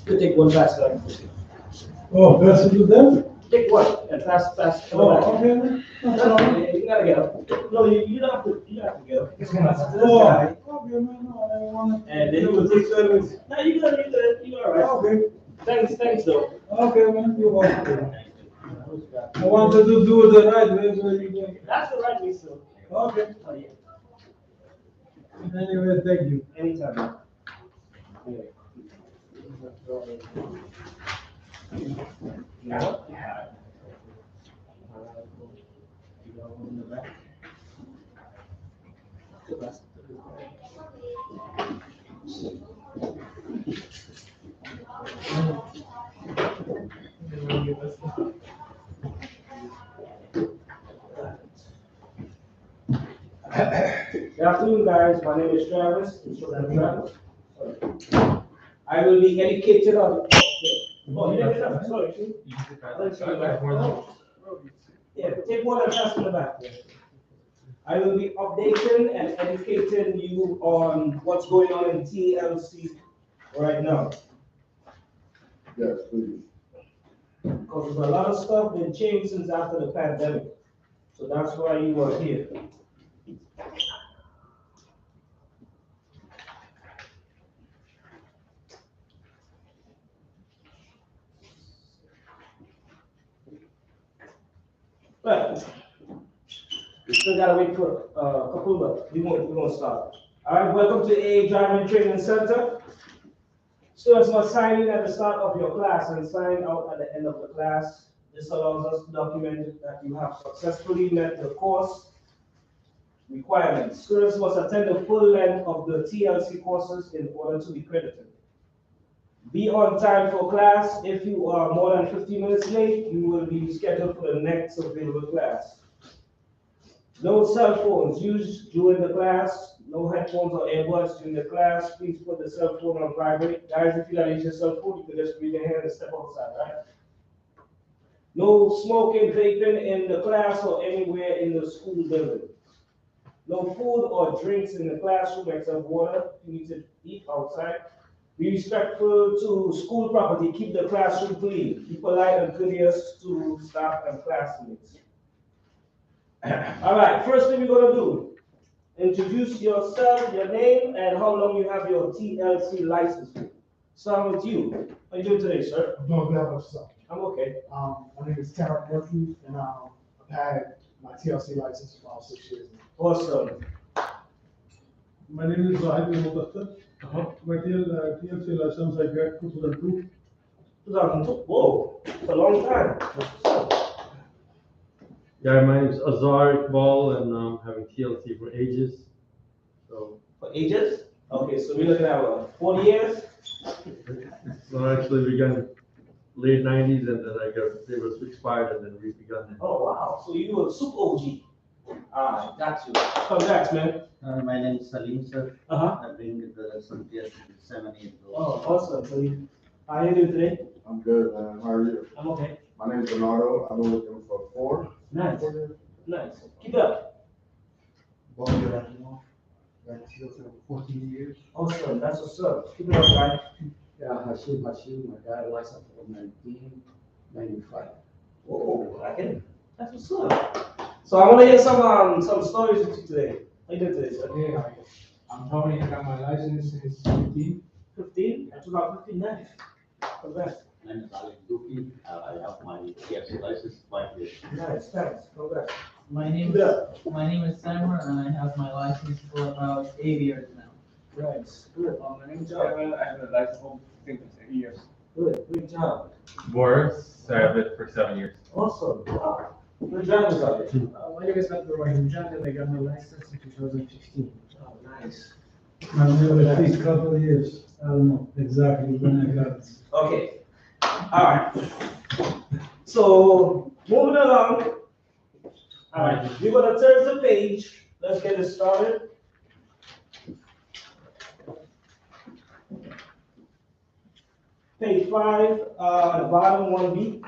You take one fast leg. Oh, pass it to them? Take one and fast. Oh, okay. That's all right. You gotta go. No, you don't have to. You don't have to go. This Oh, guy. okay, man, no, I want to. And then he will take service. No, you good. You good. You all right. Okay, Thanks though. okay, man, you're welcome. I wanted to do the right way, so you can. That's the right way, so. Okay, Oh yeah. anyway, thank you. Anytime. Man. Yeah. Good afternoon, guys. My name is Travis. Travis. I will be educated on. Oh, you didn't get that? Sorry. Yeah, take one and pass in the back. I will be updating and educating you on what's going on in TLC right now. Yes, please. Because there's a lot of stuff been changed since after the pandemic. So that's why you are here. Right. We still gotta wait for a couple, but we're gonna start. All right, welcome to AA Driving Training Center. Students must sign in at the start of your class and sign out at the end of the class. This allows us to document that you have successfully met the course requirements. Students must attend the full length of the TLC courses in order to be credited. Be on time for class. If you are more than 15 minutes late, you will be scheduled for the next available class. No cell phones used during the class. No headphones or earbuds during the class. Please put the cell phone on vibrate. Guys, if you gotta use your cell phone, you can just raise your hand and step outside, right? No smoking, vaping in the class or anywhere in the school building. No food or drinks in the classroom except water. You need to eat outside. Be respectful to school property. Keep the classroom clean. Be polite and courteous to staff and classmates. All right, first thing we're gonna do, introduce yourself, your name, and how long you have your TLC license. Start with you. How are you doing today, sir? I'm doing good about yourself. I'm okay. My name is Tarek Murphy, and I've had my TLC license for about 6 years now. Awesome. My name is Zahid Mubarak. My TLC license I got 2002. 2002. Whoa, it's a long time. Yeah, my name is Azhar Iqbal, and I'm having TLC for ages. So For ages? Okay, so we're looking at what, 40 years? So actually began late 90s, and then it was expired, and then we begun it. Oh, wow. So you were super OG. Ah, got you. Congrats, man. My name is Salim, sir. I've been with the Santia since 7 years ago. Oh, awesome. So how are you doing today? I'm good, man. How are you? I'm okay. My name is Bernardo. I've been with him for 4. Nice. Nice. Keep it up. Got TLC for 14 years. Awesome. That's what's up. Keep it up, guys. Yeah, Hashim, I got a license in 1995. Whoa, I get it. That's what's up. So I want to hear some stories with you today. How you doing today, sir? Yeah, I'm Tony, I got my license since 15. 15? 2015, nice. Congrats. My name is Alex Duki. I have my TLC license 5 years. Nice, thanks. Congrats. My name Keep it up. is Samar, and I have my license for about 8 years now. Nice. Good. My name is Trevor. I have a license for 8 years. Good. Great job. Boris, I have it for 7 years. Awesome. Wow. Good job, guys. My name is Abdul Rahim Jan, and I got my license in 2015. Oh, nice. My name is at least a couple of years. I don't know exactly when I got it. Okay. All right. So moving along. All right. We're gonna turn the page. Let's get it started. Page 5, bottom 1B.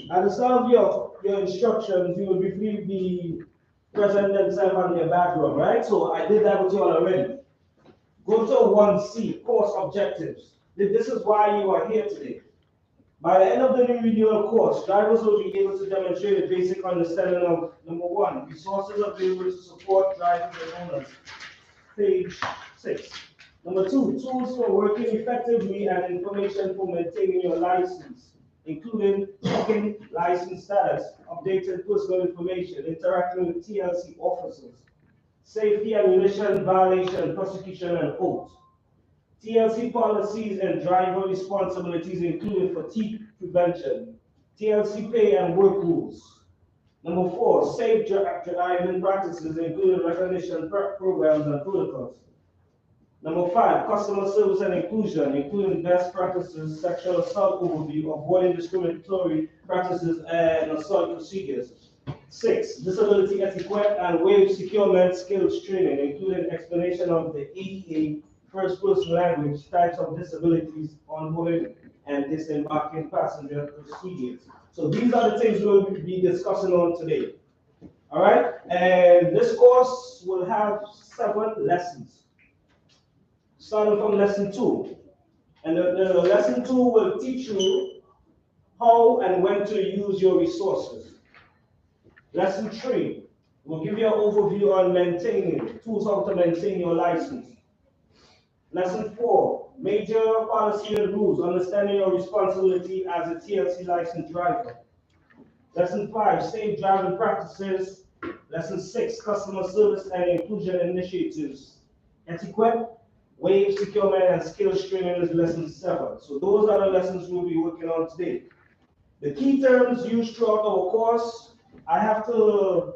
At the start of your instructions, you will briefly be presenting themselves on their background, right? So I did that with you all already. Go to 1C, course objectives. This is why you are here today. By the end of the new renewal course, drivers will be able to demonstrate a basic understanding of, number 1, resources available to support drivers and owners. Page 6. Number 2, tools for working effectively and information for maintaining your license, including checking license status, updated personal information, interacting with TLC officers, safety and emission violation, prosecution, and oath. TLC policies and driver responsibilities, including fatigue prevention, TLC pay and work rules. Number 4, safe driving practices, including recognition programs and protocols. Number 5, customer service and inclusion, including best practices, sexual assault overview, avoiding discriminatory practices and assault procedures. 6, disability etiquette and wave securement skills training, including explanation of the ADA first person language, types of disabilities, onboarding and disembarking passenger procedures. So these are the things we'll be discussing on today. All right, and this course will have 7 lessons, starting from lesson 2. And the lesson 2 will teach you how and when to use your resources. Lesson 3 will give you an overview on maintaining, tools how to maintain your license. Lesson 4, major policy and rules, understanding your responsibility as a TLC licensed driver. Lesson 5, safe driving practices. Lesson 6, customer service and inclusion initiatives. Etiquette, wave securement and skills training is lesson 7. So those are the lessons we'll be working on today. The key terms used throughout our course, I have to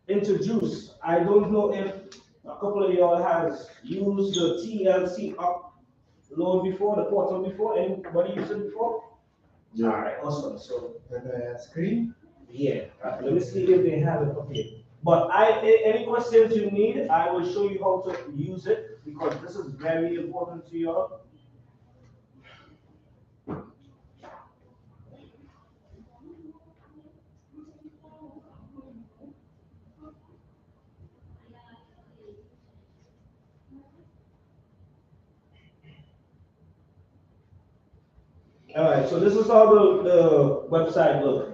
introduce. I don't know if a couple of y'all has used the TLC upload before, the portal before. Anybody used it before? Yeah. All right, awesome. So The screen? yeah, let me see if they have it up here. But any questions you need, I will show you how to use it because this is very important to you all. All right, so this is how the website looks.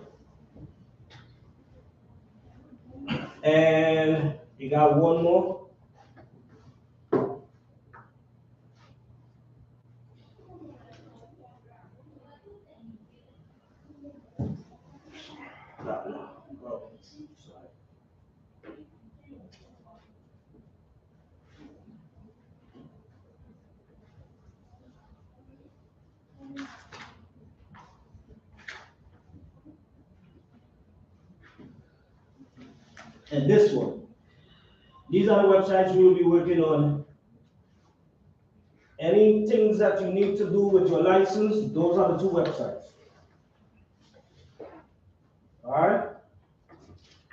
And you got one more. Oh, sorry. And this one. These are the websites we will be working on. Any things that you need to do with your license, those are the 2 websites. All right?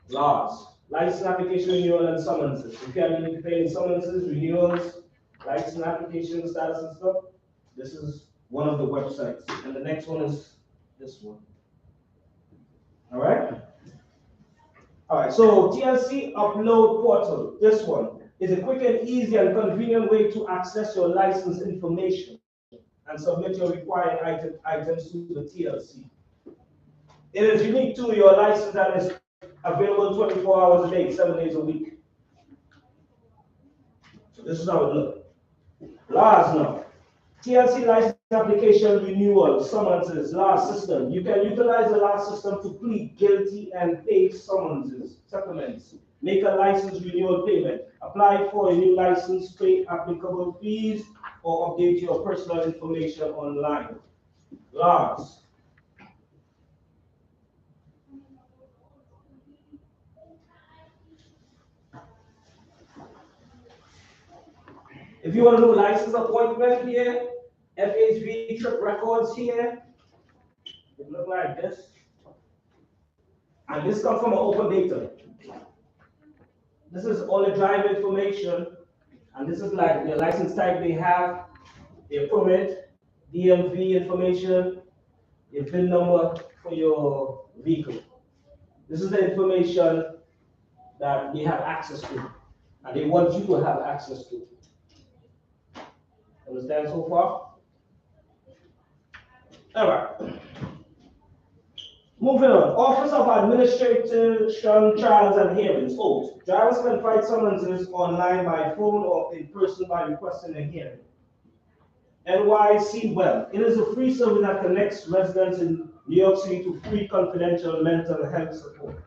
Laws, license application renewal and summonses. If you have any paying summonses, renewals, license application status and stuff, this is one of the websites. And the next one is this one. All right? All right, so TLC Upload Portal, this one is a quick and easy and convenient way to access your license information and submit your required items to the TLC. It is unique to your license and is available 24 hours a day, 7 days a week. So this is how it looks. Laws now. TLC license application renewal, summonses, law system. You can utilize the law system to plead guilty and pay summonses, settlements, make a license renewal payment, apply for a new license, pay applicable fees, or update your personal information online. Laws. If you want to do license appointment here, FHV trip records here, it look like this. And this comes from an open data. This is all the driver information, and this is like the license type they have, their permit, DMV information, your VIN number for your vehicle. This is the information that they have access to, and they want you to have access to. Understand so far? All right. Moving on. Office of Administration, Trials and Hearings, OAT. Drivers can file summonses online by phone or in person by requesting a hearing. NYC Well. It is a free service that connects residents in New York City to free confidential mental health support.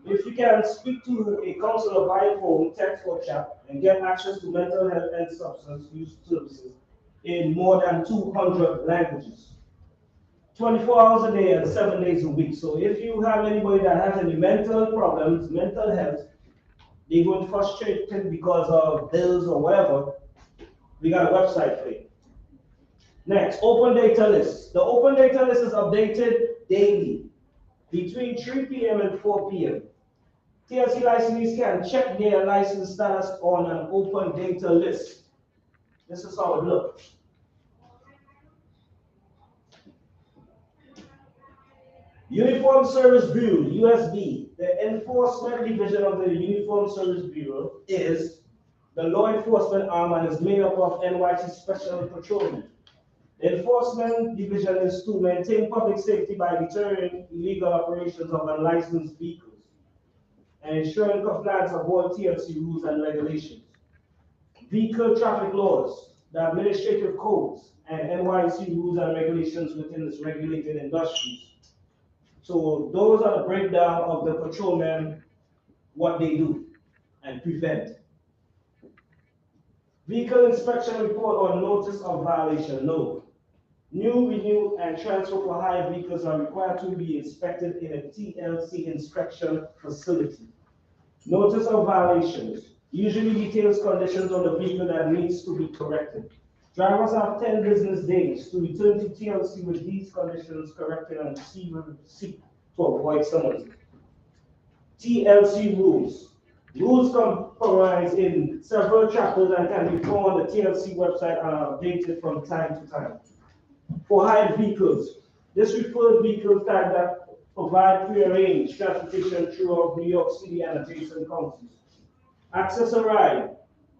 If you can speak to a counselor via phone, text, or chat and get access to mental health and substance use services in more than 200 languages. 24 hours a day and 7 days a week. So if you have anybody that has any mental problems, mental health, they're going frustrated because of bills or whatever, we got a website for you. Next, open data list. The open data list is updated daily between 3 p.m. and 4 p.m. TLC licensees can check their license status on an open data list. This is how it looks. Uniform Service Bureau, USB. The enforcement division of the Uniform Service Bureau is the law enforcement arm and is made up of NYC Special Patrolmen. The enforcement division is to maintain public safety by deterring illegal operations of unlicensed vehicles and ensuring compliance of all TLC rules and regulations. Vehicle traffic laws, the administrative codes, and NYC rules and regulations within its regulated industries. So those are the breakdown of the patrolmen, what they do and prevent. Vehicle inspection report on notice of violation. No. New, renew, and transfer for hire vehicles are required to be inspected in a TLC inspection facility. Notice of violations usually details conditions on the vehicle that needs to be corrected. Drivers have 10 business days to return to TLC with these conditions corrected and receive a receipt to avoid summons. TLC rules. Rules comprise in several chapters and can be found on the TLC website and are updated from time to time. For hired vehicles, this refers vehicles that provide prearranged transportation throughout New York City and adjacent counties. Access a ride.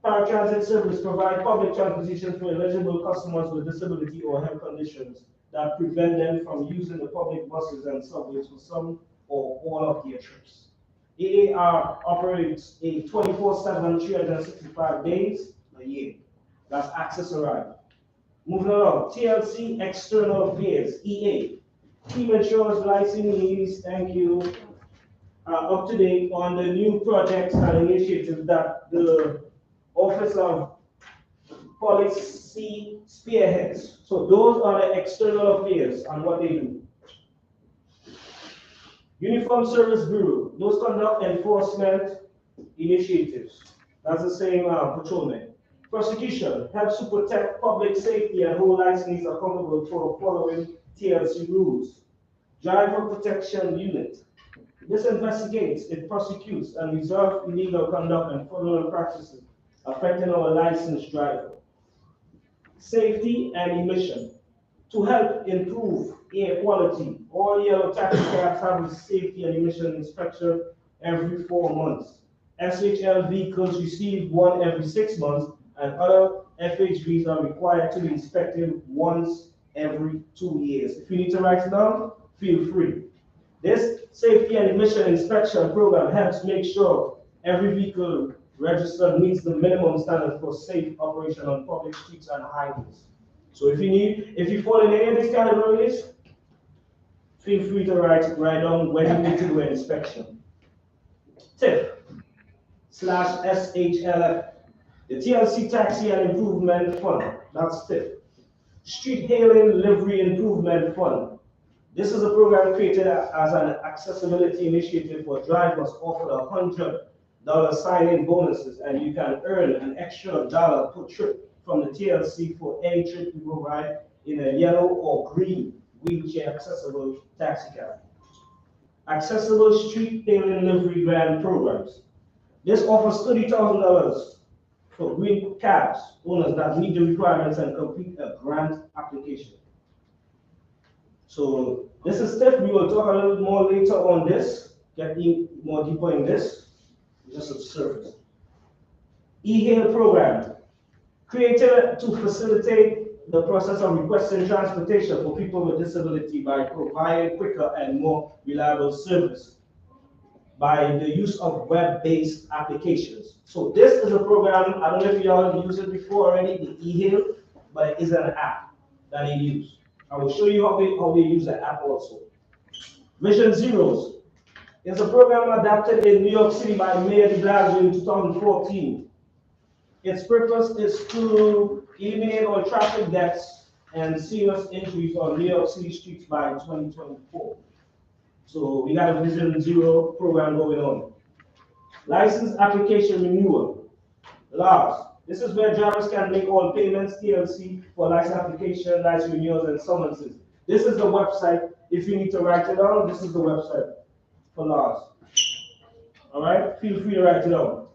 Paratransit service provide public transportation for eligible customers with disability or health conditions that prevent them from using the public buses and subways for some or all of their trips. AAR operates a 24/7, 365 days a year. That's access a ride. Moving along, TLC External Affairs, EA. Team ensures licensees, thank you, are up to date on the new projects and initiatives that the Office of Policy spearheads. So those are the external affairs and what they do. Uniform Service Bureau, those conduct enforcement initiatives. That's the same patrolman. Prosecution helps to protect public safety and hold licensees accountable for following TLC rules. Driver Protection Unit. This investigates, it prosecutes, and resolves illegal conduct and fraudulent practices affecting our licensed driver. Safety and emission. To help improve air quality, all yellow taxi cabs have a safety and emission inspection every 4 months. SHL vehicles receive one every 6 months, and other FHVs are required to be inspected once every 2 years. If you need to write it down, feel free. This safety and emission inspection program helps make sure every vehicle registered meets the minimum standards for safe operation on public streets and highways. So if you fall in any of these categories, feel free to write down when you need to do an inspection. TIP/SHLF, the TLC Taxi and Improvement Fund, that's TIP. Street Hailing Livery Improvement Fund. This is a program created as an accessibility initiative for drivers offered $100 sign-in bonuses, and you can earn an extra $1 per trip from the TLC for any trip you provide in a yellow or green wheelchair accessible taxi cab. Accessible Street Hailing Livery Grant Programs. This offers $30,000 for green cabs owners that meet the requirements and complete a grant application. So this is TIP. We will talk a little bit more later on this, get more deeper in this, just at the surface. E-Hail program, created to facilitate the process of requesting transportation for people with disability by providing quicker and more reliable service by the use of web-based applications. So this is a program, I don't know if y'all used it before already, the E-Hail, but it is an app that they use. I will show you how they use the app also. Vision Zeros is a program adapted in New York City by Mayor de Blasio in 2014. Its purpose is to eliminate all traffic deaths and serious injuries on New York City streets by 2024. So we got a Vision Zero program going on. License application renewal. Laws. This is where drivers can make all payments, TLC, for license application, license renewals, and summonses. This is the website. If you need to write it down, this is the website for laws. All right, feel free to write it down.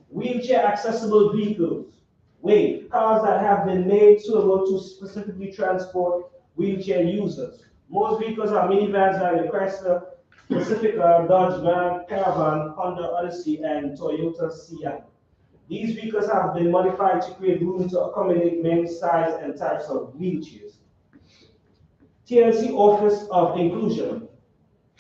Wheelchair accessible vehicles. WAVE, cars that have been made suitable to specifically transport wheelchair users. Most vehicles are minivans like the Chrysler Pacifica, Dodge Ram, Caravan, Honda Odyssey, and Toyota Sienna. These vehicles have been modified to create room to accommodate many sizes and types of wheelchairs. TLC Office of Inclusion.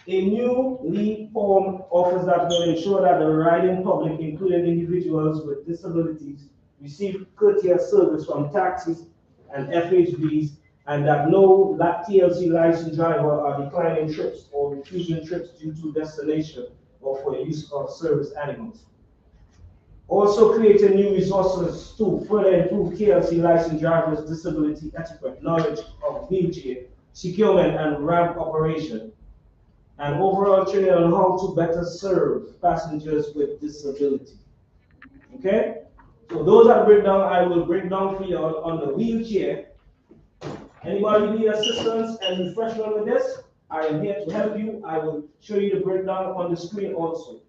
A newly formed office that will ensure that the riding public, including individuals with disabilities, receive courteous service from taxis and FHBs, and that no TLC licensed driver are declining trips or refusing trips due to destination or for use of service animals. Also creating new resources to further improve TLC licensed drivers' disability etiquette, knowledge of wheelchair, securement and ramp operation, and overall training on how to better serve passengers with disability. Okay? So those are breakdown. I will break down for you on the wheelchair. Anybody need assistance and refreshment with this? I am here to help you. I will show you the breakdown on the screen also.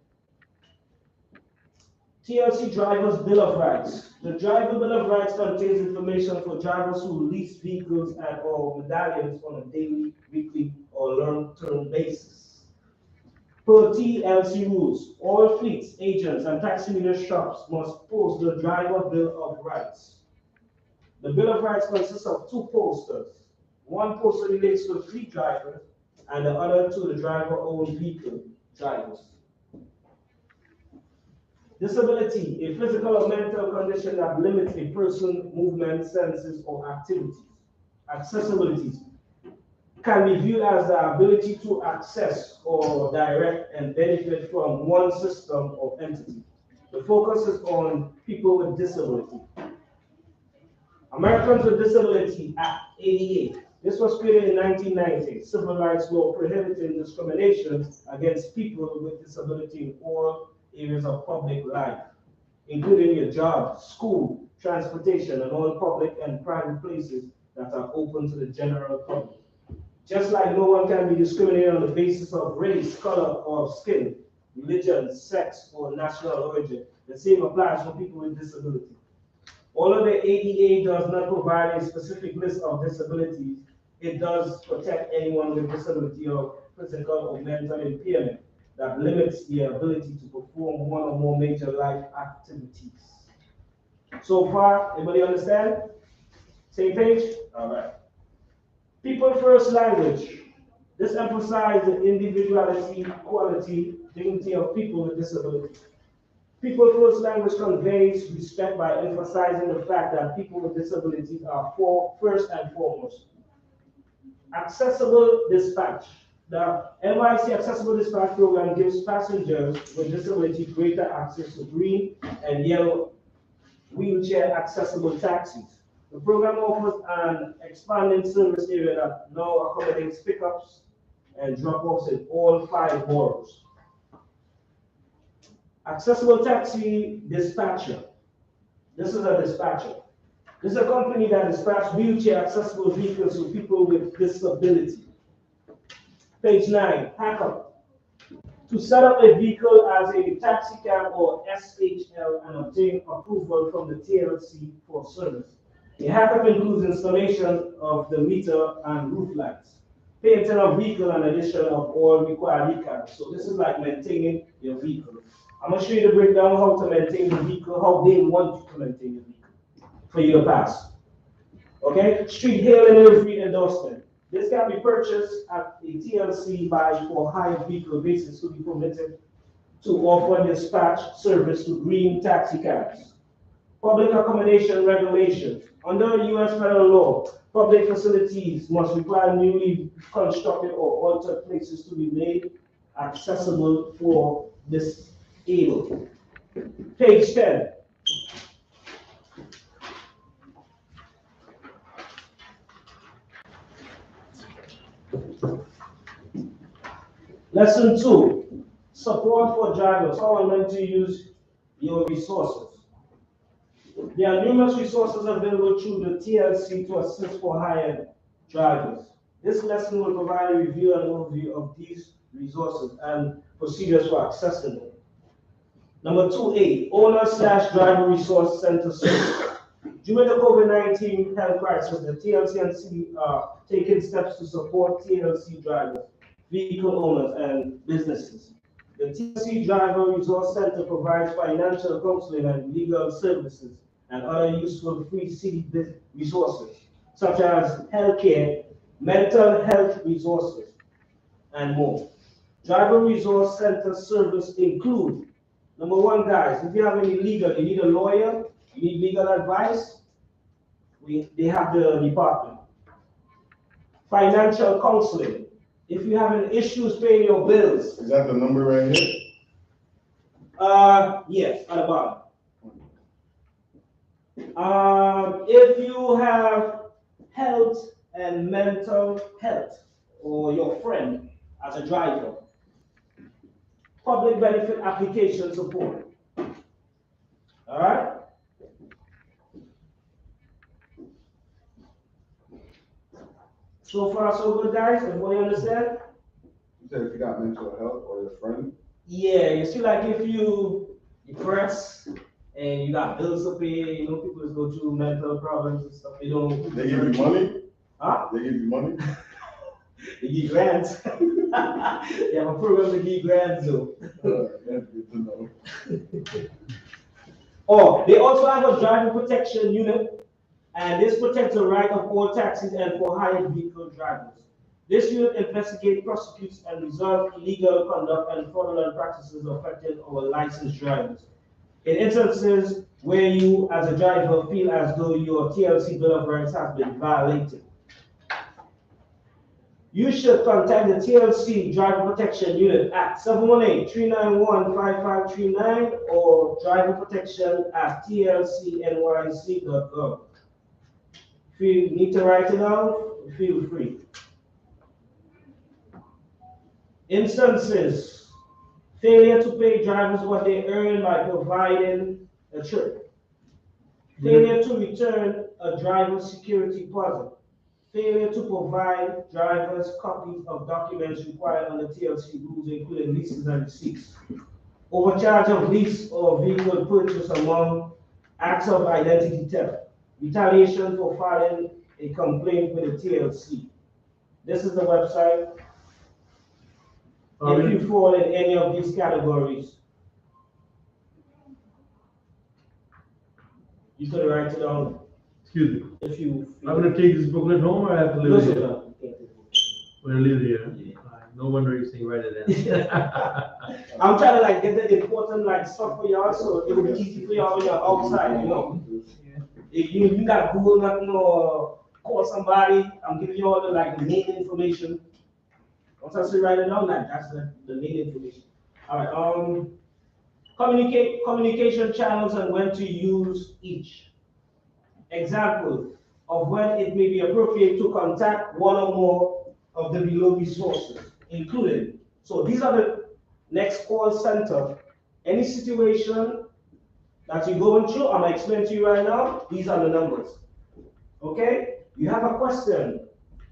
TLC Driver's Bill of Rights. The Driver Bill of Rights contains information for drivers who lease vehicles and or medallions on a daily, weekly, or long-term basis. Per TLC rules, all fleets, agents, and taximeter shops must post the Driver Bill of Rights. The Bill of Rights consists of two posters. One poster relates to fleet drivers, and the other to the driver-owned vehicle drivers. Disability, a physical or mental condition that limits a person's movement, senses, or activities. Accessibilities can be viewed as the ability to access or direct and benefit from one system or entity. The focus is on people with disability. Americans with Disability Act 88. This was created in 1990. Civil rights law prohibiting discrimination against people with disability in all areas of public life, including your job, school, transportation, and all public and private places that are open to the general public. Just like no one can be discriminated on the basis of race, color, or skin, religion, sex, or national origin, the same applies for people with disability. Although the ADA does not provide a specific list of disabilities, it does protect anyone with disability or physical or mental impairment that limits their ability to perform one or more major life activities. So far, everybody understand? Same page? All right. People first language. This emphasizes the individuality, equality, dignity of people with disabilities. People first language conveys respect by emphasizing the fact that people with disabilities are first and foremost. Accessible dispatch. The NYC Accessible Dispatch Program gives passengers with disability greater access to green and yellow wheelchair accessible taxis. The program offers an expanding service area that now accommodates pickups and drop-offs in all 5 boroughs. Accessible Taxi Dispatcher. This is a dispatcher. This is a company that dispatches wheelchair accessible vehicles to people with disability. Page 9, Hackup. To set up a vehicle as a taxi cab or SHL and obtain approval from the TLC for service. A hackup includes installation of the meter and roof lights, painting of vehicle and addition of all required decals. So this is like maintaining your vehicle. I'm going to show you the breakdown of how to maintain the vehicle, how they want you to maintain the vehicle for you to pass. Okay? Street hail and every endorsement. This can be purchased at a TLC for hire vehicle basis to be permitted to offer dispatch service to green taxi cabs. Public accommodation regulations. Under U.S. federal law, public facilities must require newly constructed or altered places to be made accessible for disabled. Page 10. Lesson 2, support for drivers. How are meant to use your resources. There are numerous resources available through the TLC to assist for hired drivers. This lesson will provide a review and overview of these resources and procedures for accessing them. Number 2A, owner/driver resource center service. During the COVID-19 health crisis, the TLC and city are taking steps to support TLC drivers, vehicle owners, and businesses. The TLC Driver Resource Center provides financial counseling and legal services and other useful free city resources, such as healthcare, mental health resources, and more. Driver Resource Center service include, number 1, guys, if you have any legal, you need a lawyer, you need legal advice, they have the department. Financial counseling. If you have any issues paying your bills. Is that the number right here? Yes, at the bottom. If you have health and mental health, or your friend as a driver, public benefit application support. All right? So far, so good, guys? Everybody understand? You said if you got mental health or your friend? Yeah, you see, like if you depressed and you got bills to pay, you know, people just go through mental problems and stuff. They don't. They give you money? Huh? They give you money? They give grants. They have a program to give grants, though. That's good to know. Oh, they also have a driver protection unit, and this protects the right of all taxis and for hired vehicle drivers. This unit investigates, prosecutes, and resolves illegal conduct and fraudulent practices affecting our licensed drivers. In instances where you, as a driver, feel as though your TLC bill of rights has been violated, you should contact the TLC Driver Protection Unit at 718-391-5539 or driverprotection@tlcnyc.gov. If you need to write it down, feel free. Instances: failure to pay drivers what they earn by providing a trip. Failure to return a driver's security deposit. Failure to provide drivers copies of documents required under TLC rules, including leases and receipts. Overcharge of lease or vehicle purchase among acts of identity theft. Retaliation for filing a complaint with the TLC. This is the website. If you fall in any of these categories, you could write it down. Excuse me. If you I'm gonna take this booklet home or I have to leave it Listen, here? no, you can't take it. We're gonna leave it here. No wonder you're saying write it down. I'm trying to like get the important like stuff for y'all, so it will be easy for y'all when you're outside, you know. If you got Google nothing or call somebody, I'm giving you all the like the main information. Once I say write it down, like that's the main information. All right. Communication channels and when to use each. Example of when it may be appropriate to contact one or more of the below resources, including. So these are the next call center. Any situation that you're going through, I'm gonna explain to you right now. These are the numbers. Okay? You have a question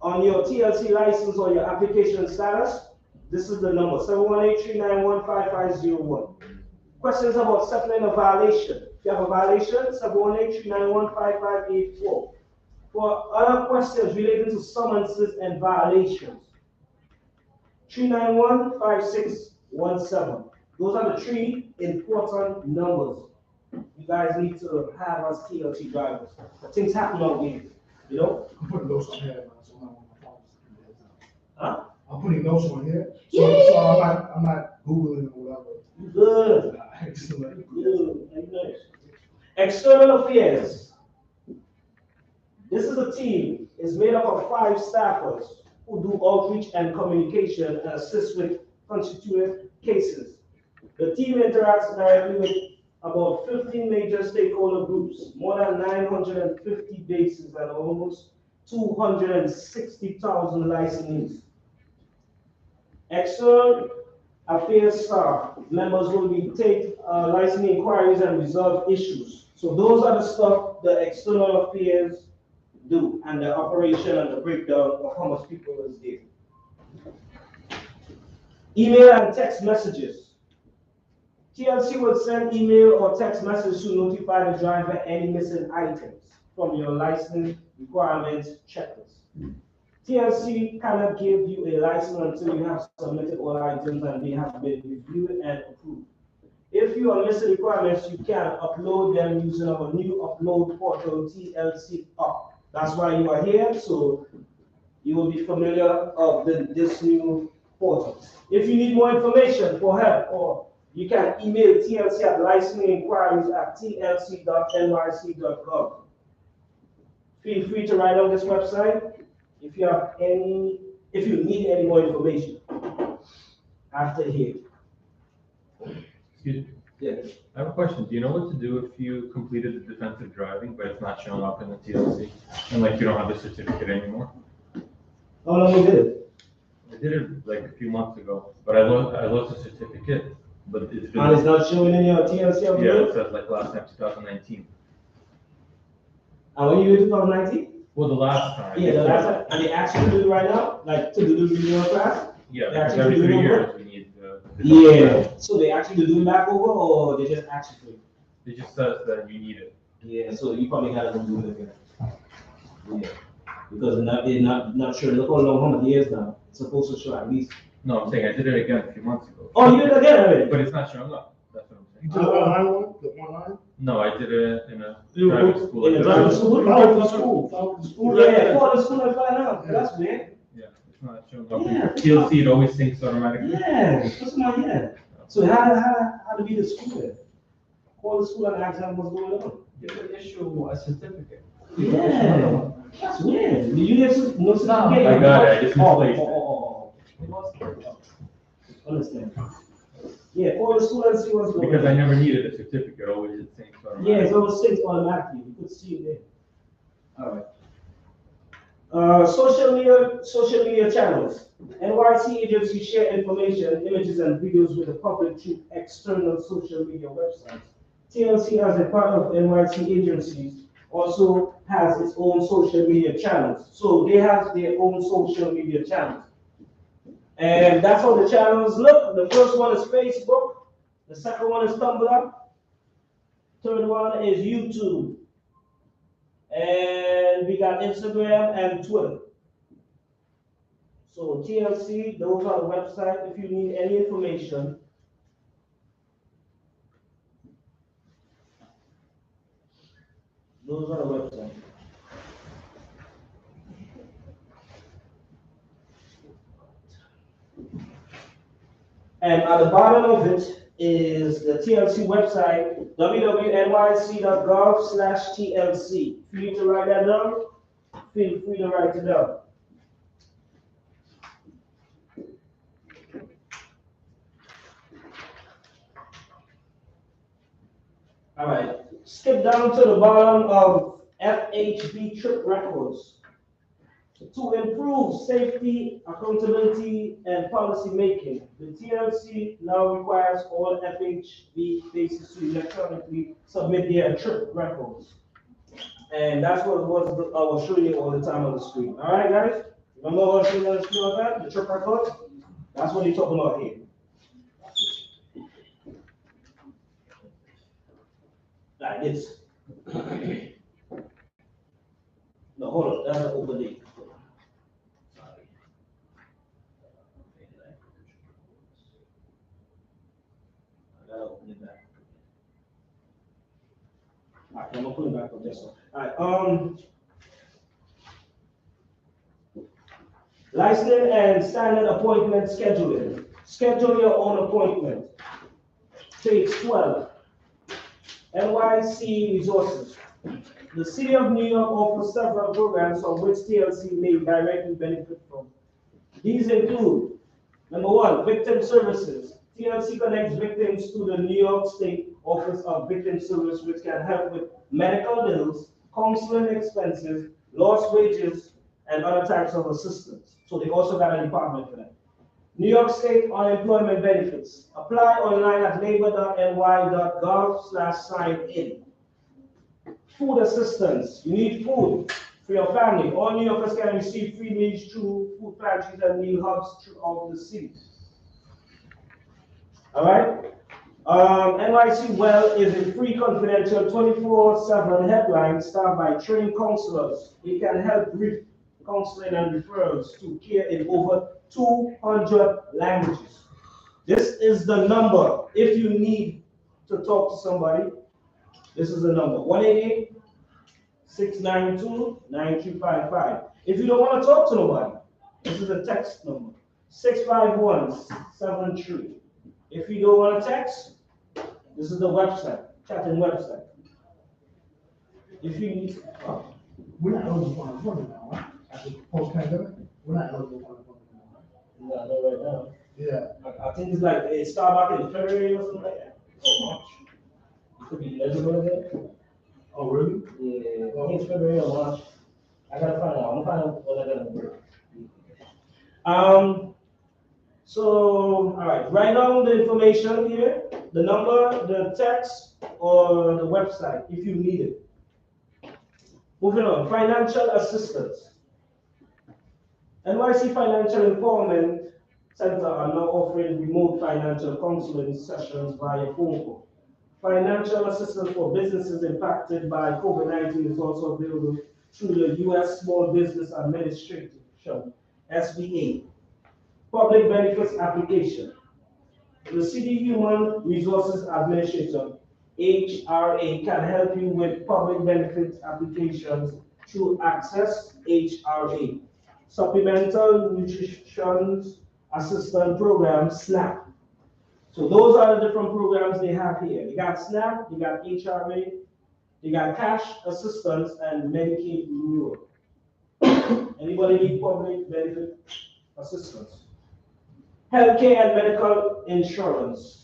on your TLC license or your application status. This is the number, 718-391-5501. Questions about settling a violation. If you have a violation, 718-391-5584. For other questions related to summonses and violations, 391-5617. Those are the 3 important numbers you guys need to have as TLC drivers. But things happen out here, you know? I'm putting notes on here, so I'm on my phone. Huh? I'm putting notes on here, so I'm not Googling or whatever. Good. Excellent. Good. Nice. External affairs. This is a team. It's made up of 5 staffers who do outreach and communication and assist with constituent cases. The team interacts directly with about 15 major stakeholder groups, more than 950 bases, and almost 260,000 licensees. External affairs staff members will be take licensing inquiries and resolve issues. So those are the stuff the external affairs do, and the operation and the breakdown of how much people is there. Email and text messages. TLC will send email or text message to notify the driver any missing items from your license requirements checklist. TLC cannot give you a license until you have submitted all items and they have been reviewed and approved. If you are missing requirements, you can upload them using our new upload portal, TLC Up. That's why you are here, so you will be familiar of this new portal. If you need more information for help, or you can email TLC at licensing@tlc.nyc.gov. Feel free to write on this website if you need any more information after here. Excuse me. Yeah. I have a question. Do you know what to do if you completed the defensive driving, but it's not showing up in the TLC? And like you don't have the certificate anymore? How long you did it? I did it like a few months ago, but I lost the certificate, but it's been. And it's not showing in your TLC of Yeah, it? it says like last time, 2019. And when you did 2019? Well, the last time. Yeah, the last time, and they actually do it right now, like to do the renewal class? Yeah, They because actually every do it 3 over? years we need the. Yeah, so they actually do it back over, or they just ask you for it? It just says that you need it. Yeah, so you probably gotta go do it again. Yeah, because they're not sure, look how long, how many years now, it's supposed to show at least. No, I'm saying I did it again a few months ago. Oh, you did it again already? But it's not showing up. That's what I'm You saying. did the online one, the online? No, I did it in a You driving go- school. In the driving school? Follow the school, follow the school. Yeah, call the school and find out, that's weird. Yeah, it's not showing up. Yeah. TLC, it always syncs automatically. Yeah, that's my head. So how to be the school then? Call the school and ask them what's going on. You could issue a certificate. Yeah, that's weird. Did you get no certificate? I got it, I just misplaced it. We lost it. Understand. Yeah, call the school and see what's going on. Because I never needed a certificate, always it syncs automatically. Yeah, so it syncs automatically, you could see it there. All right. Social media channels. NYC agencies share information, images, and videos with the public through external social media websites. TLC, as a part of NYC agencies, also has its own social media channels. So they have their own social media channels. And that's how the channels look. The first one is Facebook. The second one is Tumblr. Third one is YouTube. And we got Instagram and Twitter. So TLC, those are the websites if you need any information. Those are the websites. And at the bottom of it is the TLC website, www.nyc.gov/TLC. If you need to write that down, feel free to write it down. All right, skip down to the bottom of FHB trip records. To improve safety, accountability, and policy making, the TLC now requires all FHB bases to electronically submit their trip records. And that's what I was showing you all the time on the screen. All right, guys? Remember what I was showing you on the screen like that? The trip records? That's what you're talking about here. Like this. No, hold on, that's an open date. Open it back. All right, I'm gonna put it back on this one. All right, licensing and standard appointment scheduling. Schedule your own appointment. Page 12. NYC resources. The City of New York offers several programs from which TLC may directly benefit from. These include, number one, victim services. TLC connects victims to the New York State Office of Victim Service, which can help with medical bills, counseling expenses, lost wages, and other types of assistance. So they also got a department for that. New York State unemployment benefits. Apply online at labor.ny.gov/sign-in. Food assistance. You need food for your family. All New Yorkers can receive free meals through food pantries and meal hubs throughout the city. All right? NYC Well is a free, confidential 24/7 helpline staffed by trained counselors. It can help brief counseling and referrals to care in over 200 languages. This is the number if you need to talk to somebody. This is the number, 1-888-692-9355. If you don't want to talk to nobody, this is a text number, 651-73. If you don't want to text, this is the website, chatting website. If you need, We're not eligible for unemployment now, right? After post-pandemic, we're not eligible for unemployment now, right? no, not right now. Yeah. I think it's like, it started back in February or something like that. Or March. It could be eligible again. Oh, really? Yeah, I think it's February or March. I gotta find out. I'm gonna find out what I gotta do. So, all right, write down the information here, the number, the text, or the website if you need it. Moving on, financial assistance. NYC Financial Empowerment Center are now offering remote financial counseling sessions via phone call. Financial assistance for businesses impacted by COVID-19 is also available through the U.S. Small Business Administration, SBA. Public benefits application. The City Human Resources Administration, HRA, can help you with public benefits applications through Access HRA. Supplemental Nutrition Assistance Program, SNAP. So those are the different programs they have here. They got SNAP, they got HRA, they got cash assistance, and Medicaid renewal. Anybody need public benefit assistance? Healthcare and medical insurance.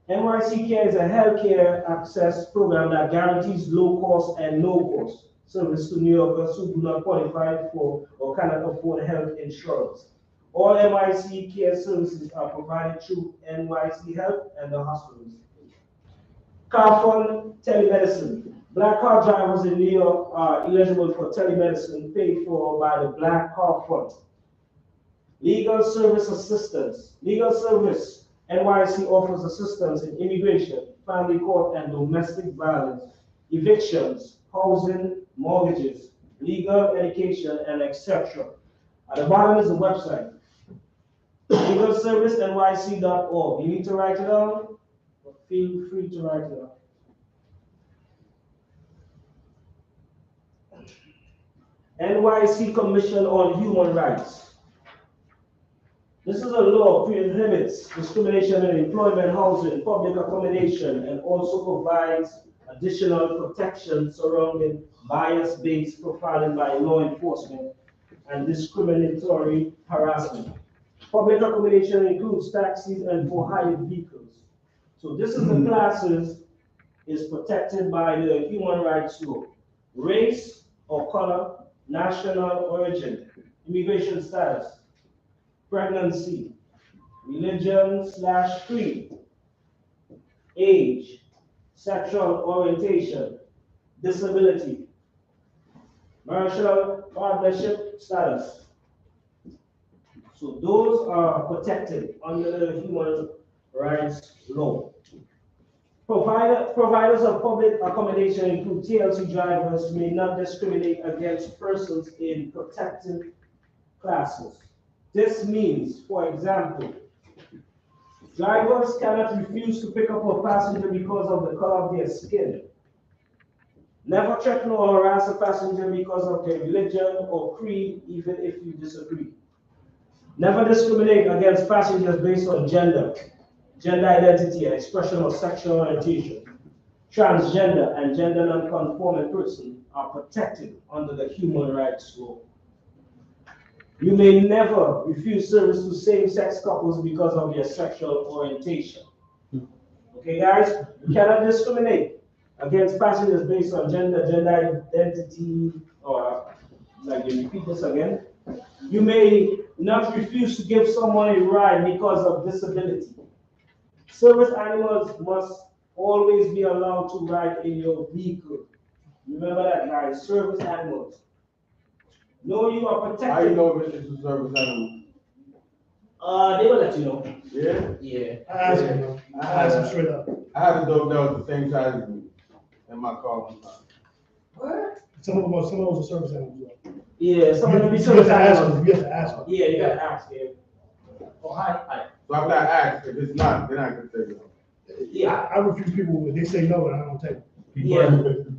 NYC Care is a healthcare access program that guarantees low cost and no cost service to New Yorkers who do not qualify for or cannot afford health insurance. All NYC Care services are provided through NYC Health and the hospitals. Car fund telemedicine. Black car drivers in New York are eligible for telemedicine paid for by the Black Car Fund. Legal service assistance. Legal service. NYC offers assistance in immigration, family court and domestic violence, evictions, housing, mortgages, legal education, and etc. At the bottom is the website, legalservicenyc.org. You need to write it down, but feel free to write it down. NYC Commission on Human Rights. This is a law prohibits discrimination in employment, housing, public accommodation, and also provides additional protection surrounding bias-based profiling by law enforcement and discriminatory harassment. Public accommodation includes taxis and for hired vehicles. So this is the classes is protected by the human rights law. Race or color, national origin, immigration status, pregnancy, religion/creed, age, sexual orientation, disability, marital partnership status. So those are protected under the human rights law. Providers of public accommodation include TLC drivers may not discriminate against persons in protected classes. This means, for example, drivers cannot refuse to pick up a passenger because of the color of their skin. Never threaten or harass a passenger because of their religion or creed, even if you disagree. Never discriminate against passengers based on gender, gender identity, and expression of sexual orientation. Transgender and gender non-conforming persons are protected under the human rights law. You may never refuse service to same-sex couples because of their sexual orientation. Okay, guys? You cannot discriminate against passengers based on gender, gender identity, or like you repeat this again. You may not refuse to give someone a ride because of disability. Service animals must always be allowed to ride in your vehicle. Remember that, guys, service animals. No, you are How you protected. know if it's a service animal? They will let you know. Yeah? Yeah. I asked him, though. I asked him straight up. I had a dog that was the same size as me in my car one time. What? Some of them are service animals. Yeah, some of them be You service have to ask animals. them, you have to ask them. Yeah, you gotta ask, yeah. Oh, hi. So I'm not asked, if it's not, then I can say no. Yeah. I refuse people, when they say no, and I don't take it.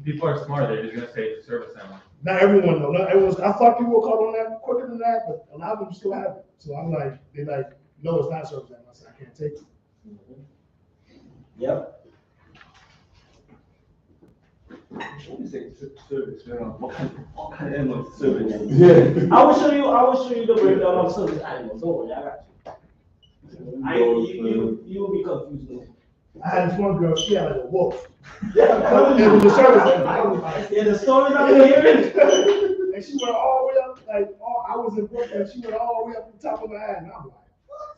People are smart, they're just gonna say it's a service animal. Not everyone though, not everyone's, I thought people were caught on that quicker than that, but a lot of them still have it. So I'm like, they like, no, it's not a service animal, I said, I can't take it. Yep. Yeah. I will show you the breakdown of service animals. Don't worry, I got you. You will be confused. No? I had this one girl, she had like a wolf. Yeah, It was a service animal. yeah, the stories I'm hearing. And she went all the way up, like, I was in Brooklyn, she went all the way up to the top of the head, and I'm like,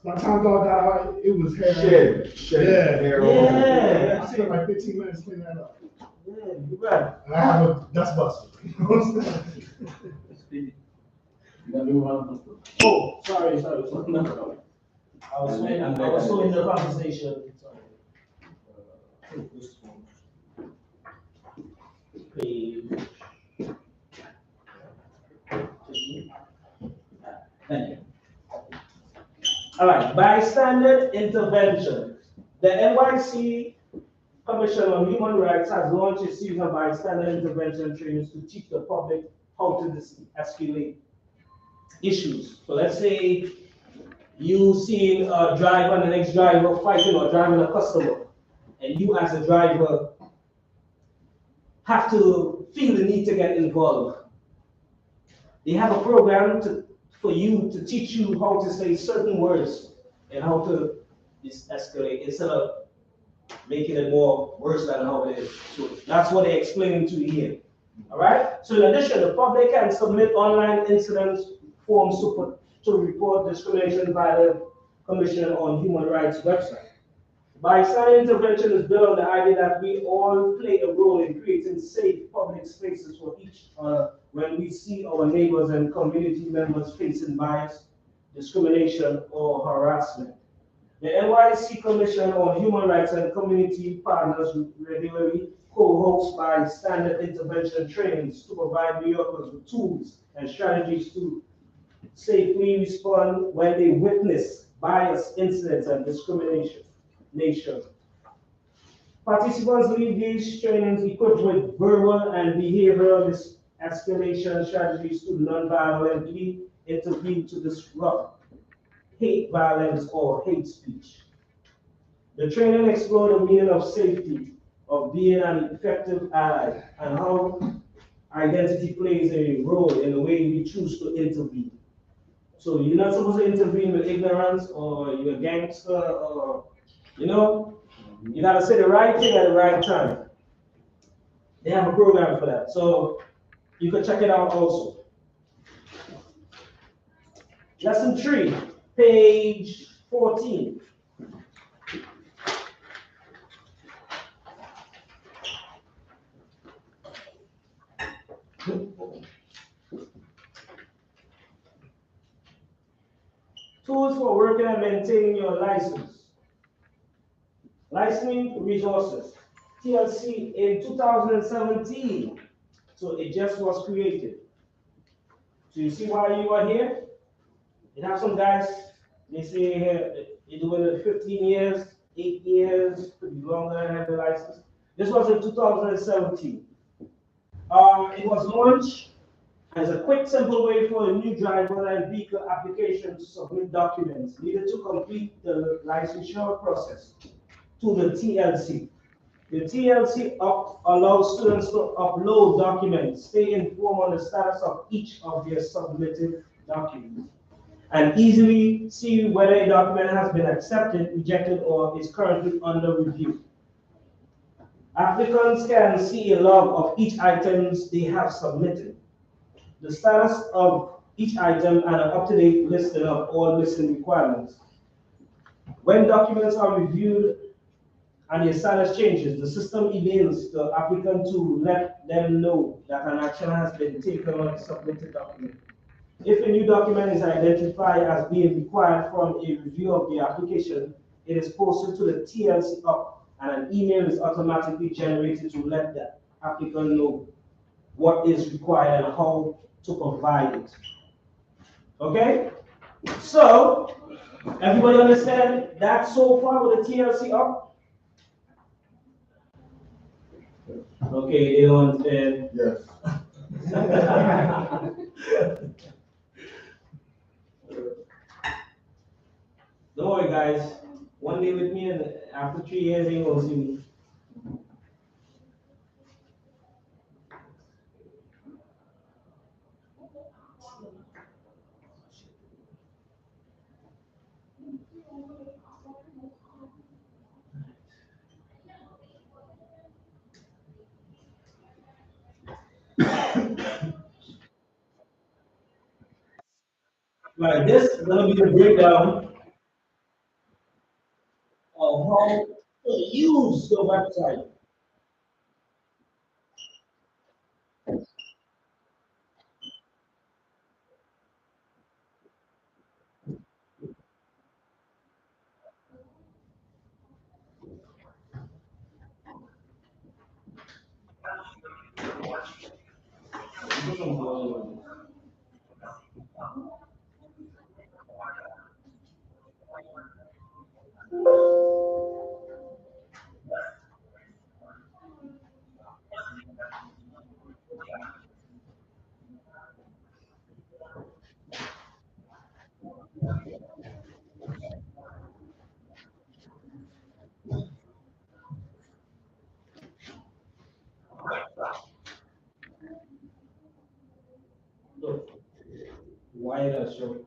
by the time dog got out, it was hair. Shit. Yeah. Hair Yeah. I spent like 15 minutes cleaning that up. Yeah, you right. And I have a dust buster. You know what I'm saying? Oh, sorry. I was so in the conversation. Page. Thank you. All right, bystander intervention. The NYC Commission on Human Rights has launched a series of bystander intervention trainings to teach the public how to escalate issues. So let's say you see a driver and the next driver fighting or driving a customer, and you as a driver have to feel the need to get involved. They have a program for you to teach you how to say certain words and how to escalate instead of making it more worse than how it is. So that's what they're explaining to you here. All right. So in addition, the public can submit online incident forms to report discrimination by the Commission on Human Rights website. Bystander intervention is built on the idea that we all play a role in creating safe public spaces for each other when we see our neighbors and community members facing bias, discrimination, or harassment. The NYC Commission on Human Rights and Community Partners regularly co-hosts bystander intervention trainings to provide New Yorkers with tools and strategies to safely respond when they witness bias incidents and discrimination. Participants leave these trainings equipped with verbal and behavioral escalation strategies to non-violently intervene to disrupt hate violence or hate speech. The training explored the meaning of safety, of being an effective ally, and how identity plays a role in the way we choose to intervene. So you're not supposed to intervene with ignorance or you're a gangster or, you gotta say the right thing at the right time. They have a program for that. So you can check it out also. Lesson 3, page 14. Tools for working and maintaining your license. Licensing resources. TLC in 2017. So it just was created. So you see why you are here? You have some guys, they say here, they're doing it 15 years, 8 years, could be longer and have the license. This was in 2017. It was launched as a quick, simple way for a new driver and vehicle application to submit documents needed to complete the licensure process to the TLC. The TLC allows students to upload documents, stay informed on the status of each of their submitted documents, and easily see whether a document has been accepted, rejected, or is currently under review. Applicants can see a log of each item they have submitted, the status of each item and an up-to-date listing of all missing requirements. When documents are reviewed and the status changes, the system emails the applicant to let them know that an action has been taken on the submitted document. If a new document is identified as being required from a review of the application, it is posted to the TLC up and an email is automatically generated to let the applicant know what is required and how to provide it. Okay? So, everybody understand that so far with the TLC up? Okay, they don't understand. Yes. Don't worry, guys. One day with me, and after 3 years, you ain't gonna see me. Right, this is gonna be the breakdown of how to use the website. Look, why that show?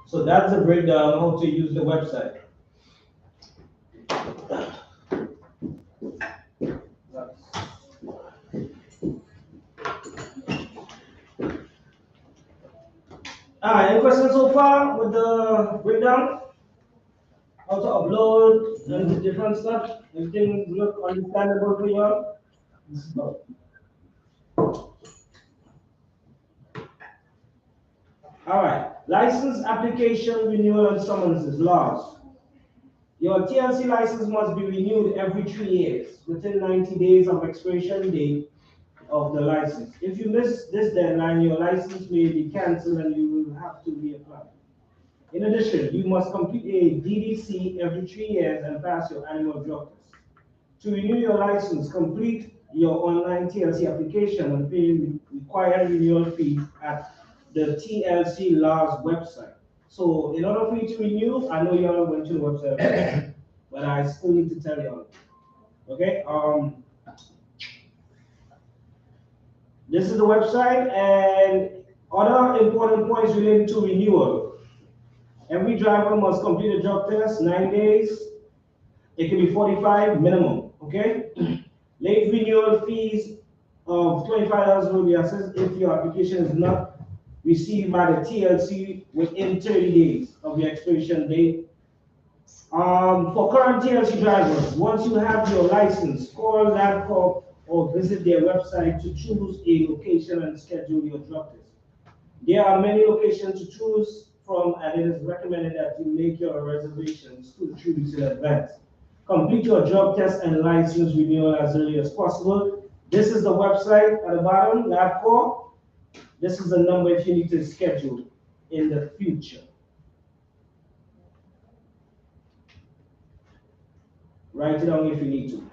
So that's a breakdown how to use the website. Any questions so far with the breakdown? How to upload and the different stuff? Everything look understandable for you all? All right, license application renewal and summonses laws. Your TLC license must be renewed every 3 years within 90 days of expiration date of the license. If you miss this deadline, your license may be canceled and you will have to reapply. In addition, you must complete a DDC every 3 years and pass your annual drug test. To renew your license, complete your online TLC application and pay required renewal fee at the TLC laws website. So in order for you to renew, I know you all went to the website, but I still need to tell you all. Okay, this is the website and other important points related to renewal. Every driver must complete a drug test, 9 days. It can be 45 minimum, okay? Late renewal fees of $25 will be assessed if your application is not received by the TLC within 30 days of the expiration date. For current TLC drivers, once you have your license, call LabCorp or visit their website to choose a location and schedule your drug test. There are many locations to choose from, and it is recommended that you make your reservations 2 to 3 weeks in advance. Complete your drug test and license renewal as early as possible. This is the website at the bottom, LabCorp. This is the number if you need to schedule in the future. Write it down if you need to.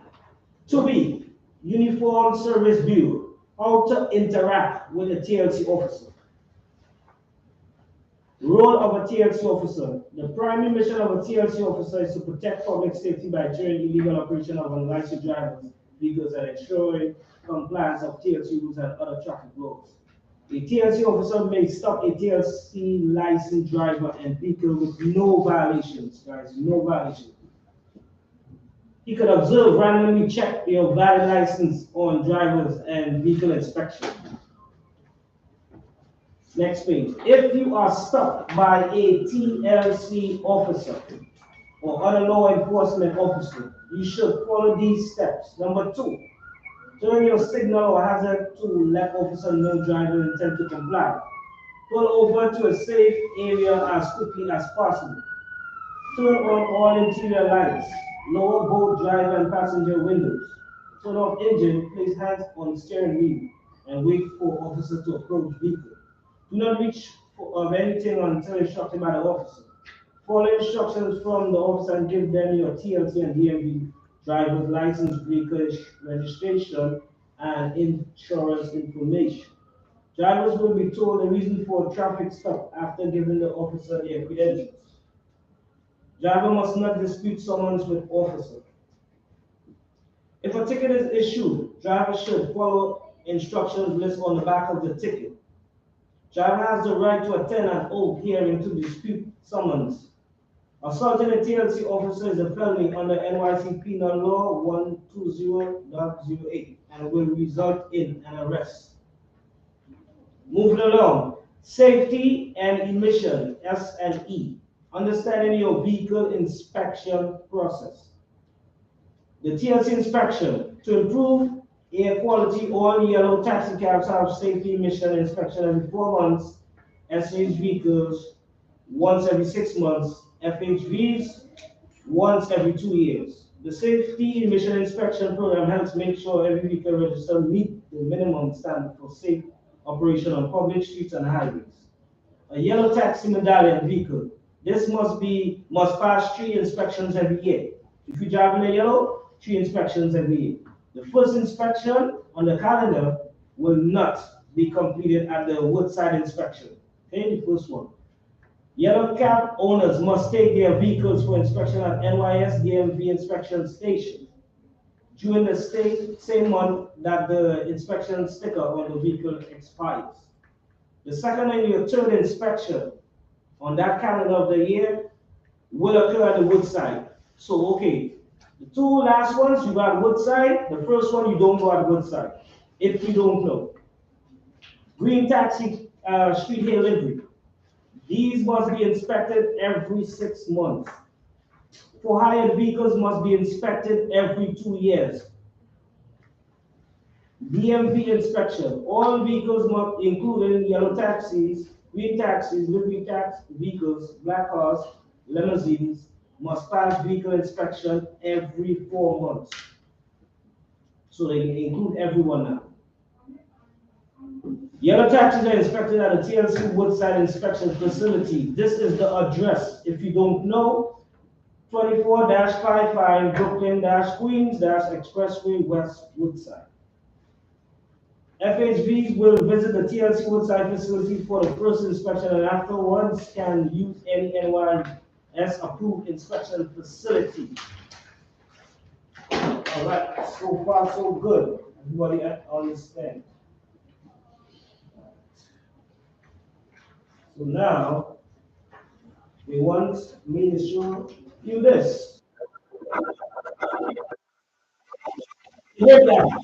2B, Uniform Service Bureau. How to interact with a TLC officer. Role of a TLC officer. The primary mission of a TLC officer is to protect public safety by deterring illegal operation of unlicensed drivers, vehicles, and ensuring compliance of TLC rules and other traffic laws. A TLC officer may stop a TLC licensed driver and vehicle with no violations, guys, no violations. He could observe, randomly check your valid license on drivers and vehicle inspection. Next page. If you are stopped by a TLC officer or other law enforcement officer, you should follow these steps. Number 2, turn your signal or hazard to let officer know driver intend to comply. Pull over to a safe area as quickly as possible. Turn on all interior lights. Lower both driver and passenger windows. Turn off engine, place hands on steering wheel, and wait for officer to approach vehicle. Do not reach for anything until instructed by the officer. Follow instructions from the officer and give them your TLC and DMV driver's license, vehicle registration, and insurance information. Drivers will be told the reason for a traffic stop after giving the officer their credentials. Driver must not dispute summons with officer. If a ticket is issued, driver should follow instructions listed on the back of the ticket. Driver has the right to attend an oath hearing to dispute summons. Assaulting a TLC officer is a felony under NYC Penal Law 120.08 and will result in an arrest. Moving along, safety and emission, S&E. Understanding your vehicle inspection process. The TLC inspection. To improve air quality, all yellow taxi cabs have safety emission inspection every 4 months, SH vehicles once every 6 months, FHVs once every 2 years. The safety emission inspection program helps make sure every vehicle registered meet the minimum standard for safe operation on public streets and highways. A yellow taxi medallion vehicle. This must pass 3 inspections every year. If you drive in a yellow, 3 inspections every year. The first inspection on the calendar will not be completed at the Woodside inspection. Okay, the first one. Yellow cab owners must take their vehicles for inspection at NYS DMV inspection station during the same month that the inspection sticker on the vehicle expires. The second and your third inspection on that calendar of the year will occur at the Woodside. So, okay, the 2 last ones you got Woodside, the first one you don't go at Woodside, if you don't know. Green taxi, street hail livery. These must be inspected every 6 months. For hired vehicles must be inspected every 2 years. DMV inspection. All vehicles must, including yellow taxis, green taxis, livery tax vehicles, black cars, limousines, must pass vehicle inspection every 4 months. So they include everyone now. Yellow taxis are inspected at the TLC Woodside Inspection Facility. This is the address. If you don't know, 24-55 Brooklyn-Queens-Expressway West Woodside. FHVs will visit the TLC Woodside facility for the first inspection and afterwards can use any NYS approved inspection facility. All right, so far so good. Everybody understand? So now, they want me to show you this. With that,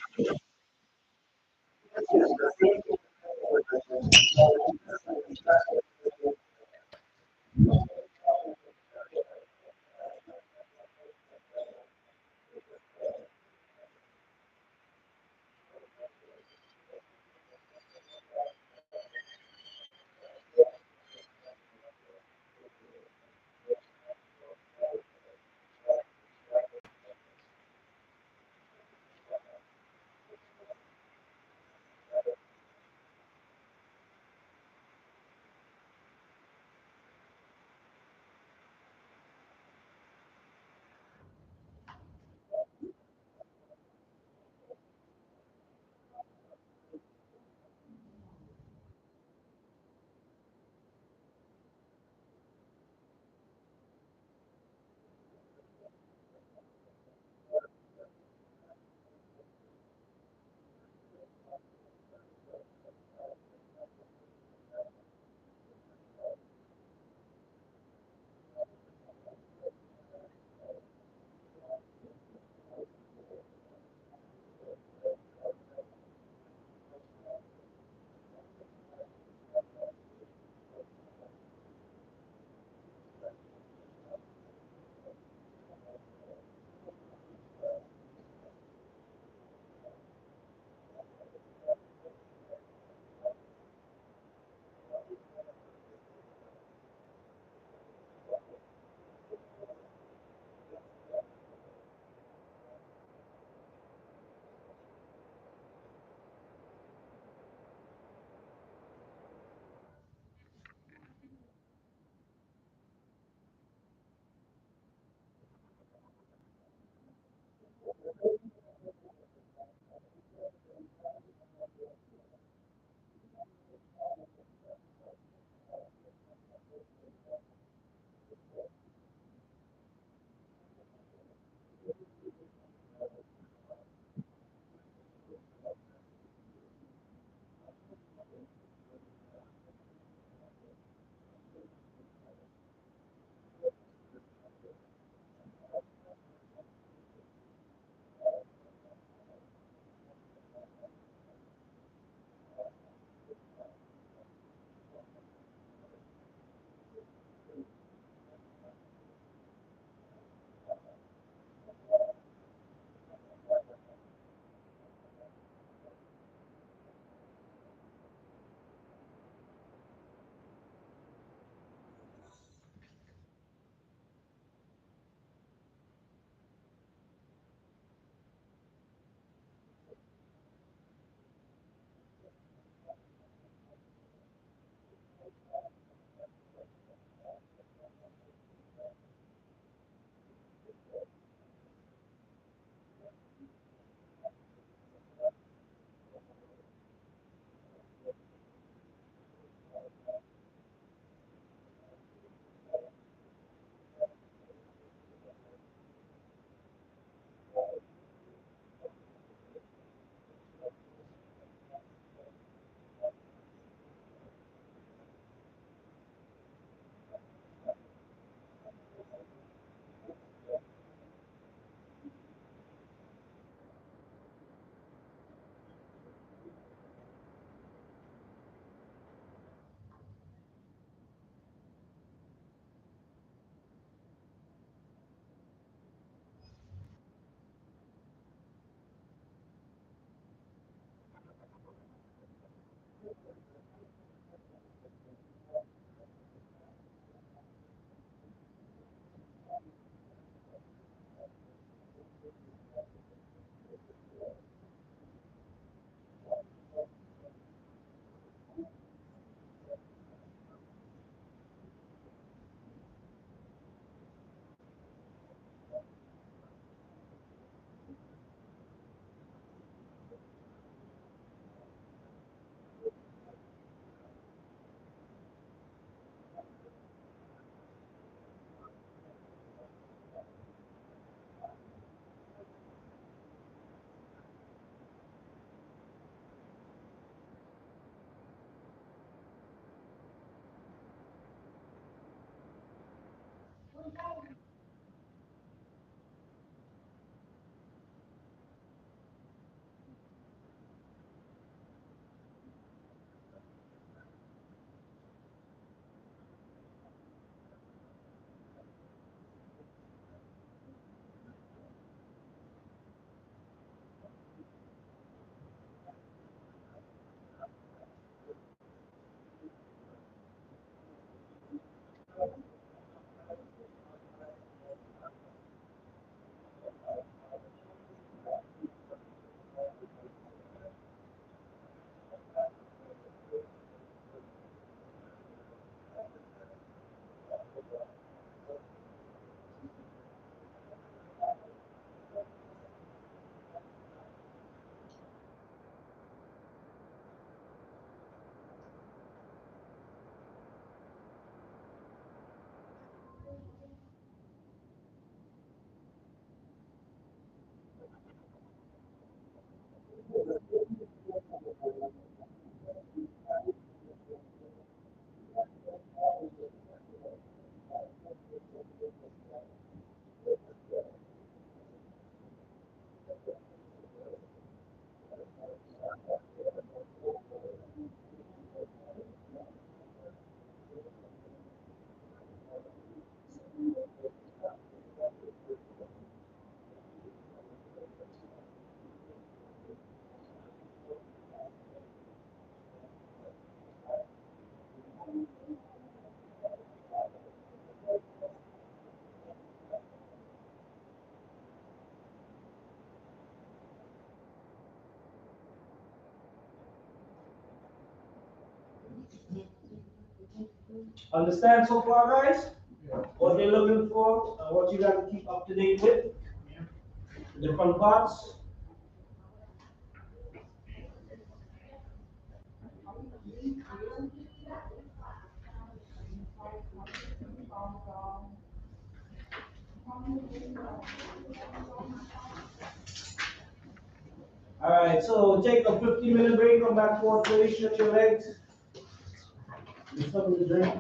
Understand so far, guys? What they're looking for, what you got to keep up to date with? Different parts. All right, so take a 15-minute break, come back 4:30, stretch your legs. Get something to drink.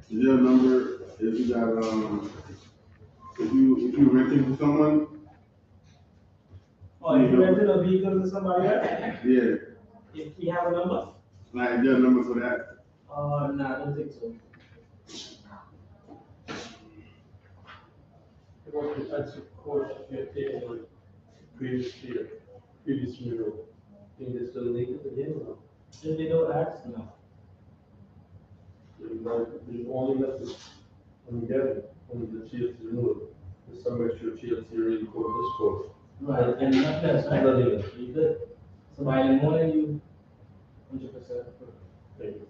Is there a number if you got if you renting to someone? Oh, if you rented a vehicle to somebody else, Yeah. if we have a number? Like, is there a number for that? No, I don't think so. What the types of course you have taken like previous year, previous year? Think they still legal again or not? If they don't ask, no. The only method when you get it, when the TLC renewal, is some extra TLC really for this course. Right, and that's right. You good. So by the morning, you 100%. Thank you.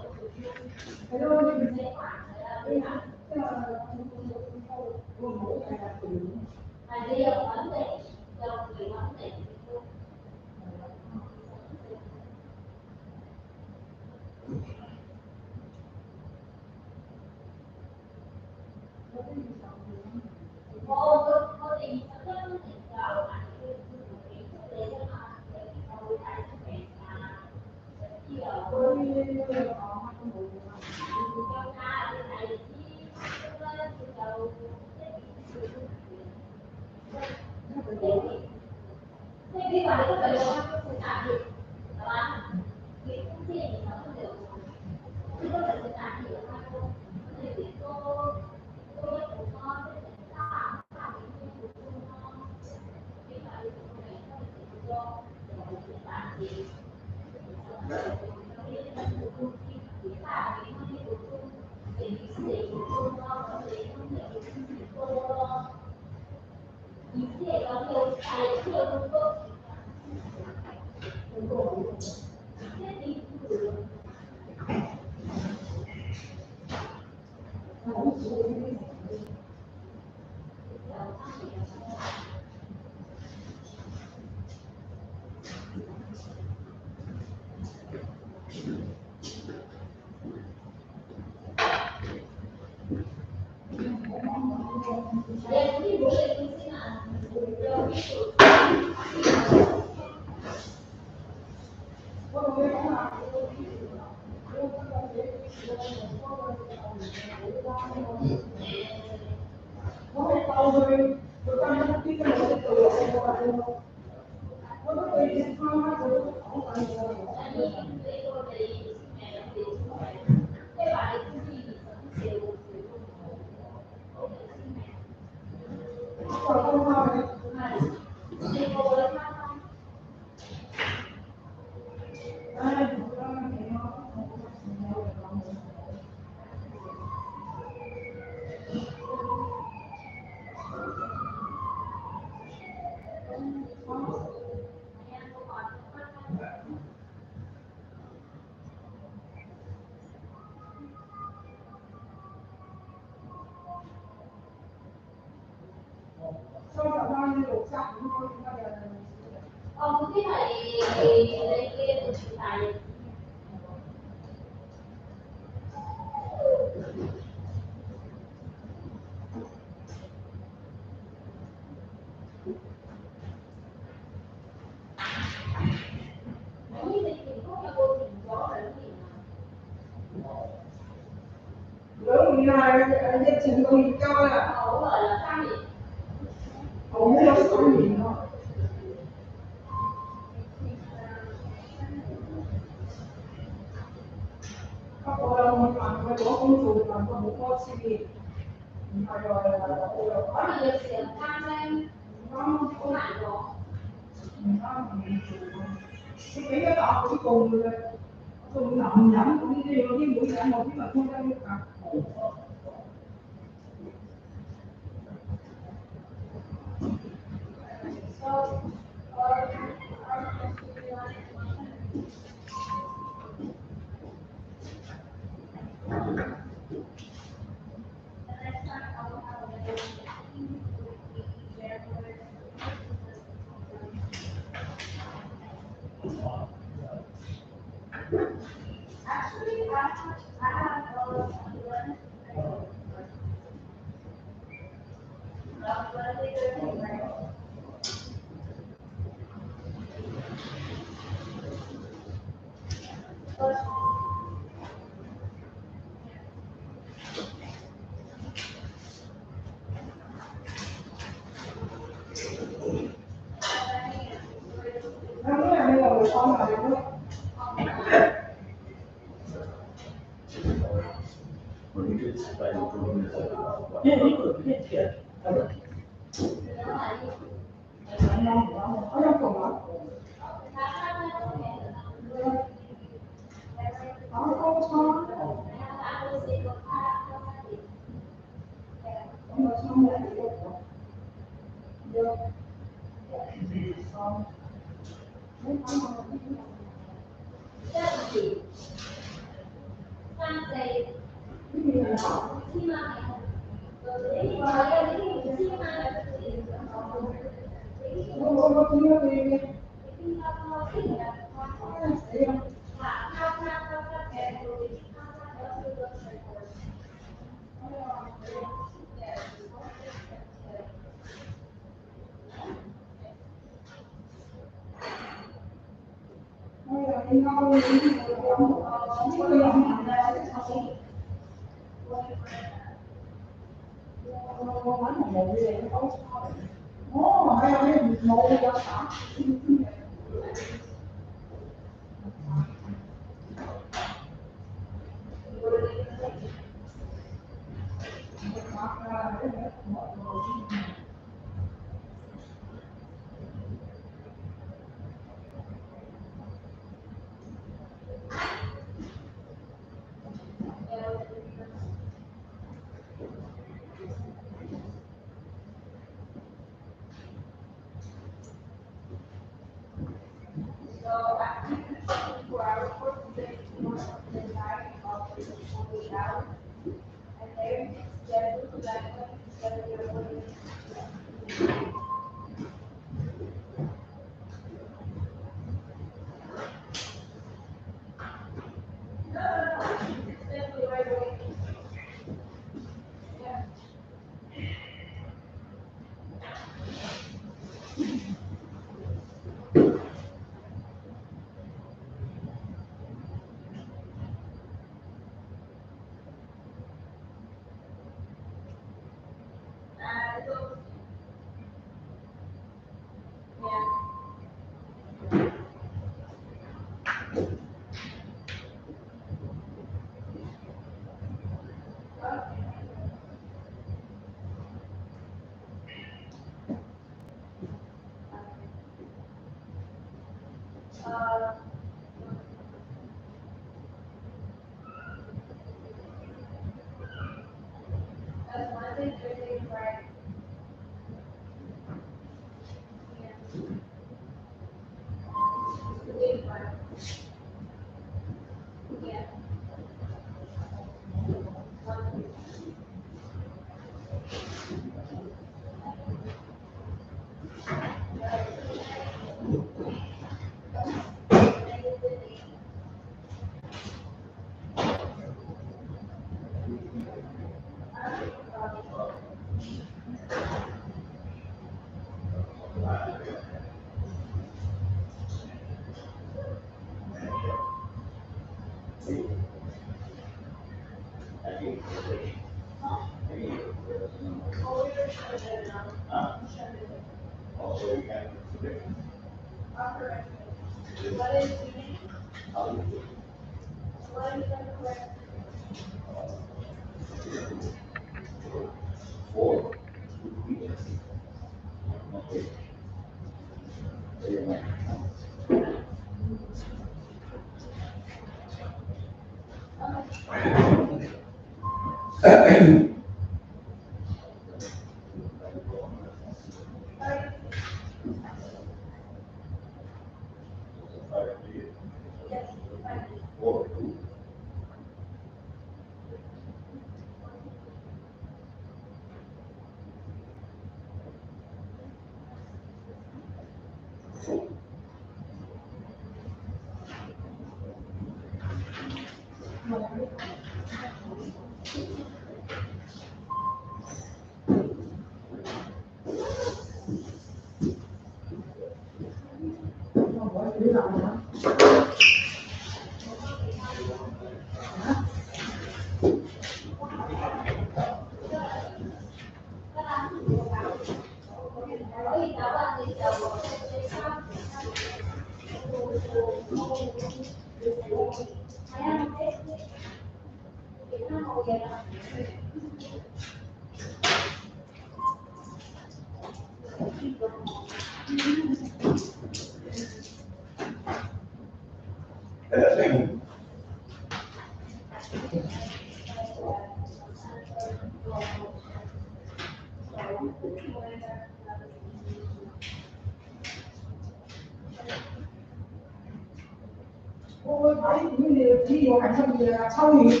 Ôi, thấy như này đi vào cảnh xong thì sau thì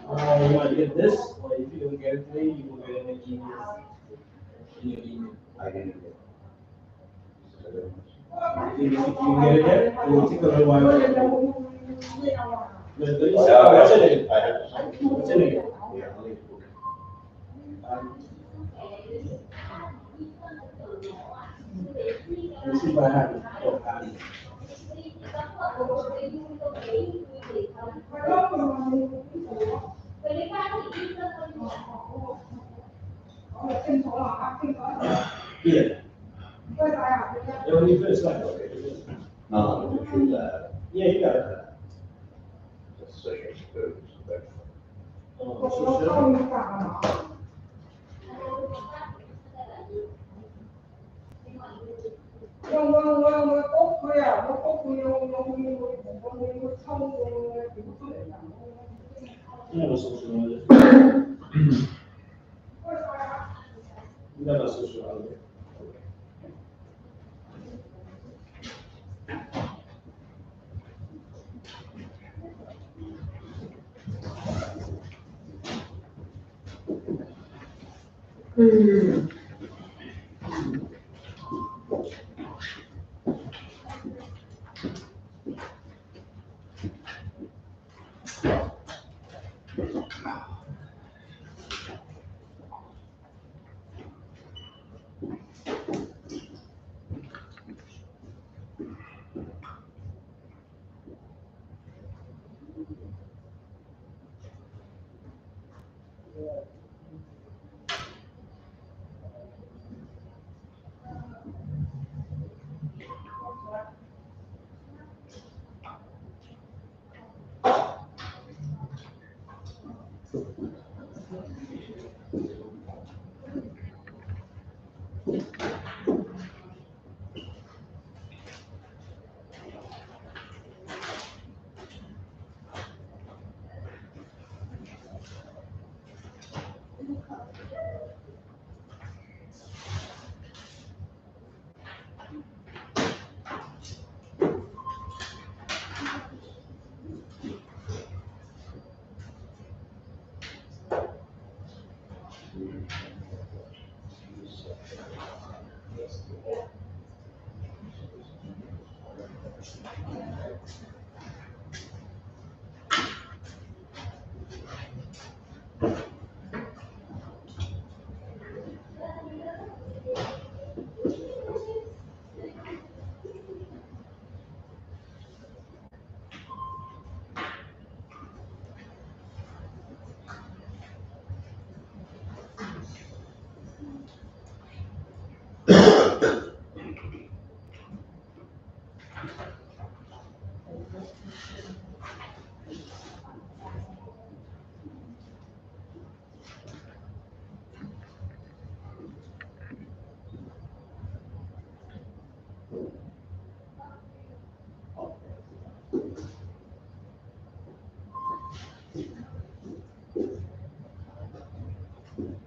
You want to get this, or if you don't get it today, you will get it in your email. If you get it yet, it will take a little while. What's in it? What's in it? This is what happened. Yeah. It only fits like, okay. Yeah, you got it. You have a social media. You have a social media.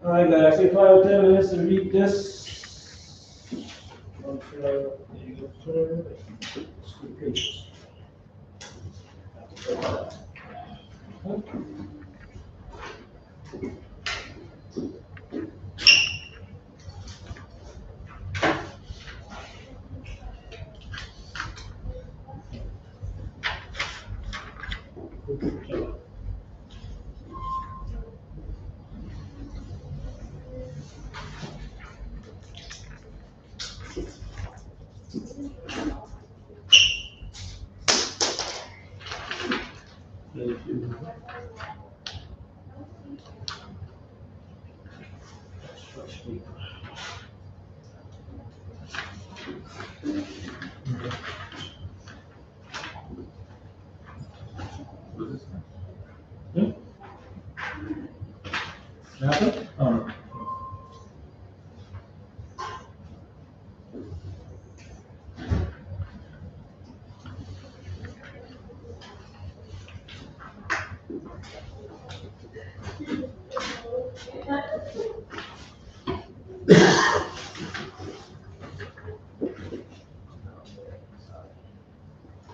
All right, guys, take 5 or 10 minutes to read this. Screw pages. Nothing? Oh, no.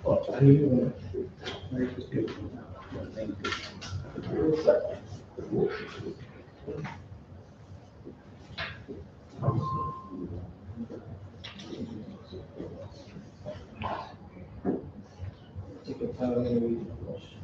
Oh, I need to. Take your time and read the question.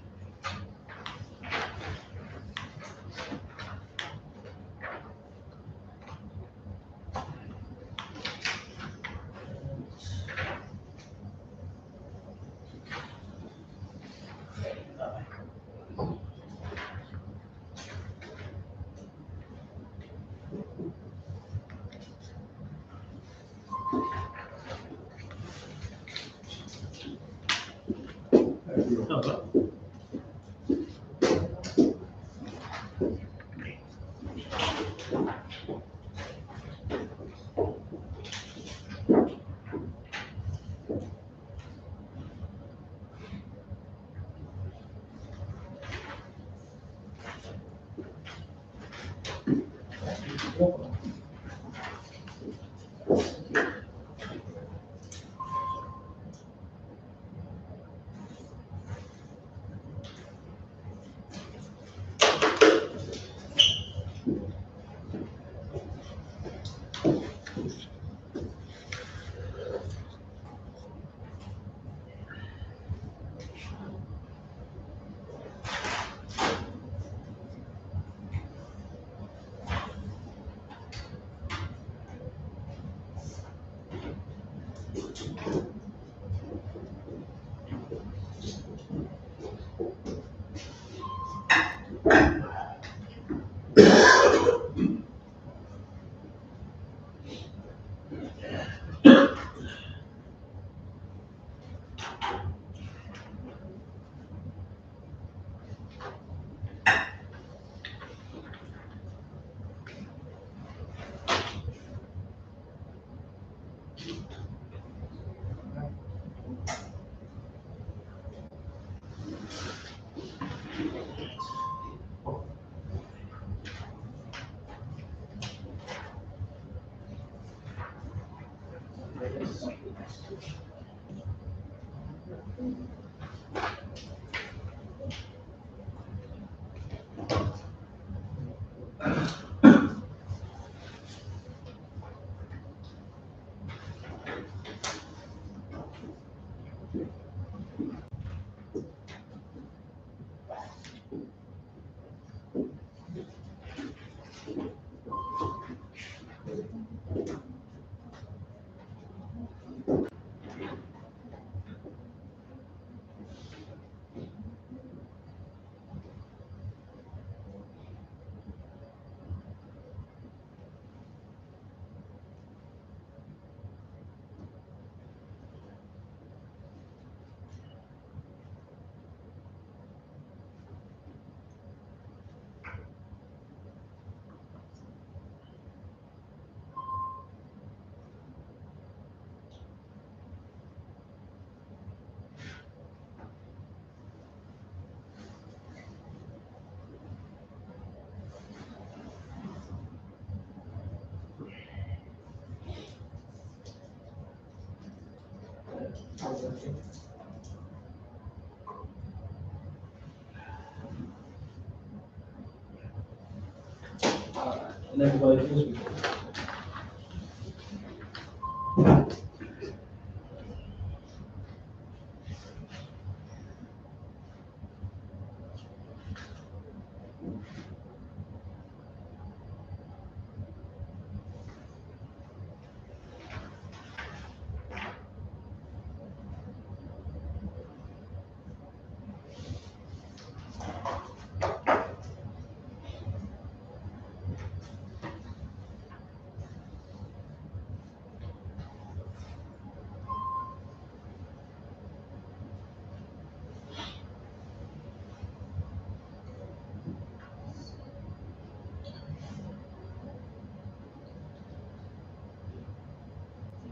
And everybody feels me.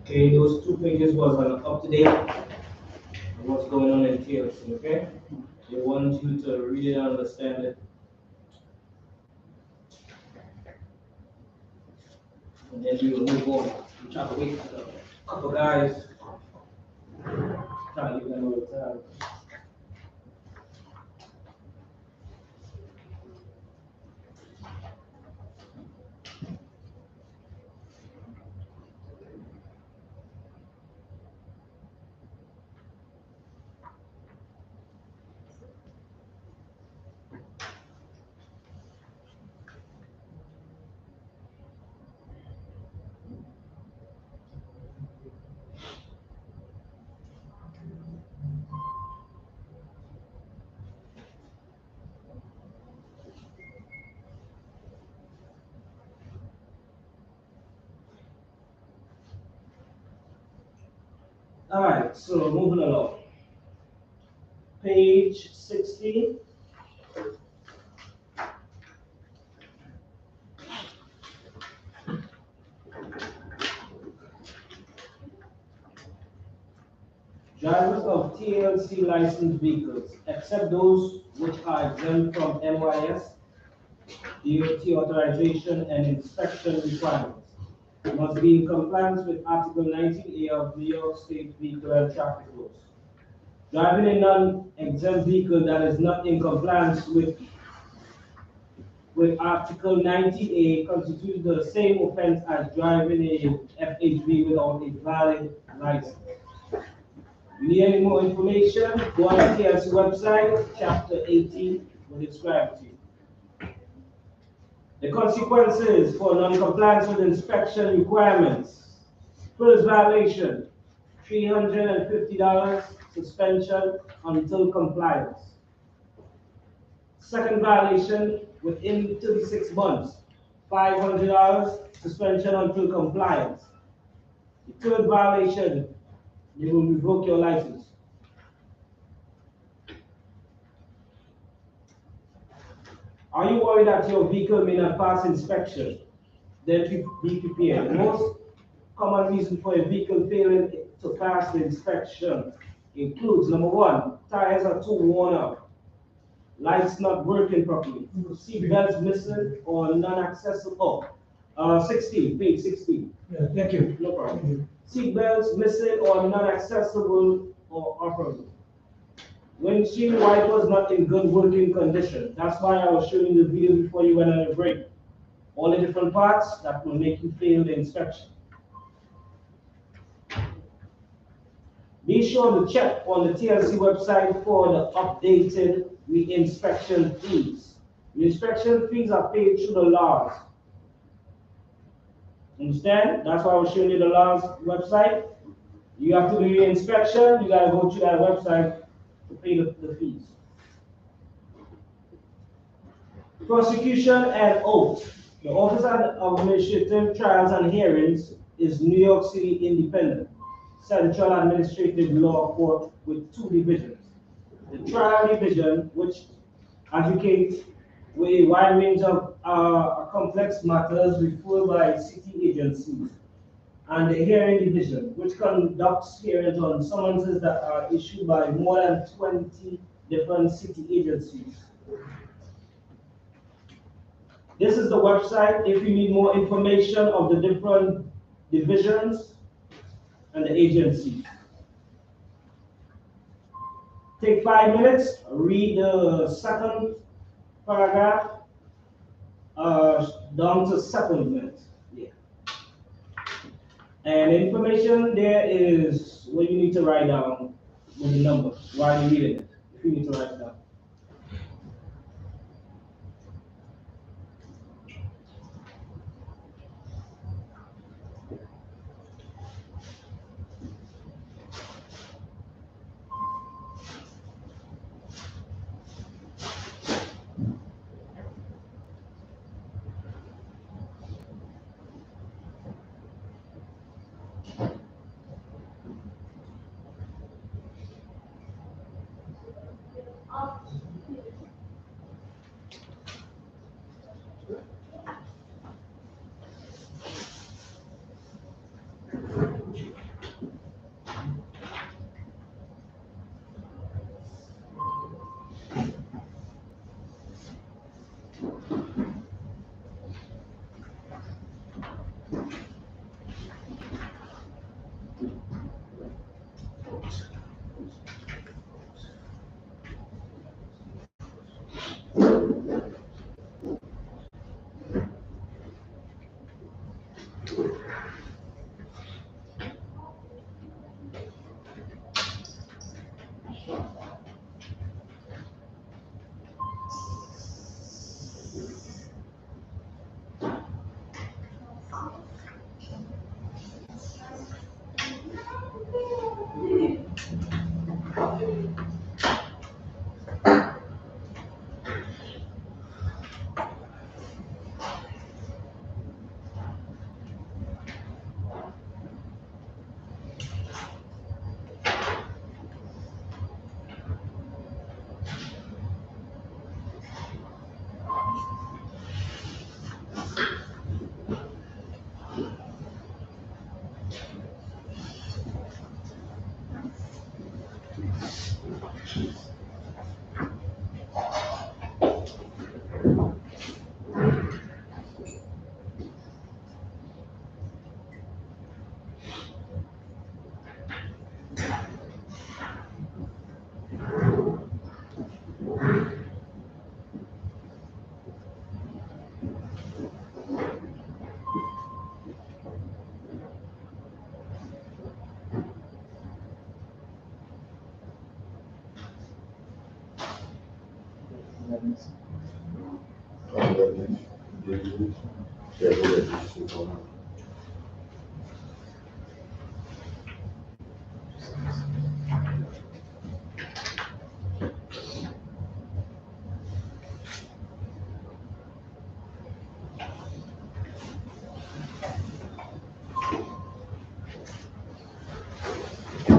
Okay, those two pages was an up to date of what's going on in TLC, okay? They want you to read it and understand it. And then we will move on. We try to wait for a couple guys. Try to give them a little time. All right, so moving along. Page page 16. Drivers of TLC licensed vehicles, except those which are exempt from NYS, DOT authorization and inspection requirements, must be in compliance with Article 19A of New York State Vehicle and Traffic Laws. Driving a non-exempt vehicle that is not in compliance with Article 19A constitutes the same offense as driving a FHV without a valid license. You need any more information? Go on the TLC website, chapter 18 will describe to you. The consequences for non-compliance with inspection requirements. First violation, $350 suspension until compliance. Second violation, within 36 months, $500 suspension until compliance. The third violation, they will revoke your license. Are you worried that your vehicle may not pass inspection? Then be prepared. Most common reason for a vehicle failing to pass the inspection includes: number one, tires are too worn out, lights not working properly, seat belts missing or non-accessible. 16, page 16. Yeah, thank you. No problem. Seat belts missing or non-accessible or operable. Windshield wipers not in good working condition. That's why I was showing you the video before you went on a break. All the different parts that will make you fail the inspection. Be sure to check on the TLC website for the updated re-inspection fees. The inspection fees are paid through the laws. Understand? That's why I was showing you the laws website. You have to do your inspection, you gotta go to that website to pay the fees. Prosecution and oath. The Office of Administrative Trials and Hearings is New York City Independent Central Administrative Law Court with two divisions. The Trial Division, which advocates with a wide range of complex matters referred by city agencies, and the Hearing Division, which conducts hearings on summonses that are issued by more than 20 different city agencies. This is the website if you need more information of the different divisions and the agencies. Take 5 minutes, read the second paragraph down to settlement. Yeah. And information there is what you need to write down with the number while you're reading it, if you need to write it down.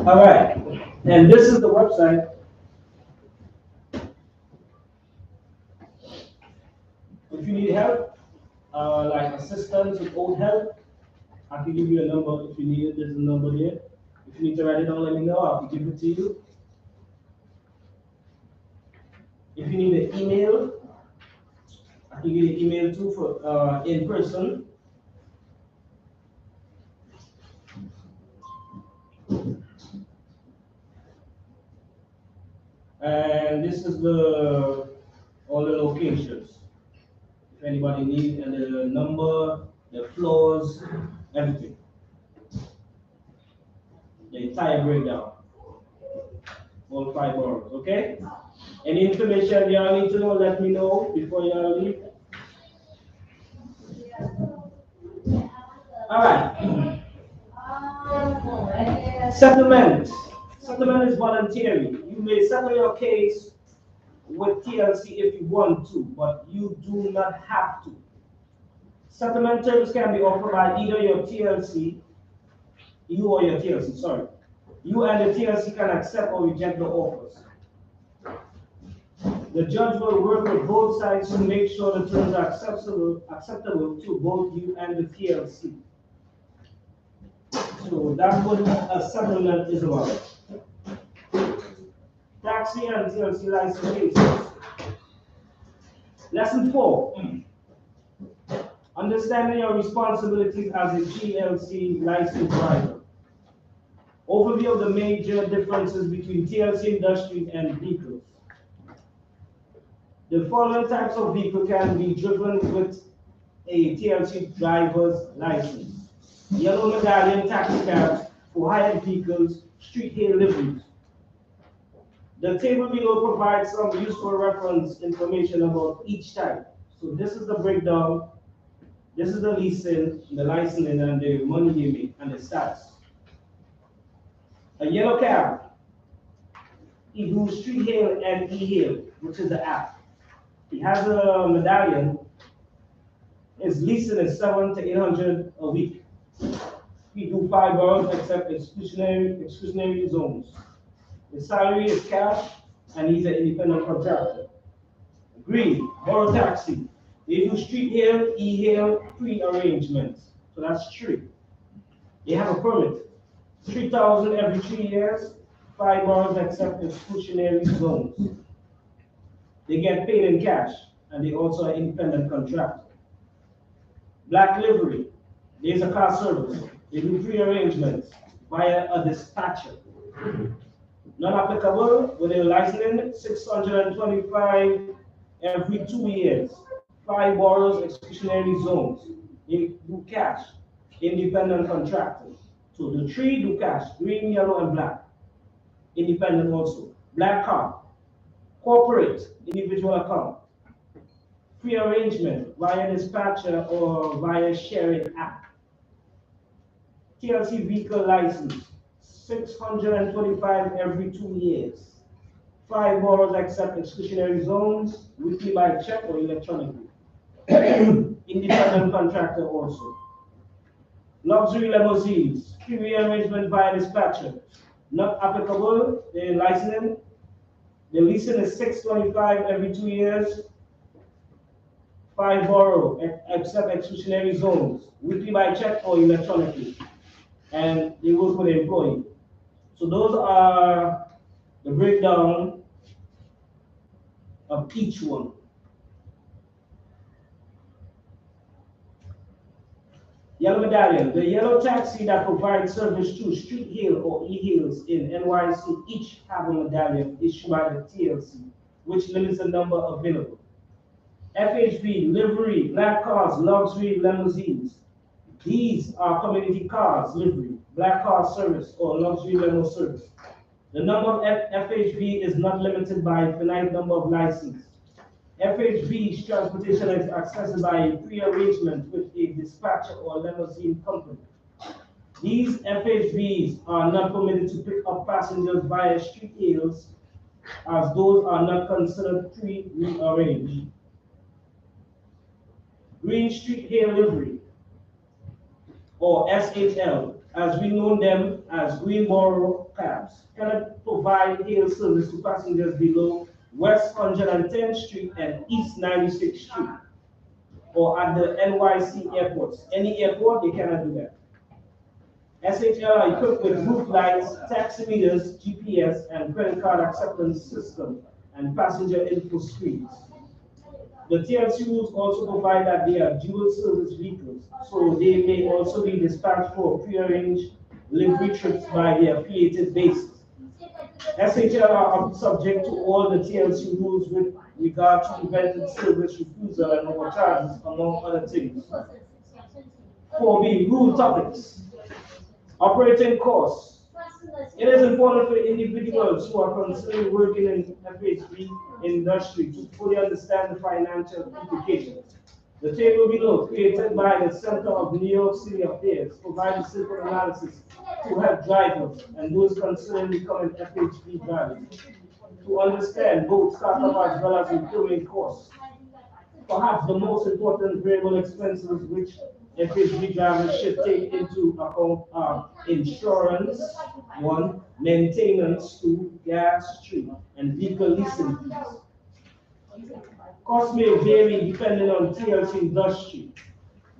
All right, and this is the website. If you need help, like assistance with old help, I can give you a number if you need it. There's a number there. If you need to write it down, let me know. I can give it to you. If you need an email, I can give you an email too for in person. And this is all the locations. If anybody needs, and the number, the floors, everything. The entire breakdown. All 5 boroughs, okay? Any information y'all need to know, let me know before y'all leave. All right. Settlement. Settlement is voluntary. You may settle your case with TLC if you want to, but you do not have to. Settlement terms can be offered by either your TLC, you or your TLC, sorry. You and the TLC can accept or reject the offers. The judge will work with both sides to make sure the terms are acceptable to both you and the TLC. So that's what a settlement is about. Taxi and TLC license cases. Lesson 4. Understanding your responsibilities as a TLC licensed driver. Overview of the major differences between TLC industry and vehicles. The following types of vehicle can be driven with a TLC driver's license. Yellow medallion taxi cabs for hired vehicles, street hail liveries. The table below provides some useful reference information about each type. So this is the breakdown, this is the leasing, the licensing, and the money they make, and the stats. A yellow cab, it do street hail and e-hail, which is the app. It has a medallion. Its leasing is 700 to 800 a week. We do 5 boroughs except exclusionary zones. The salary is cash, and he's an independent contractor. Green, borough taxi. They do street hail, e-hail, pre-arrangements. So that's 3. They have a permit. 3,000 every 3 years, 5 boroughs except exclusionary zones. They get paid in cash, and they also are independent contractor. Black livery. There's a car service. They do pre-arrangements via a dispatcher. Non-applicable with a licensing, 625 every 2 years. 5 boroughs, exclusionary zones. They do cash, independent contractors. So the 3 do cash, green, yellow, and black. Independent also. Black car, corporate, individual account. Pre-arrangement via dispatcher or via sharing app. TLC vehicle license, 625 every 2 years. 5 boroughs accept exclusionary zones, weekly by check or electronically. Independent contractor also. Luxury limousines, pre-arrangement via dispatcher. Not applicable, the licensing. The leasing is 625 every 2 years. 5 borough, except exclusionary zones, weekly by check or electronically. And they work with the employee. So those are the breakdown of each one. Yellow medallion, the yellow taxi that provides service to street hail or e-hails in NYC each have a medallion issued by the TLC, which limits the number available. FHV, livery, black cars, luxury limousines. These are community cars, livery, black car service, or luxury limo service. The number of FHV is not limited by a finite number of licenses. FHB's transportation is accessed by a pre-arrangement with a dispatcher or limousine company. These FHBs are not permitted to pick up passengers via street hails, as those are not considered pre-arranged. Green Street Hail Livery, or SHL, as we know them as Greenboro cabs, cannot provide hail service to passengers below West 110th Street and East 96th Street, or at the NYC airports. Any airport, they cannot do that. SHL are equipped with roof lights, taximeters, GPS, and credit card acceptance system, and passenger info screens. The TLC rules also provide that they are dual service vehicles, so they may also be dispatched for prearranged livery trips by their affiliated bases. SHL are subject to all the TLC rules with regard to prevented service refusal and overcharges, among other things. 4B, rule topics. Operating costs. It is important for individuals who are considering working in FHB industry to fully understand the financial implications. The table below, created by the Center of New York City Affairs, provides a simple analysis to help drivers and those considering becoming FHB drivers to understand both startup as well as employment costs. Perhaps the most important variable expenses which FHB drivers should take into account are insurance, 1, maintenance, 2, gas, 3, and vehicle leasing fees. Costs may vary depending on TLC industry.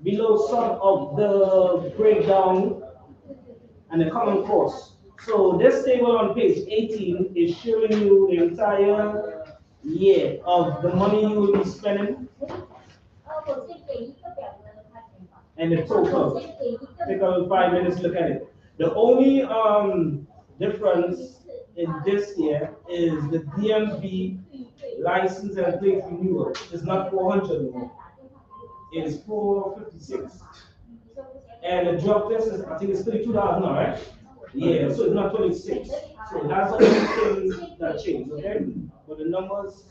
Below some of the breakdown and the common costs. So this table on page 18 is showing you the entire year of the money you will be spending and the total. Take a 5 minutes look at it. The only difference in this year is the DMV license and plate renewal. It's not 400 anymore. It is 456. And the drug test is, I think it's $32 now, right? Yeah, so it's not 26. So that's the only thing that changed, okay? But the numbers.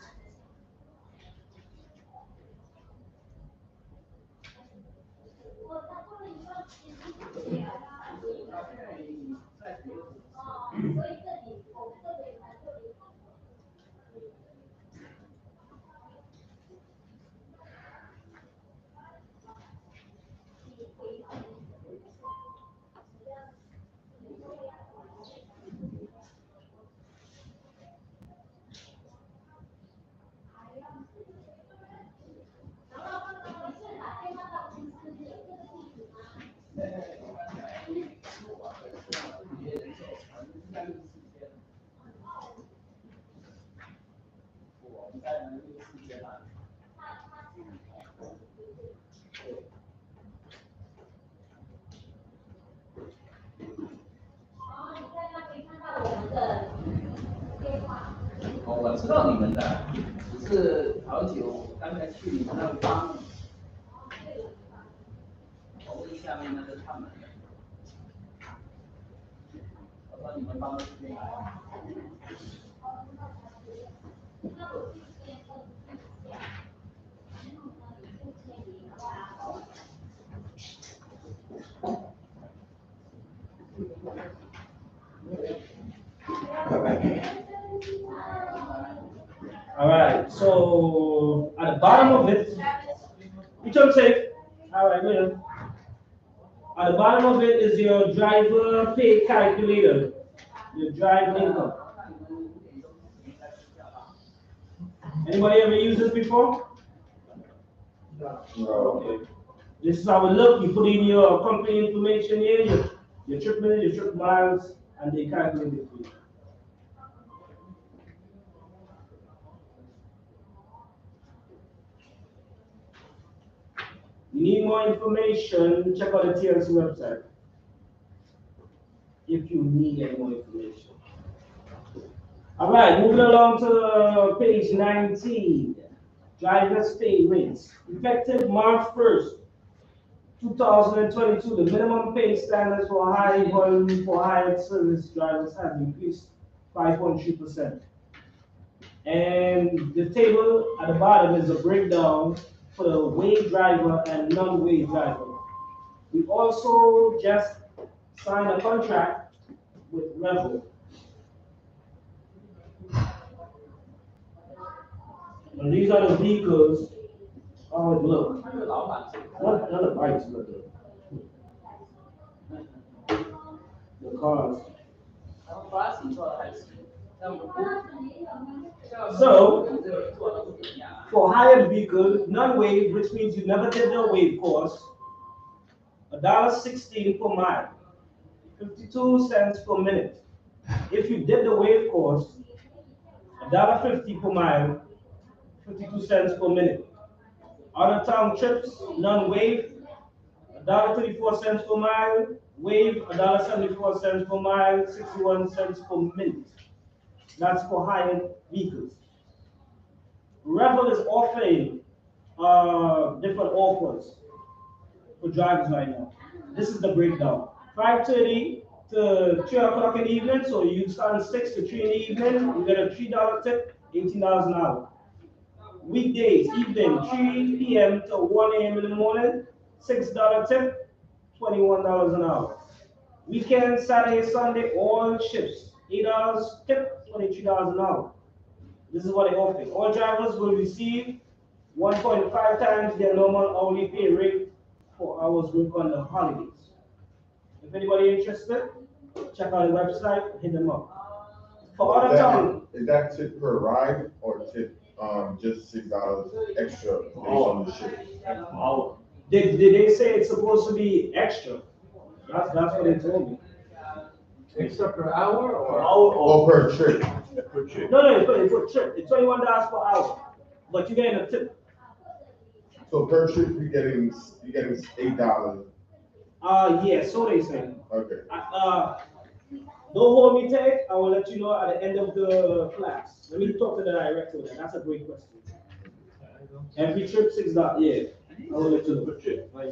我知道你们的，只是好久刚才去你们那帮，我问下面那个他们的，我说你们帮的进来。All right, so at the bottom of it, you can say, all right, wait. At the bottom of it is your driver pay calculator, your drive income. Anybody ever used this before? No. Okay. This is how it looks. You put in your company information here, your trip minutes, your trip miles, and they calculate it for you. You need more information, check out the TLC website. If you need any more information. All right, moving along to page 19. Driver's pay rates. Effective March 1st, 2022, the minimum pay standards for high volume for hired service drivers have increased 5.3%. And the table at the bottom is a breakdown for the wave driver and non-wave driver. We also just signed a contract with Revel. And these are the vehicles, how it look. Not the bikes, but the cars. So, for hired vehicle, non-wave, which means you never did the wave course, $1.16 per mile, 52 cents per minute. If you did the wave course, $1.50 per mile, 52 cents per minute. Out of town trips, non-wave, $1.34 per mile, wave, $1.74 per mile, 61 cents per minute. That's for hired vehicles. Revel is offering different offers for drivers right now. This is the breakdown. 5:30 to 3 o'clock in the evening, so you start at 6 to 3 in the evening, you get a $3 tip, $18 an hour. Weekdays, evening, 3 p.m. to 1 a.m. in the morning, $6 tip, $21 an hour. Weekend, Saturday, Sunday, all shifts, $8 tip, $23 an hour. This is what they offer. All drivers will receive 1.5 times their normal hourly pay rate for hours worked on the holidays. If anybody interested, check out the website, hit them up. For other town, Is that tip per ride or tip just $6 extra based on the shift? did they say it's supposed to be extra? That's what they told me. Extra per hour or? Or per trip? No, it's a trip. It's $21 per hour, but you're getting a tip. So per trip, you're getting $8. Yeah, so they say. Okay. Don't hold me tight. I will let you know at the end of the class. Let me talk to the director. That's a great question. Every trip $6. Yeah, I will let you know.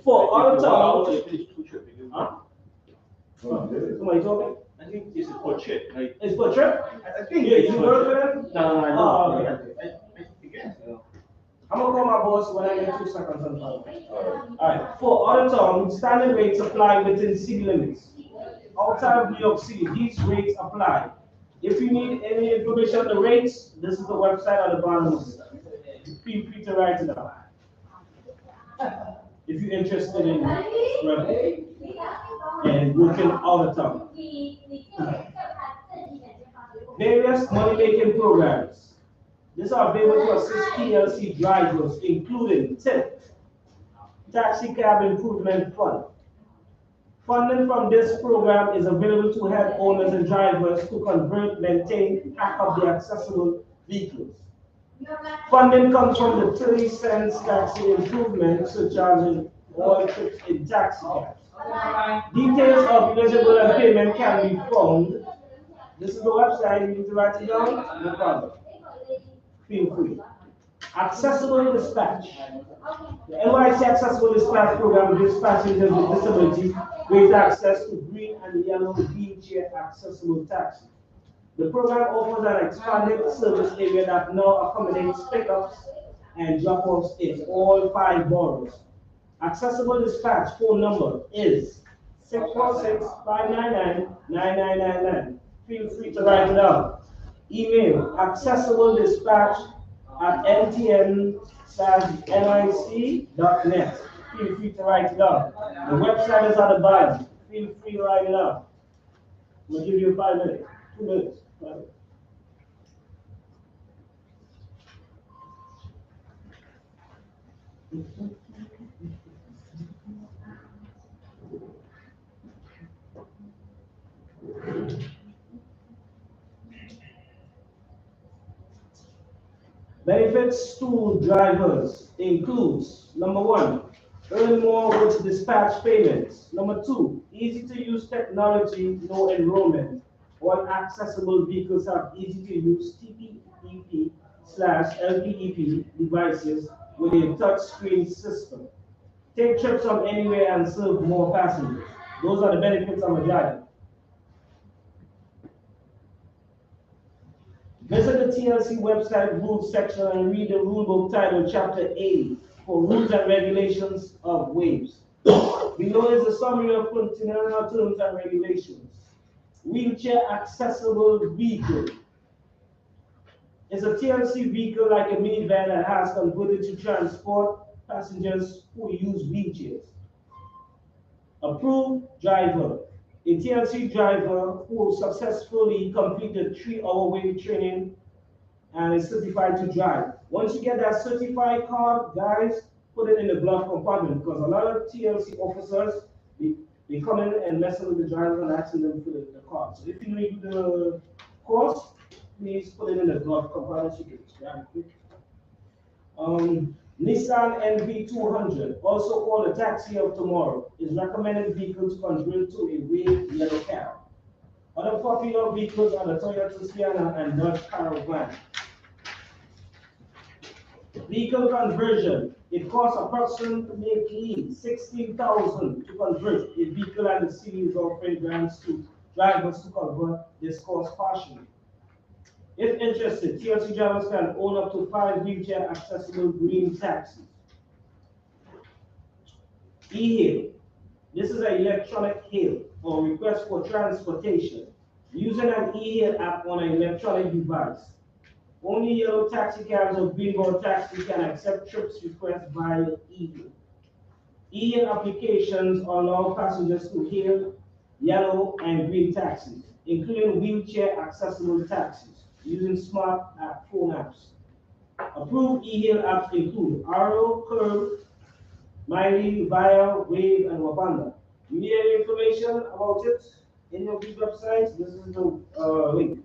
For other towns, huh? Somebody talking? I think it's per trip, like. It's per trip? I think. Yeah, you work for them? No, I Oh, know. okay. I guess. I'm gonna call my boss when I get 2 seconds on time. Alright, for other towns, standard rates apply within city limits. Outside of New York City, these rates apply. If you need any information on the rates, this is the website at the bottom. Feel free to write it down. If you're interested in revenue and working out of town. Various money-making programs. These are available to assist PLC drivers, including TIP, Taxi Cab Improvement Fund. Funding from this program is available to help owners and drivers to convert, maintain, pack up their accessible vehicles. Funding comes from the 30 cents taxi improvement surcharge all trips in taxi cabs. Details of eligible and payment can be found. This is the website. You need to write it down. No problem. Feel free. Accessible dispatch. The NYC Accessible Dispatch Program gives passengers with disabilities great access to green and yellow wheelchair accessible taxis. The program offers an expanded service area that now accommodates pickups and drop-offs in all 5 boroughs. Accessible Dispatch phone number is 646-599-9999. Feel free to write it down. Email accessible-dispatch@ntn/nic.net. Feel free to write it down. The website is at the bottom. Feel free to write it down. I'm going to give you 5 minutes, 2 minutes. 5 minutes. Benefits to drivers includes, number 1, earn more with dispatch payments. Number 2, easy to use technology, no enrollment. All accessible vehicles have easy to use TPEP/LPEP devices with a touchscreen system. Take trips from anywhere and serve more passengers. Those are the benefits of a driver. Visit the TLC website rules section and read the rulebook titled Chapter A for Rules and Regulations of Waves. Below is a summary of continental terms and regulations. Wheelchair accessible vehicle is a TLC vehicle like a minivan that has converted to transport passengers who use wheelchairs. Approved driver, a TLC driver who successfully completed 3-hour wave training and is certified to drive. Once you get that certified card, guys, put it in the glove compartment because a lot of TLC officers, they come in and mess with the driver and asking them for the card. So if you need the course, please put it in the glove compartment so you can grab it quick. Nissan NV200, also called the taxi of tomorrow, is recommended vehicle to convert to a wave yellow cab. Other popular vehicles are the Toyota Sienna and Dodge Caravan. Vehicle conversion, it costs approximately $16,000 to convert a vehicle, and the city is offering grants to drivers to convert this cost partially. If interested, TLC drivers can own up to 5 wheelchair accessible green taxis. E-hail. This is an electronic hail or request for transportation using an e-hail app on an electronic device. Only yellow taxi cabs or greenboard taxi can accept trips requests via e-hail. E-hail applications allow passengers to hail yellow and green taxis, including wheelchair accessible taxis, using smart phone apps. Approved e-hail apps include Arrow, Curb, Miley, Via, Wave, and Wabanda. You need any information about it in of these websites? This is the link.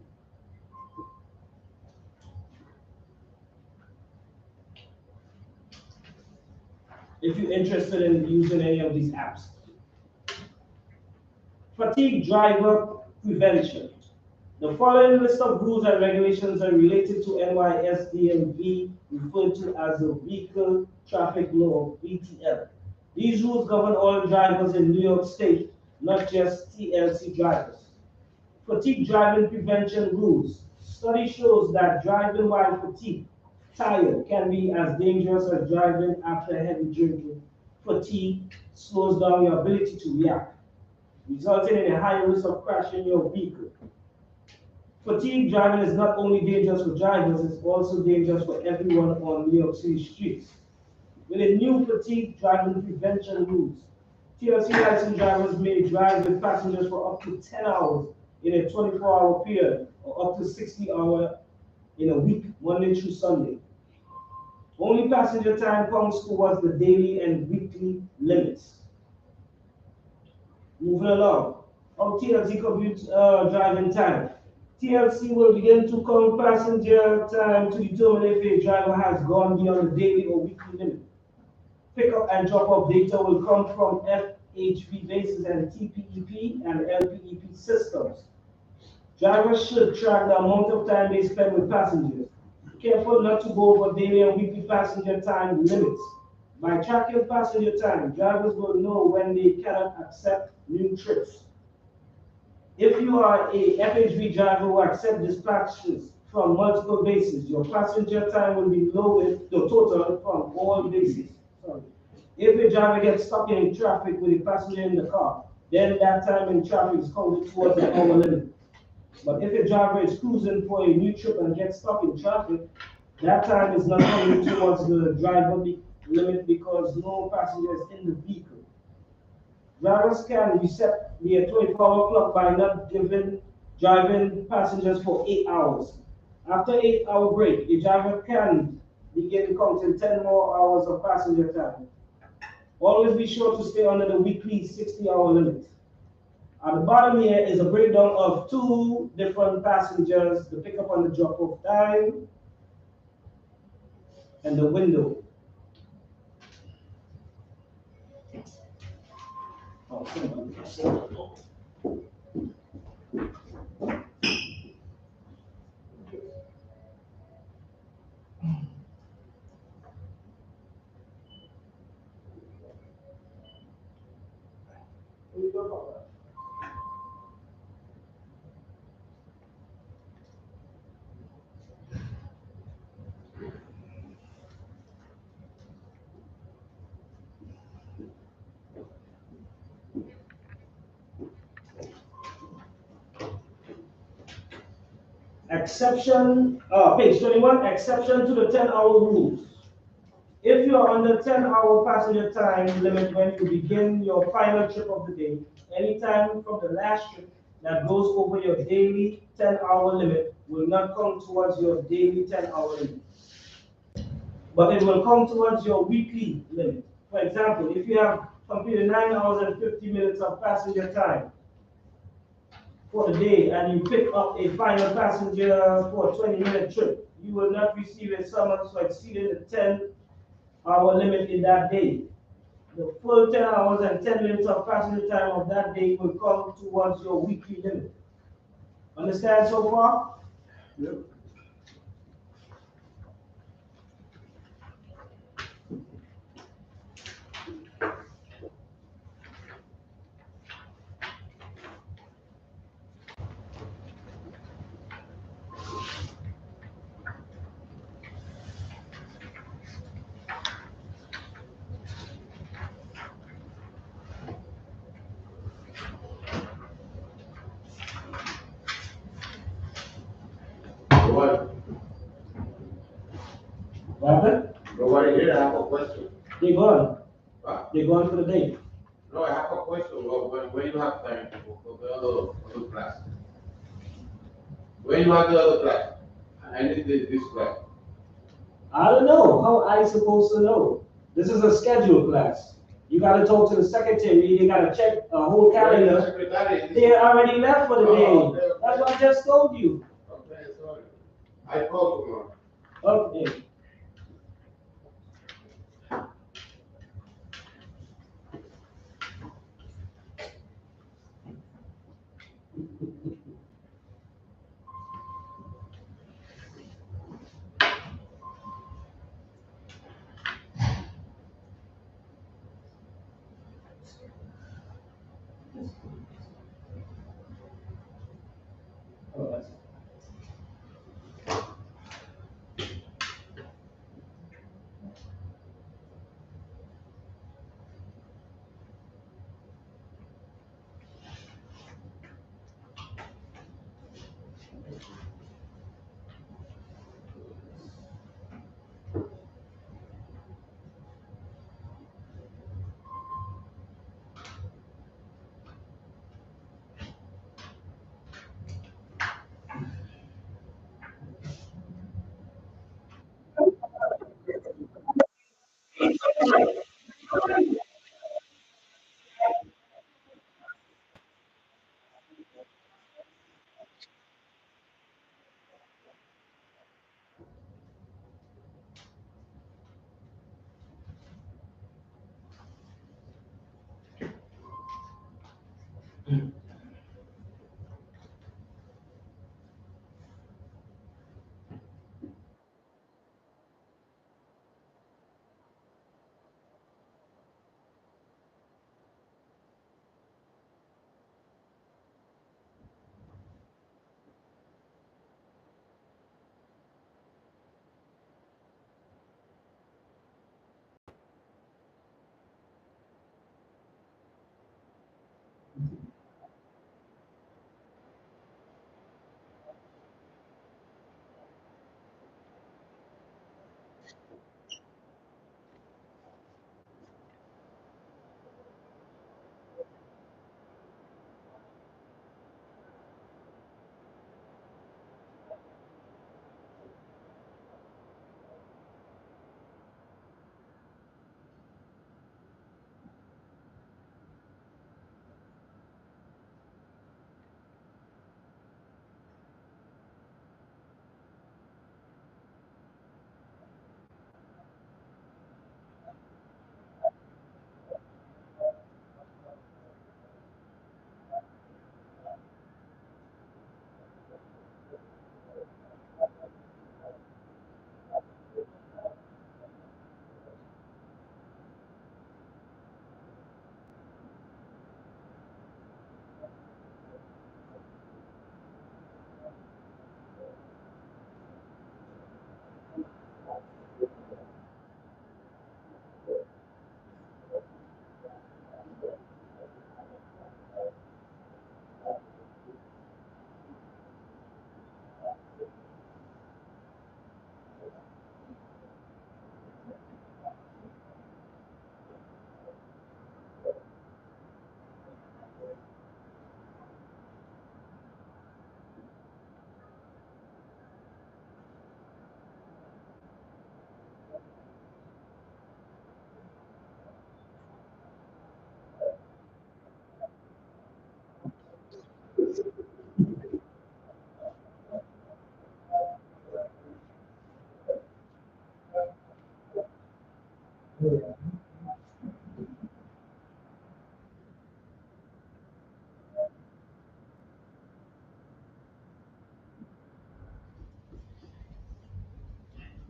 If you're interested in using any of these apps. Fatigue driver prevention. The following list of rules and regulations are related to NYSDMV, referred to as the Vehicle Traffic Law, VTL. These rules govern all drivers in New York State, not just TLC drivers. Fatigue driving prevention rules. Study shows that driving while fatigued, tired, can be as dangerous as driving after heavy drinking. Fatigue slows down your ability to react, resulting in a higher risk of crashing your vehicle. Fatigue driving is not only dangerous for drivers, it's also dangerous for everyone on New York City streets. With the new fatigue driving prevention rules, TLC licensed drivers may drive with passengers for up to 10 hours in a 24-hour period, or up to 60 hours in a week, Monday through Sunday. Only passenger time counts towards the daily and weekly limits. Moving along, on TLC commute driving time. TLC will begin to count passenger time to determine if a driver has gone beyond the daily or weekly limit. Pickup and drop-off data will come from FHV bases and TPEP and LPEP systems. Drivers should track the amount of time they spend with passengers. Careful not to go over daily and weekly passenger time limits. By tracking passenger time, drivers will know when they cannot accept new trips. If you are a FHV driver who accepts dispatches from multiple bases, your passenger time will be loaded, the total from all bases. Sorry. If a driver gets stuck in traffic with a passenger in the car, then that time in traffic is counted towards the hour limit. But if a driver is cruising for a new trip and gets stuck in traffic, that time is not counted towards the driver limit because no passenger is in the vehicle. Drivers can reset their 24-hour clock by not driving passengers for 8 hours. After 8-hour break, a driver can begin counting 10 more hours of passenger time. Always be sure to stay under the weekly 60-hour limit. At the bottom here is a breakdown of 2 different passengers, the pickup and the drop-off time, and the window. Oh, Page 21, exception to the 10-hour rules. If you're on the 10-hour passenger time limit when you begin your final trip of the day, anytime from the last trip that goes over your daily 10-hour limit will not come towards your daily 10-hour limit, but it will come towards your weekly limit. For example, if you have completed 9 hours and 50 minutes of passenger time for the day and you pick up a final passenger for a 20-minute trip, you will not receive a summons for exceeding the 10-hour limit in that day. The full 10 hours and 10 minutes of passenger time of that day will come towards your weekly limit. Understand so far? Yep. What? What happened? Nobody here, I have a question. They're gone. What? They're gone for the day. No, I have a question. When you have time for the other class? When you have the other class? I need this class. I don't know. How I supposed to know? This is a scheduled class. You gotta talk to the secretary. You gotta check a whole calendar. Secretary. They already left for the day. Oh, okay. That's what I just told you. Okay, sorry. I called tomorrow. Okay. Oh, that's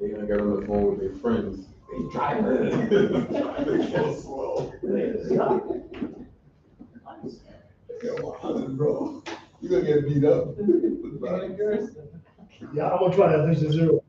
They gonna get on the phone with their friends. They driving. They so slow. Yo, bro, you gonna get beat up. Yeah, I'm gonna try that Vision Zero.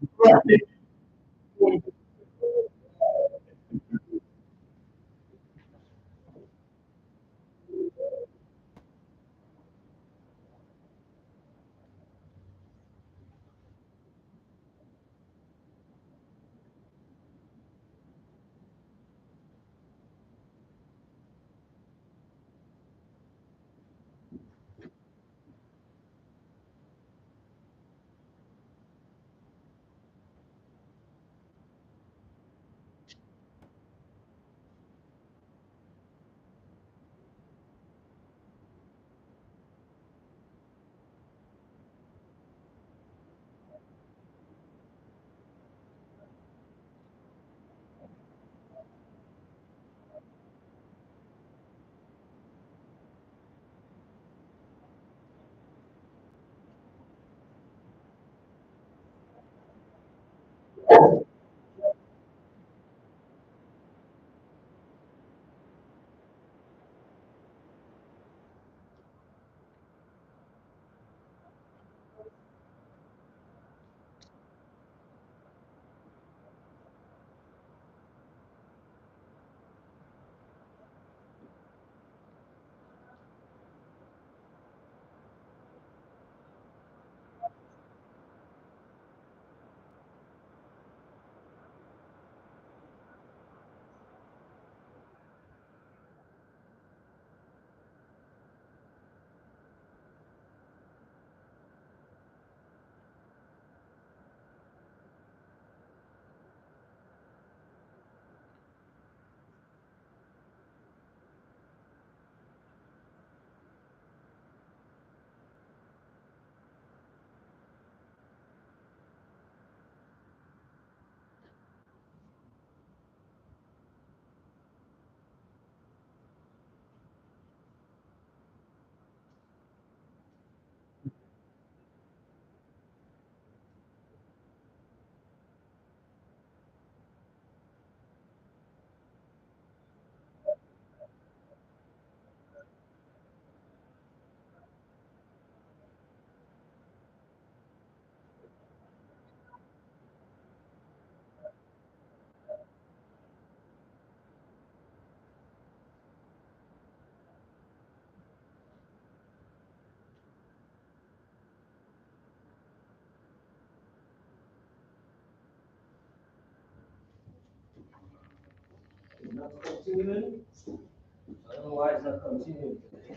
Not continuing. I don't know why it's not continuing today.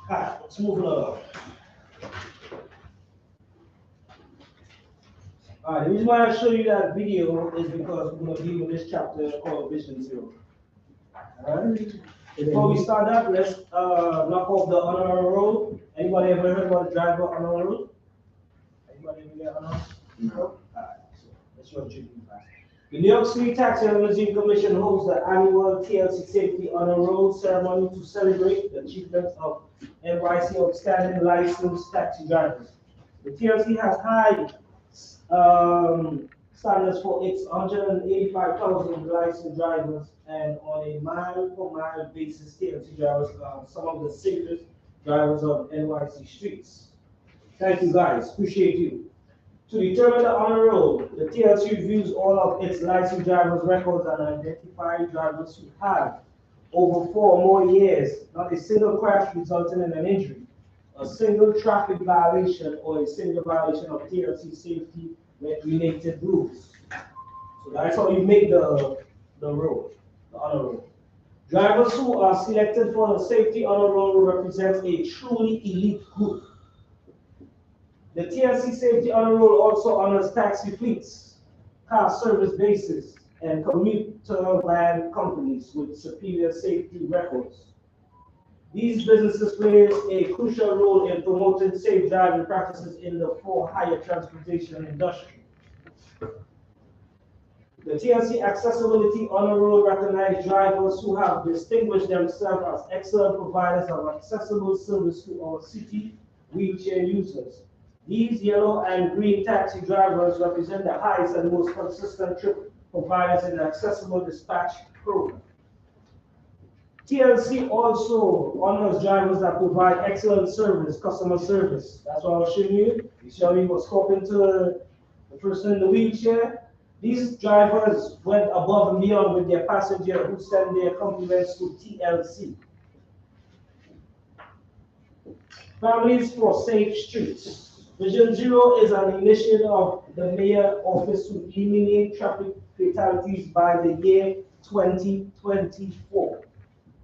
Alright, let's move along. Alright, the reason why I show you that video is because we're gonna deal with this chapter called Vision Zero. Alright? Before we start that, let's knock off the honor roll. Anybody ever heard about the driver honor roll? Anybody ever get honor? No? Alright, so let's run through it fast. The New York City Taxi and Limousine Commission holds the annual TLC Safety Honor Roll ceremony to celebrate the achievements of NYC outstanding licensed taxi drivers. The TLC has high standards for its 185,000 licensed drivers, and on a mile-per-mile basis, TLC drivers are some of the safest drivers on NYC streets. Thank you guys, appreciate you. To determine the honor roll, the TLC reviews all of its licensed drivers' records and identifies drivers who have over 4 more years, not a single crash resulting in an injury, a single traffic violation, or a single violation of TLC safety related rules. So that's how you make the roll, the honor roll. Drivers who are selected for the safety honor roll represent a truly elite group. The TLC Safety Honor Roll also honors taxi fleets, car service bases, and commuter van companies with superior safety records. These businesses play a crucial role in promoting safe driving practices in the for-hire transportation industry. The TLC Accessibility Honor Roll recognizes drivers who have distinguished themselves as excellent providers of accessible service to our city wheelchair users. These yellow and green taxi drivers represent the highest and most consistent trip providers in the accessible dispatch program. TLC also honors drivers that provide excellent service, customer service. That's what I was showing you. You saw me was talking to the person in the wheelchair. These drivers went above and beyond with their passenger who sent their compliments to TLC. Families for Safe Streets. Vision Zero is an initiative of the Mayor Office to eliminate traffic fatalities by the year 2024.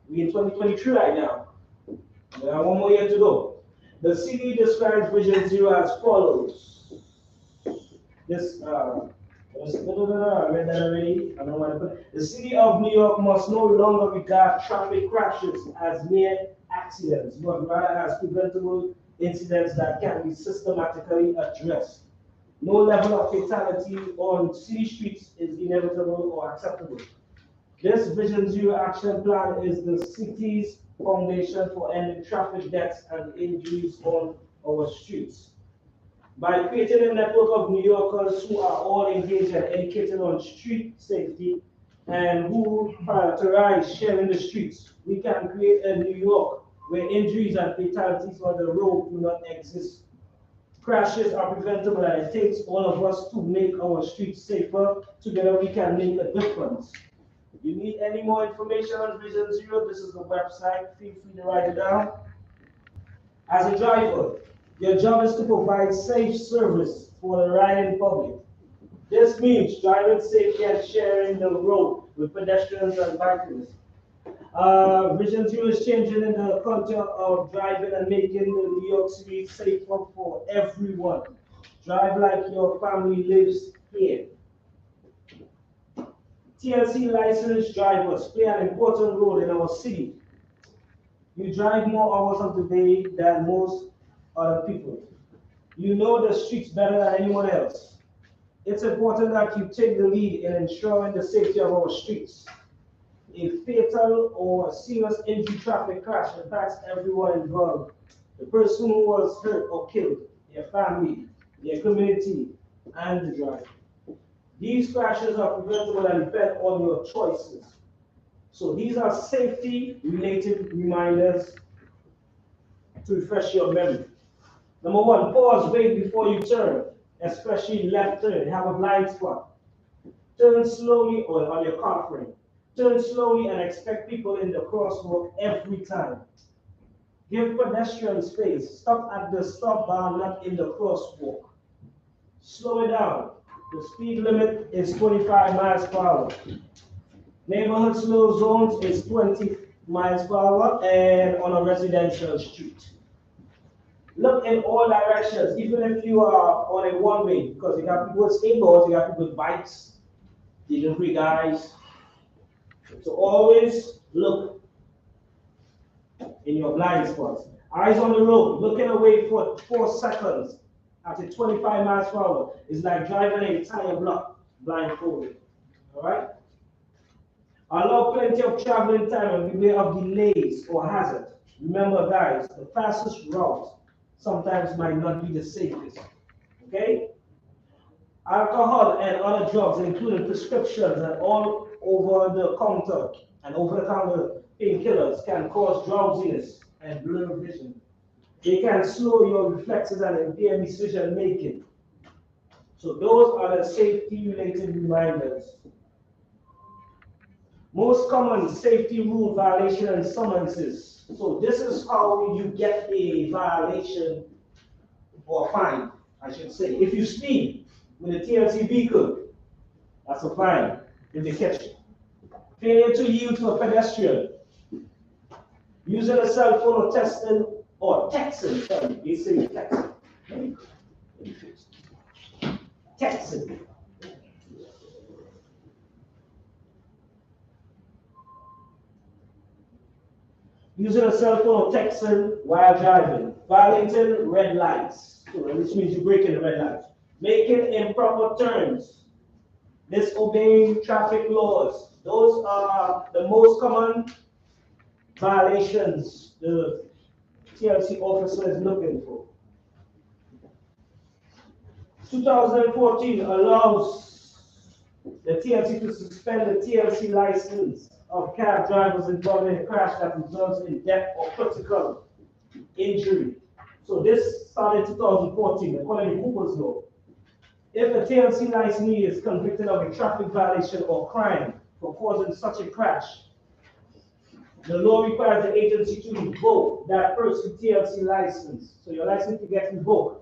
We're in 2023 right now. We have one more year to go. The city describes Vision Zero as follows. I read that already. I don't want to put it. The city of New York must no longer regard traffic crashes as mere accidents, but rather as preventable incidents that can be systematically addressed. No level of fatality on city streets is inevitable or acceptable. This Vision Zero action plan is the city's foundation for ending traffic deaths and injuries on our streets. By creating a network of New Yorkers who are all engaged and educated on street safety and who prioritize sharing the streets, we can create a New York where injuries and fatalities on the road do not exist. Crashes are preventable, and it takes all of us to make our streets safer. Together we can make a difference. If you need any more information on Vision Zero, this is the website. Feel free to write it down. As a driver, your job is to provide safe service for the riding public. This means driving safely and sharing the road with pedestrians and bikers. Vision Zero is changing in the culture of driving and making the New York City safer for everyone. Drive like your family lives here. TLC licensed drivers play an important role in our city. You drive more hours of the day than most other people. You know the streets better than anyone else. It's important that you take the lead in ensuring the safety of our streets. A fatal or serious injury traffic crash impacts everyone involved. The person who was hurt or killed, their family, their community, and the driver. These crashes are preventable and depend on your choices. So these are safety-related reminders to refresh your memory. Number one, pause, wait before you turn, especially left turn. Have a blind spot. Turn slowly or on your car frame. Turn slowly and expect people in the crosswalk every time. Give pedestrians space. Stop at the stop bar, not in the crosswalk. Slow it down. The speed limit is 25 miles per hour. Neighborhood slow zones is 20 miles per hour and on a residential street. Look in all directions, even if you are on a one-way, because you got people with skateboards, you got people with bikes, delivery guys. So always look in your blind spots. Eyes on the road, looking away for 4 seconds at a 25 miles per hour is like driving an entire block blindfolded. All right? Allow plenty of traveling time and beware of delays or hazard. Remember, guys, the fastest route sometimes might not be the safest. Okay? Alcohol and other drugs, including prescriptions and all over the counter and over the counter painkillers, can cause drowsiness and blurred vision. They can slow your reflexes and impair decision making. So those are the safety related reminders. Most common safety rule violation and summonses. So this is how you get a violation or fine, I should say. If you speed with a TLC vehicle, that's a fine if they catch you. Failure to yield to a pedestrian. Using a cell phone or texting, sorry, they say texting. Let me fix it. Texting. Using a cell phone or texting while driving. Violating red lights, which means you're breaking the red lights. Making improper turns. Disobeying traffic laws. Those are the most common violations the TLC officer is looking for. 2014 allows the TLC to suspend the TLC license of cab drivers involved in a crash that results in death or critical injury. So this started 2014, according to Cooper's law. If a TLC licensee is convicted of a traffic violation or crime for causing such a crash, the law requires the agency to revoke that person's TLC license. So your license can get revoked.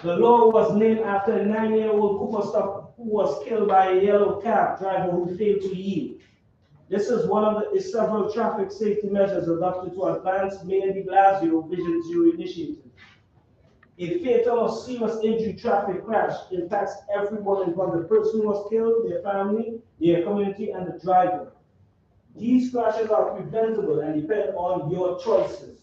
The law was named after a 9-year-old Cooper stop who was killed by a yellow cab driver who failed to yield. This is one of the several traffic safety measures adopted to advance Mayor de Blasio Vision Zero initiative. A fatal or serious injury traffic crash impacts everyone involved: the person who was killed, their family, their community, and the driver. These crashes are preventable and depend on your choices.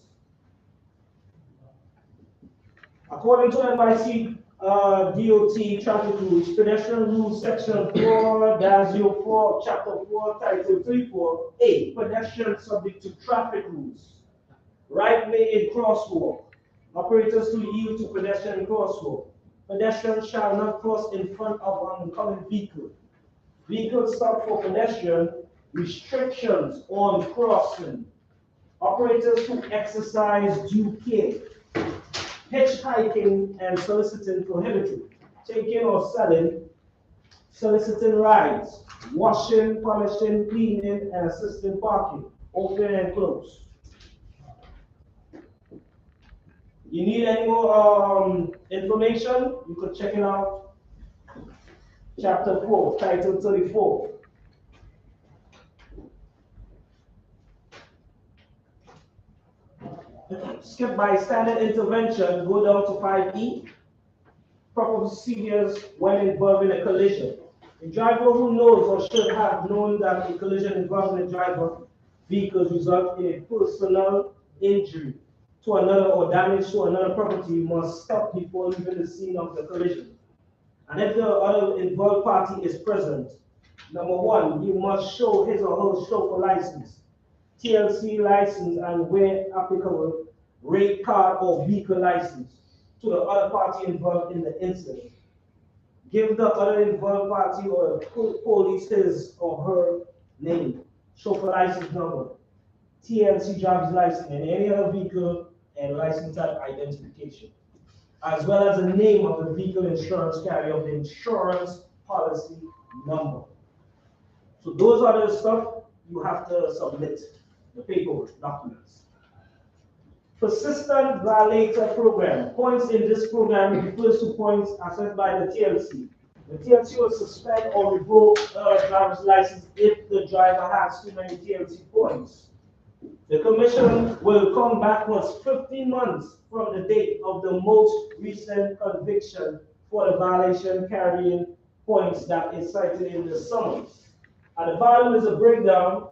According to NYC DOT traffic rules, pedestrian rules section 4-04, chapter 4, title 34A, pedestrians subject to traffic rules. Right way in crosswalk. Operators to yield to pedestrian crosswalk. Pedestrians shall not cross in front of an oncoming vehicle. Vehicles stop for pedestrian. Restrictions on crossing. Operators who exercise due care. Hitchhiking and soliciting prohibited. Taking or selling, soliciting rides. Washing, polishing, cleaning, and assisting parking. Open and closed. You need any more information? You could check it out. Chapter 4, title 34. Skip by standard intervention, go down to 5E. Proper procedures when involving a collision. A driver who knows or should have known that a collision involving a driver vehicles result in a personal injury to another or damage to another property must stop before leaving the scene of the collision. And if the other involved party is present, number one, you must show his or her chauffeur license, TLC license, and where applicable, rate card or vehicle license to the other party involved in the incident. Give the other involved party or police his or her name, chauffeur license number, TLC driver's license, and any other vehicle and license type identification, as well as the name of the vehicle insurance carrier of the insurance policy number. So those are the stuff you have to submit, the paperwork, documents. Persistent violator program. Points in this program refers to points assessed by the TLC. The TLC will suspend or revoke a driver's license if the driver has too many TLC points. The commission will come back once 15 months from the date of the most recent conviction for the violation carrying points that is cited in the summons. At the bottom is a breakdown.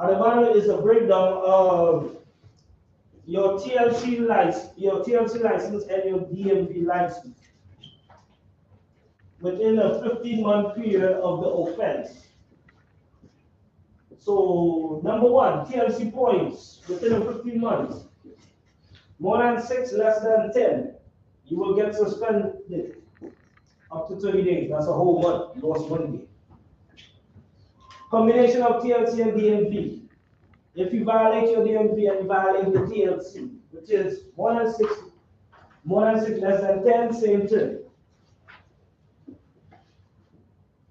At the bottom is a breakdown of your TLC license and your DMV license within a 15-month period of the offense. So, number one, TLC points within a 15 months. More than 6, less than 10, you will get suspended up to 30 days. That's a whole month. You lost 1 day. Combination of TLC and DMV. If you violate your DMV and you violate the TLC, which is more than 6, less than 10, same thing.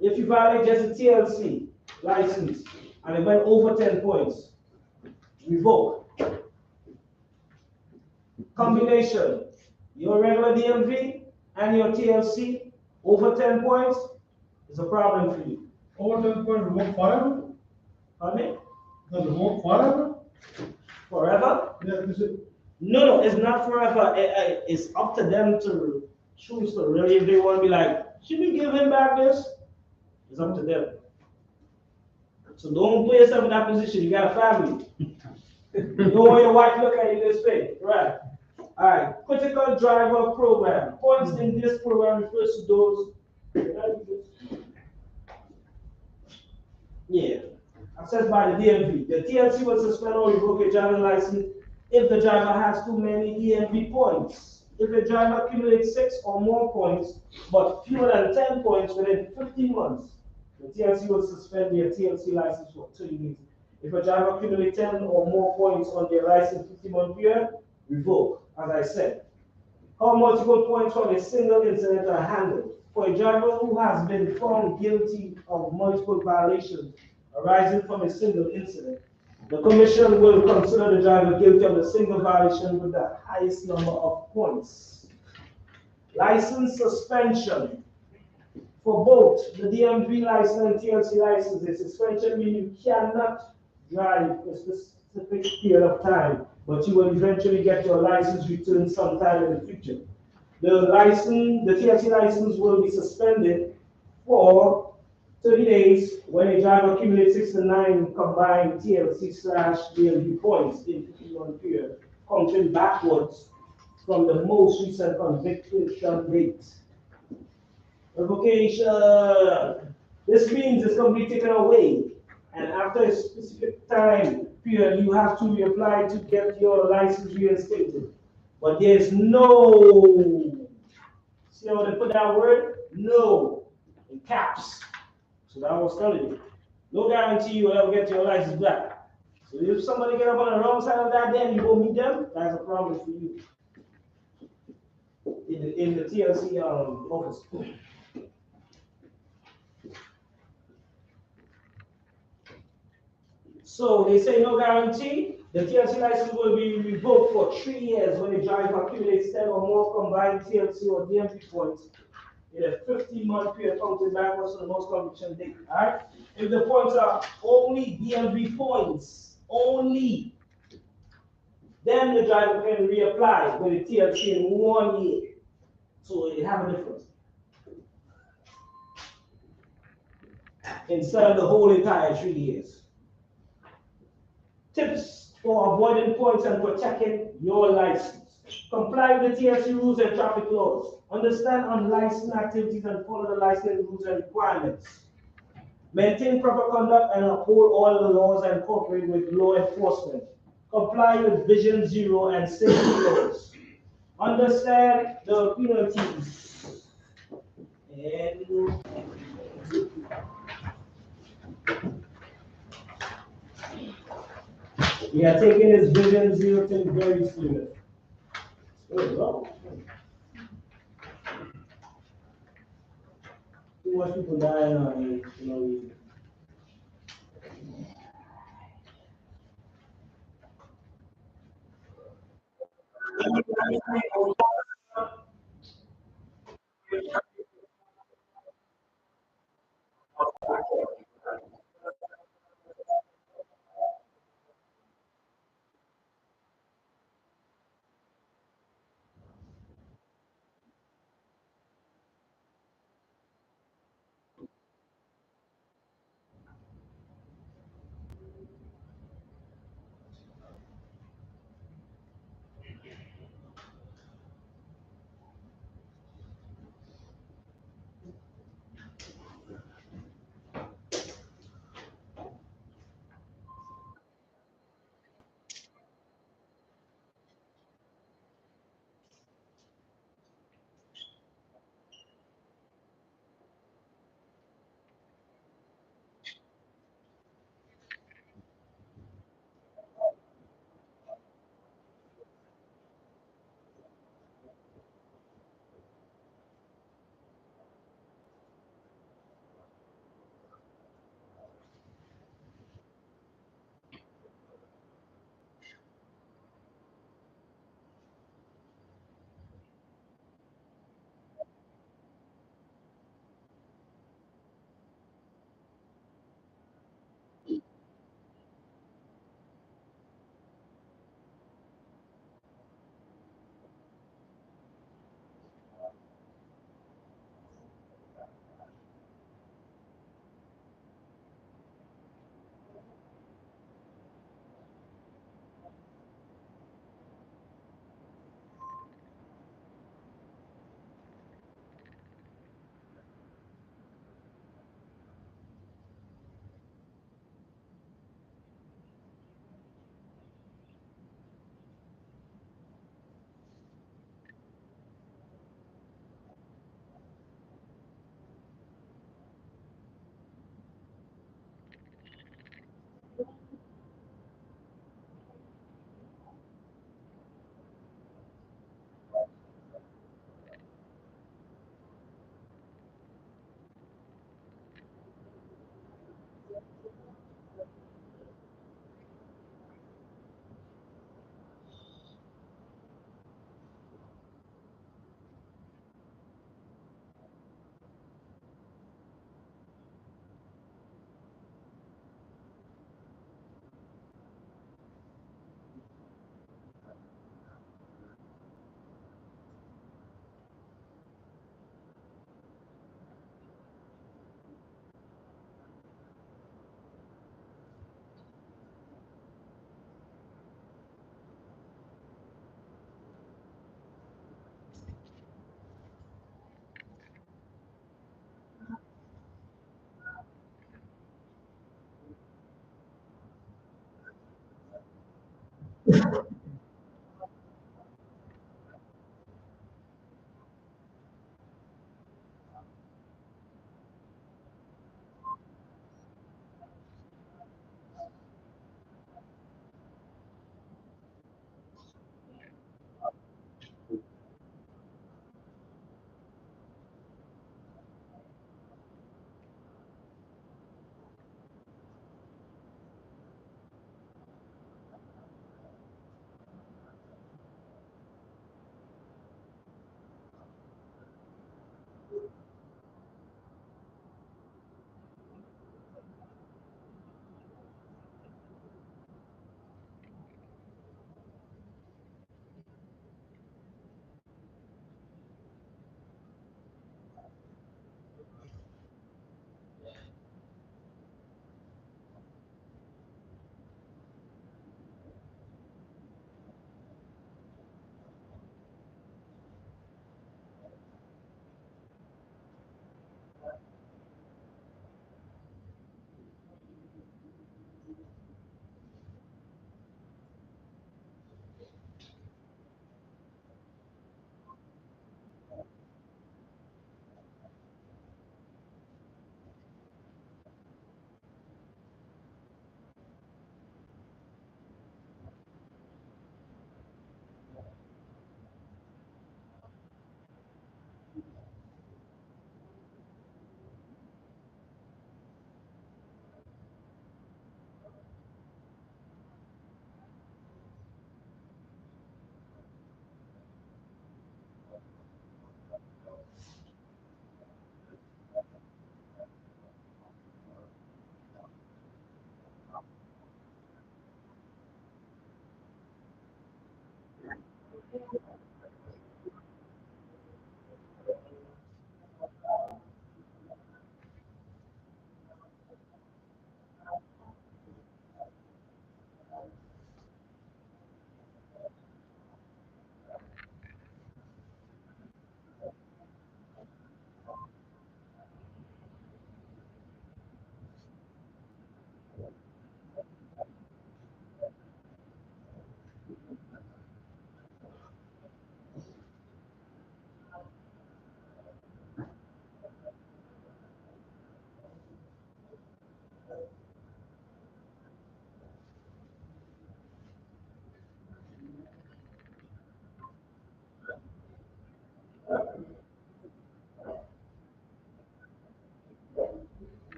If you violate just a TLC license and it went over 10 points, revoke. Combination, your regular DMV and your TLC over 10 points is a problem for you. Over 10 point remote forever? Pardon me? The remote forever? Forever? Yeah, this is. No, it's not forever. It's up to them to choose to really, if they want to be like, should we give him back this? It's up to them. So don't put yourself in that position. You got a family. You don't want your wife to look at you this way. Right. All right. Critical driver program. Points in this program refers to those. Yeah. Assessed by the DMV. The TLC will suspend or revoke a driver's license if the driver has too many EMV points. If the driver accumulates 6 or more points, but fewer than 10 points within 15 months, the TLC will suspend their TLC license for 30 days. If a driver accumulates 10 or more points on their license 50-month period, revoke, as I said. How multiple points from a single incident are handled. For a driver who has been found guilty of multiple violations arising from a single incident, the commission will consider the driver guilty of the single violation with the highest number of points. License suspension. For both the DMV license and TLC license, the suspension means you cannot drive for a specific period of time, but you will eventually get your license returned sometime in the future. The TLC license will be suspended for 30 days when a driver accumulates 6 to 9 combined TLC/DMV points in 15-month period, counting backwards from the most recent conviction date. Revocation. This means it's going to be taken away, and after a specific time period, you have to reapply to get your license reinstated. But there's no, see how they put that word? No, in caps. So that was telling you. No guarantee you will ever get your license back. So if somebody get up on the wrong side of that day, you go meet them, that's a problem for you. In the TLC office. So they say no guarantee. The TLC license will be revoked for 3 years when a driver accumulates 10 or more combined TLC or DMV points in a 15-month period counted backwards to the most conviction date. All right? If the points are only DMV points, only, then the driver can reapply with a TLC in 1 year. So it have a difference. Instead of the whole entire 3 years. Tips for avoiding points and protecting your license. Comply with the TLC rules and traffic laws. Understand unlicensed activities and follow the license rules and requirements. Maintain proper conduct and uphold all the laws and cooperate with law enforcement. Comply with Vision Zero and safety laws. Understand the penalties. And we are taking this Vision Zero thing very serious. Too much people dying on it,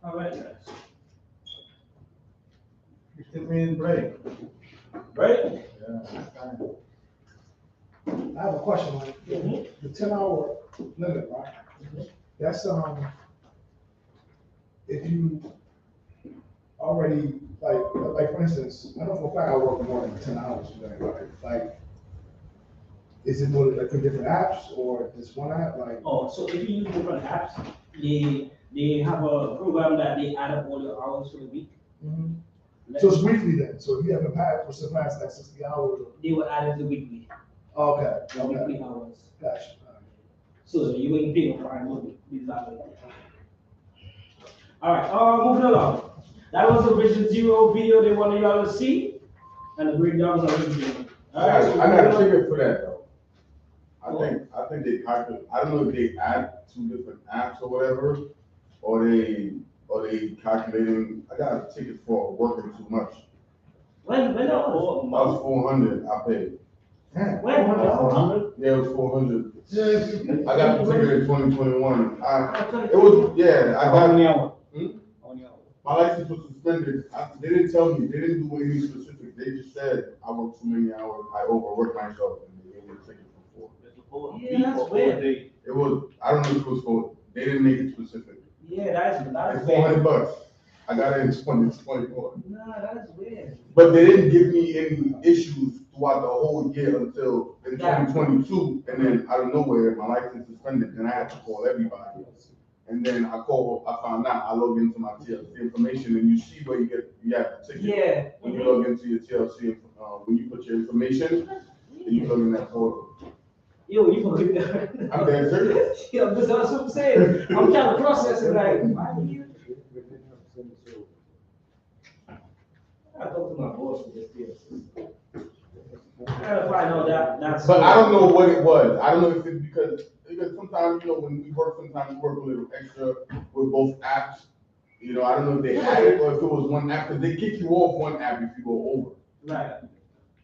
All right, guys. 15-minute break. Right? I have a question, Mike. The 10-hour limit, right? That's, if you already, like for instance, I know for a fact I work more than 10 hours a day, right? Like, is it more like for different apps or just one app, like? Oh, so if you use different apps, they have a program that they add up all your hours for the week. Mhm. So it's weekly then, so if you haven't passed or surpassed that 60 hours, or? They will add it to weekly, Okay, the weekly okay, hours. gotcha. So you're going to pay for Friday, these hours. All right, moving along. That was the Vision Zero video they wanted y'all to see, and the breakdowns are original. I got a ticket for that though. I think they calculate, I don't know if they add 2 different apps or whatever, or they calculating, I got a ticket for working too much. When that That was? was 400, I paid. When? Yeah, it was 400. Yeah, I got the ticket in 2021. It was, yeah, I got. My license was suspended. They didn't tell me, they didn't do anything specific. They just said I worked too many hours, I overworked myself, and they gave me a ticket for 4. Yeah, that's weird. It was, I don't know if it was for, they didn't make it specific. Yeah, that's It's weird. $400. I got it in 2024. Nah, that's weird. But they didn't give me any issues throughout the whole year until in 2022, and then out of nowhere, my license suspended, and I had to call everybody. And then I found out, I log into my TLC information, and you see where you have the ticket. Yeah. When you log into your TLC, when you put your information, and you plug in that portal. Yo, you gonna get that? I'm dead serious. Yeah, that's what I'm saying. I'm trying to process it like, why do you? I talked to my boss for this deal. I gotta find out that's. But I don't know what it was. I don't know if it's because sometimes, you know, when we work, sometimes we work a little extra with both apps. You know, I don't know if they added or if it was one app, because they kick you off one app if you go over. Right.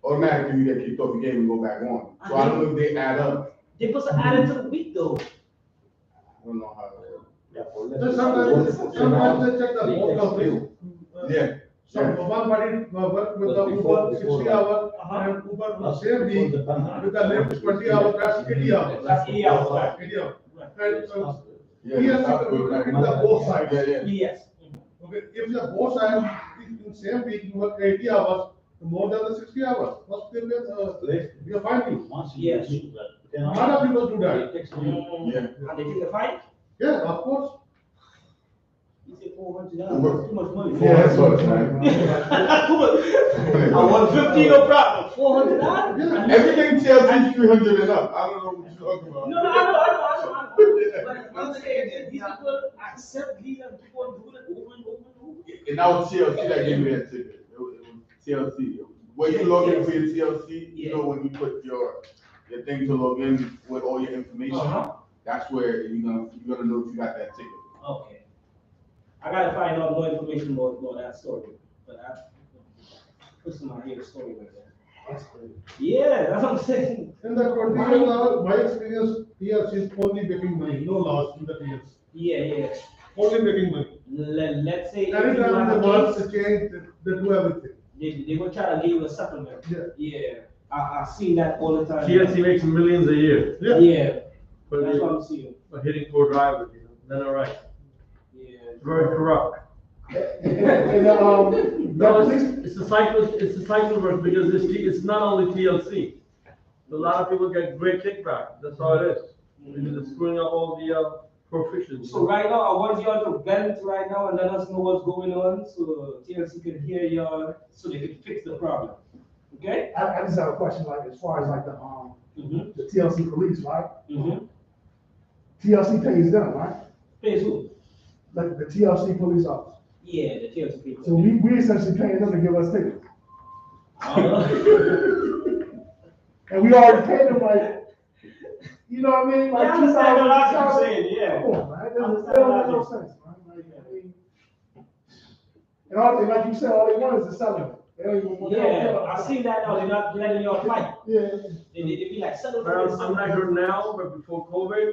Automatically, you get kicked off the game and go back on. So I don't know if they add up. They supposed to add it to the week though. I don't know how it works. sometimes they check the both companies. Yeah. So one party work with the Uber 60 hours and Uber the same week with the Lyft 20 hours, that's 80 hours. That's 80 hours, right? 80 hours. Yeah. And yes, the both sides. Yeah, yeah. Yes. Okay, if you have both sides, in the same week you work 80 hours, more than the 60 hours, first they will fine you. Yes. A lot of people do that. Yeah. And they take the fight? Yeah, of course. You say $400, that's too much money. Yeah, that's what it's like. I want 50, no problem. $400? Everything tells you 300 and up. I don't know what you're talking about. No, I know. But I'm saying, these people accept these and keep on doing it over and over and over. And that was TLC that gave me that ticket. It was TLC. When you log in for your TLC, you know, when you put your thing to log in with all your information, that's where you're gonna know if you got that ticket. Okay. I gotta find out more information about that story. But I put some idea the story right there. That's great. Yeah, that's what I'm saying. In the 20 years, my experience, TLC is only making money, no loss in the TLC. Yeah. Only making money. Let's say. Anytime they want to change, they do everything. They gonna try to give you a supplement. Yeah. I see that all the time. TLC makes millions a year. Yeah. But That's what I'm seeing. for hitting poor drivers, you know, then all right. Yeah. Very corrupt. And, No, it's a cycle work because it's not only TLC. A lot of people get great kickback, that's how it is. Because it's screwing up all the proficiency. So right now, I want y'all to vent right now and let us know what's going on so TLC can hear y'all so they can fix the problem. Okay? I just have a question, like, as far as like the TLC police, right? TLC pays them, right? Pays who? Like the TLC police officer. Yeah, the TLC people. So we essentially paying them to give us tickets. And we already paid them like, you know what I mean? Like I understand what you're $2,000. saying, yeah. Come on, man, it doesn't make no sense, man. Like, I mean, and like you said, all they want is the settlement. They don't even want. I see that now, they're not letting y'all fight. Yeah. They be like, settle for Well, this. I'm not sure now, but before COVID,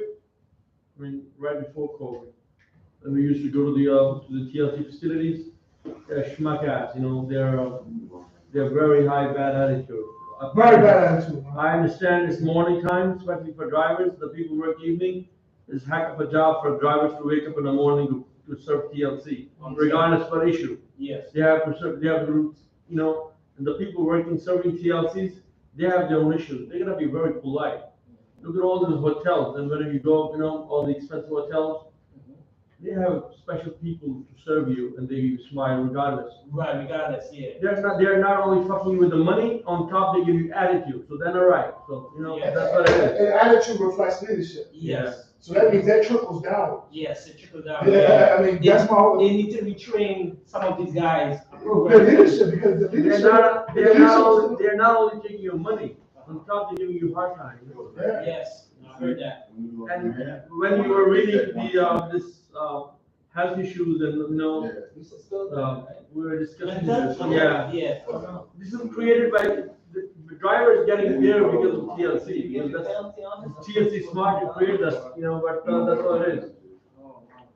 I mean, right before COVID, when we used to go to the TLC facilities, they're schmuck ass, you know, they're very high bad attitude. Very bad attitude. I understand it's morning time, especially for drivers, the people who work evening, it's heck of a job for drivers to wake up in the morning to serve TLC, regardless what issue. Yes. They have to serve, you know, and the people working, serving TLCs, they have their own issues. They're gonna be very polite. Look at all those hotels, and when you go, you know, all the expensive hotels, they have special people to serve you, and they smile regardless. Right, regardless, yeah. They're not only fucking you with the money, on top they give you attitude, so then all right, so, you know, that's what it is. And attitude reflects leadership. Yes. So that means that trickles down. Yes, it trickles down. Yeah, I mean, that's my whole. They need to retrain some of these guys. The leadership, because the They're leadership. not, the they're not only taking your money, on top they're giving you hard time. Yeah. Yes, I heard that. And when you were reading health issues and, we were discussing this, yeah. Yeah. This is created by, the drivers getting there because of TLC, because that's, TLC smart to create that, but that's all it is.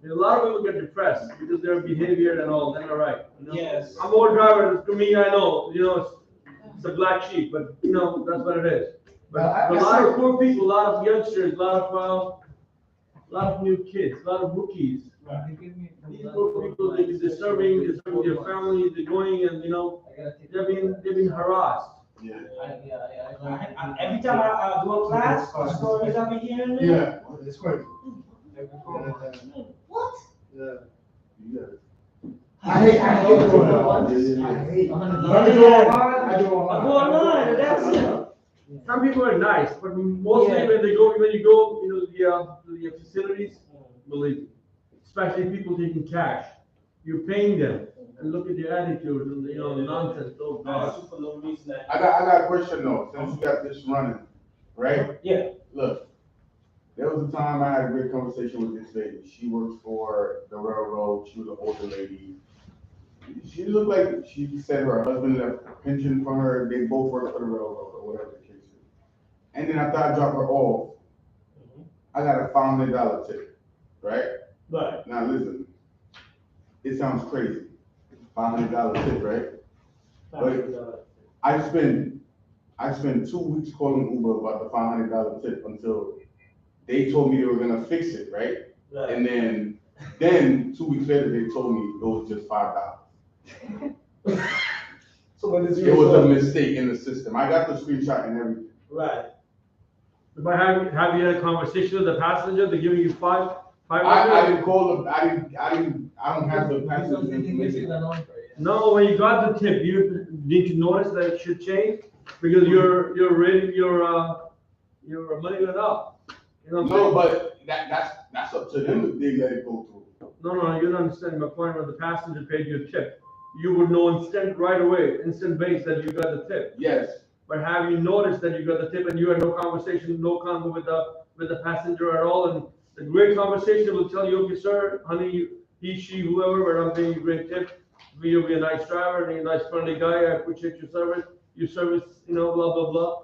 A lot of people get depressed because their behavior and all, then all right. Yes. I'm old driver, to me, I know, it's a black sheep, but, that's what it is. But a lot of poor people, a lot of youngsters, a lot of new kids, a lot of rookies. Right. These poor people, they're disturbing their families, they're going and, they're being harassed. Yeah. Every time I do a class, the stories I be hearing. Yeah, it's crazy. What? Yeah. I hate going online. I hate. When I do online, I do I go online. online, and that's it. Some people are nice, but mostly Yeah. when you go, to the facilities, believe me, especially people taking cash, you're paying them, and look at their attitude and, nonsense, oh God. For no reason that. I got a question though, since you got this running, right? Yeah. Look, there was a time I had a great conversation with this lady. She works for the railroad. She was an older lady. She looked like she said her husband left a pension for her. They both work for the railroad or whatever the case is. And then after I drop her off, I got a $500 tip, right? Right. Now listen, it sounds crazy, $500 tip, right? But I spent 2 weeks calling Uber about the $500 tip until they told me they were gonna fix it, right? Right. And then 2 weeks later, they told me it was just $5. So when is It was a mistake in the system. I got the screenshot and everything. Right. But have you had a conversation with the passenger, they're giving you $500? I didn't call them, I don't have the passenger information. No, when you got the tip, you need to notice that it should change, because your money went up. You know what I'm saying? No, but that's up to them if they let it go through. No, you don't understand my point. When the passenger paid you a tip, you would know instant base that you got the tip. Yes. But have you noticed that you got the tip and you had no conversation, no convo with the passenger at all? And the great conversation will tell you, okay, sir, honey, he, she, whoever, but I'm paying you a great tip. You'll be a nice driver, and a nice friendly guy. I appreciate your service. Blah, blah, blah.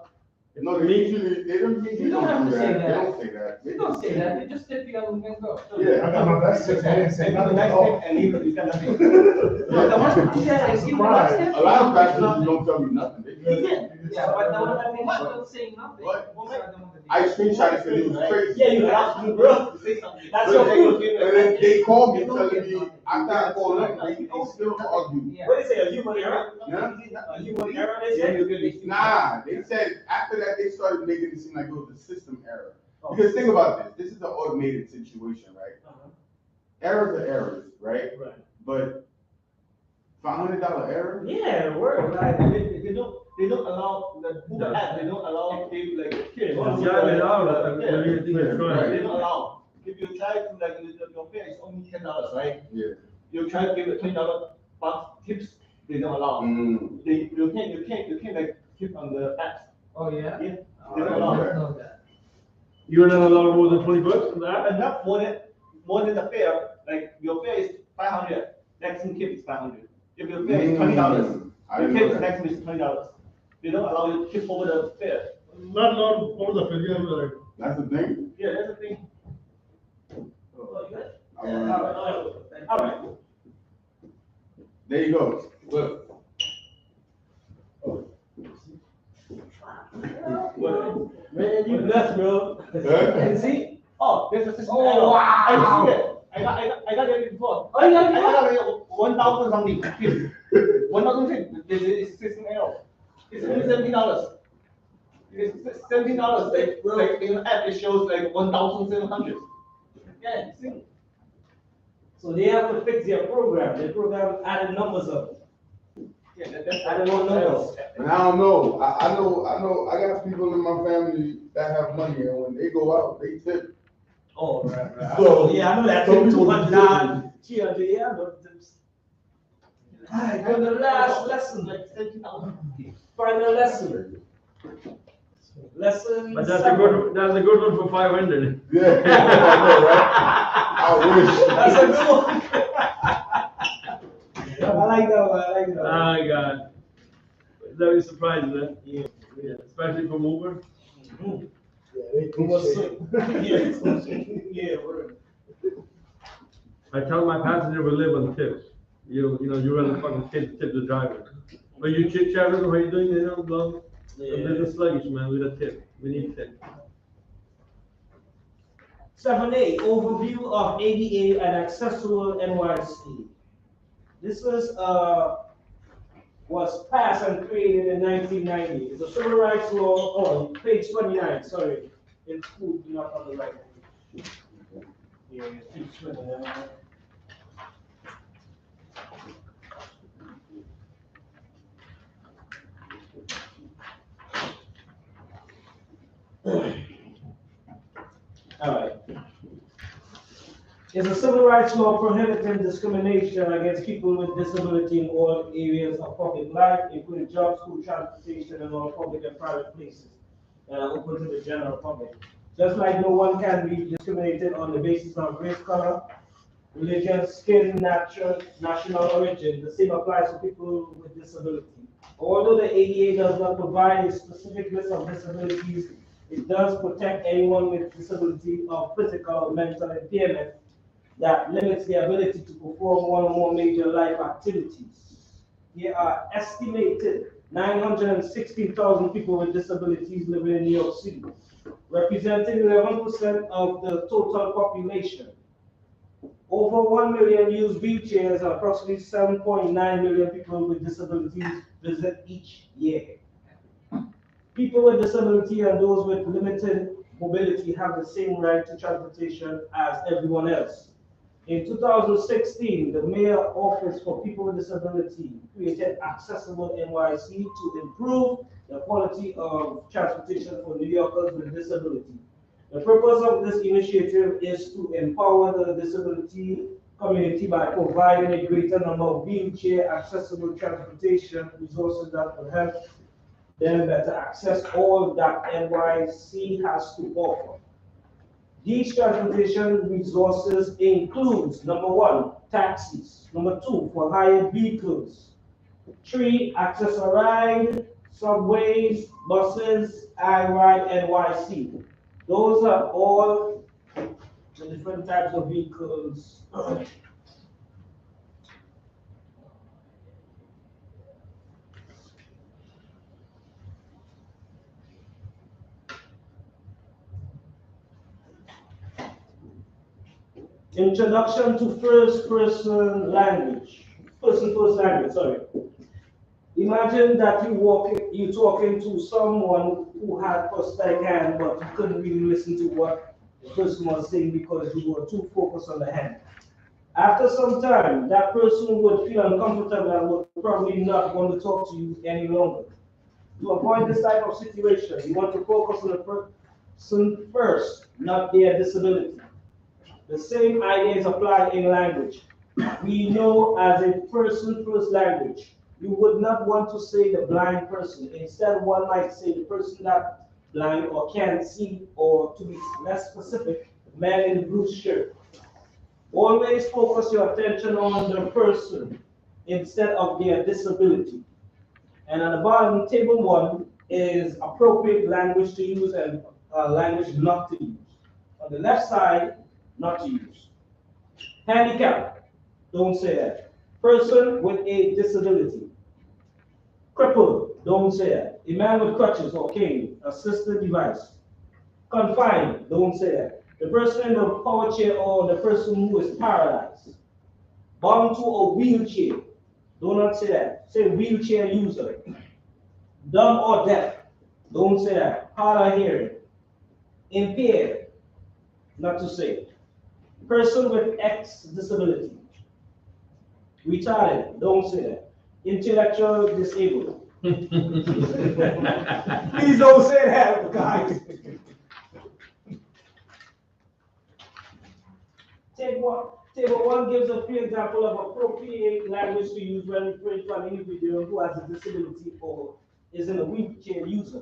No, they don't You don't have to say They that. don't say that. They don't say that, they just tip you and go. Yeah. I got my best tip, I didn't say nothing at all. And even you got nothing. The one who said, I give you the best tip. A lot of passengers don't tell me nothing. They He did, yeah, but the one that not saying nothing. What? So I don't want to- I screenshotted it, it was crazy. Yeah, you have to, bro. Say something. That's your food. And then they called me telling me, after I called them, they still argue. Yeah. What did they say, a human error? Yeah? A human error, they said? Nah, they said, after that, they started making it seem like it was a system error. Because think about this is an automated situation, right? Errors are errors, right? Right. But $500 error? Yeah, word, like, They don't allow, the Uber app, they don't allow people like, here. Yeah, it out. What do you think you're trying? They don't allow. If you try to like, your fare is only $10, right? Yeah. You try to give it $20 bucks tips, they don't allow. Mm. You can't like tip on the app. Oh, yeah? Yeah, they I don't didn't allow. know I don't know that. You're not allowed more than $20 from that? Enough more than the fare, like your fare is 500, next tip is 500. If your fare is $20, I the didn't know tip that. next is $20. They don't allow you to tip over the fare. Not over the figure, That's the thing? Yeah, that's the thing. All right. There you go. Look. Man, you nuts, bro. Huh? And see? Oh, there's a system. Oh, wow. I see it. I got it before. Oh, you got it I got it 1,000 something. 1,000 this is system error. It's only $17. It's $17. Like in the app, it shows like 1,700. Yeah, see. So they have to fix their program. Their program added numbers up. Yeah, that's Added more numbers. And I don't know. I know. I got people in my family that have money, and when they go out, they tip. Oh, right. So- Yeah, I know that some too people much do now. Cheer the yeah, but for the last lesson, Like 70,000. final lesson. Lesson But that's a 7. good, that's a good one for 500. Yeah, I know, right? I wish. That's a good one. I like that one, I like that Oh one. my God. Very surprising, man. Yeah. Especially from Uber. Mhm. Yeah, they It was appreciate so, yeah, word. I tell my passenger we live on tips. You know, you rather fucking tip the driver. But you chit chat with them, how you doing, you know, blah. I'm business sluggish, man, with a tip. We need tip. 7A, overview of ADA and accessible NYC. This was passed and created in 1990. It's a civil rights law, oh, page 29, sorry. It's cool, not on the right. Yeah, page 29. All right. It's a civil rights law prohibiting discrimination against people with disability in all areas of public life, including jobs, school, transportation, and all public and private places, open to the general public. Just like no one can be discriminated on the basis of race, color, religion, skin, national origin, the same applies to people with disability. Although the ADA does not provide a specific list of disabilities, it does protect anyone with disability of physical or mental impairment that limits the ability to perform one or more major life activities. There are estimated 916,000 people with disabilities living in New York City, representing 11% of the total population. Over 1 million use wheelchairs, and approximately 7.9 million people with disabilities visit each year. People with disability and those with limited mobility have the same right to transportation as everyone else. In 2016, the Mayor Office for People with Disability created Accessible NYC to improve the quality of transportation for New Yorkers with disability. The purpose of this initiative is to empower the disability community by providing a greater number of wheelchair accessible transportation resources that will help them better access all that NYC has to offer. These transportation resources includes, number 1, taxis, number 2, for hired vehicles, 3, Access-a-Ride, subways, buses, iRide NYC. Those are all the different types of vehicles. Introduction to first-person language. Person-first language, sorry. Imagine that you talking to someone who had prosthetic hand, but you couldn't really listen to what the person was saying because you were too focused on the hand. After some time, that person would feel uncomfortable and would probably not want to talk to you any longer. To avoid this type of situation, you want to focus on the person first, not their disability. The same ideas apply in language. We know as a person-first language, you would not want to say the blind person. Instead, one might say the person that's blind or can't see, or to be less specific, the man in the blue shirt. Always focus your attention on the person instead of their disability. And at the bottom, table 1 is appropriate language to use and language not to use. On the left side, not to use. Handicap, don't say that. Person with a disability. Crippled, don't say that. A man with crutches or cane, assisted device. Confined, don't say that. The person in the power chair or the person who is paralyzed. Bound to a wheelchair, do not say that. Say wheelchair user. Dumb or deaf, don't say that. Hard of hearing. Impaired, not to say. Person with X disability. Retarded, don't say that. Intellectual disabled. Please don't say that, guys. Table 1 gives a clear example of appropriate language to use when referring to an individual who has a disability or is in a wheelchair user,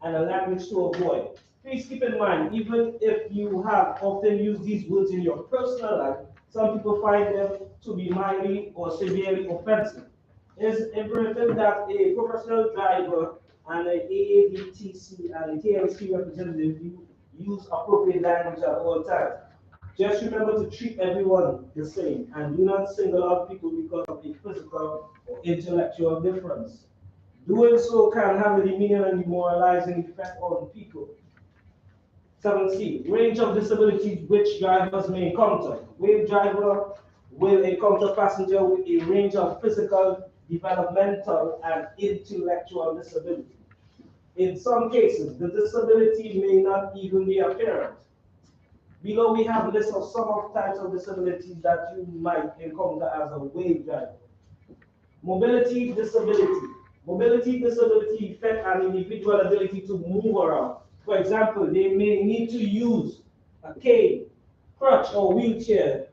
and a language to avoid. Please keep in mind, even if you have often used these words in your personal life, some people find them to be mildly or severely offensive. It is imperative that a professional driver and an AADTC and a KLC representative use appropriate language at all times. Just remember to treat everyone the same and do not single out people because of a physical or intellectual difference. Doing so can have a demeaning and demoralizing effect on people. 7C, range of disabilities which drivers may encounter. Wave driver will encounter passenger with a range of physical, developmental, and intellectual disability. In some cases, the disability may not even be apparent. Below we have a list of some of types of disabilities that you might encounter as a wave driver. Mobility disability. Mobility disability affects an individual's ability to move around. For example, they may need to use a cane, crutch, or wheelchair.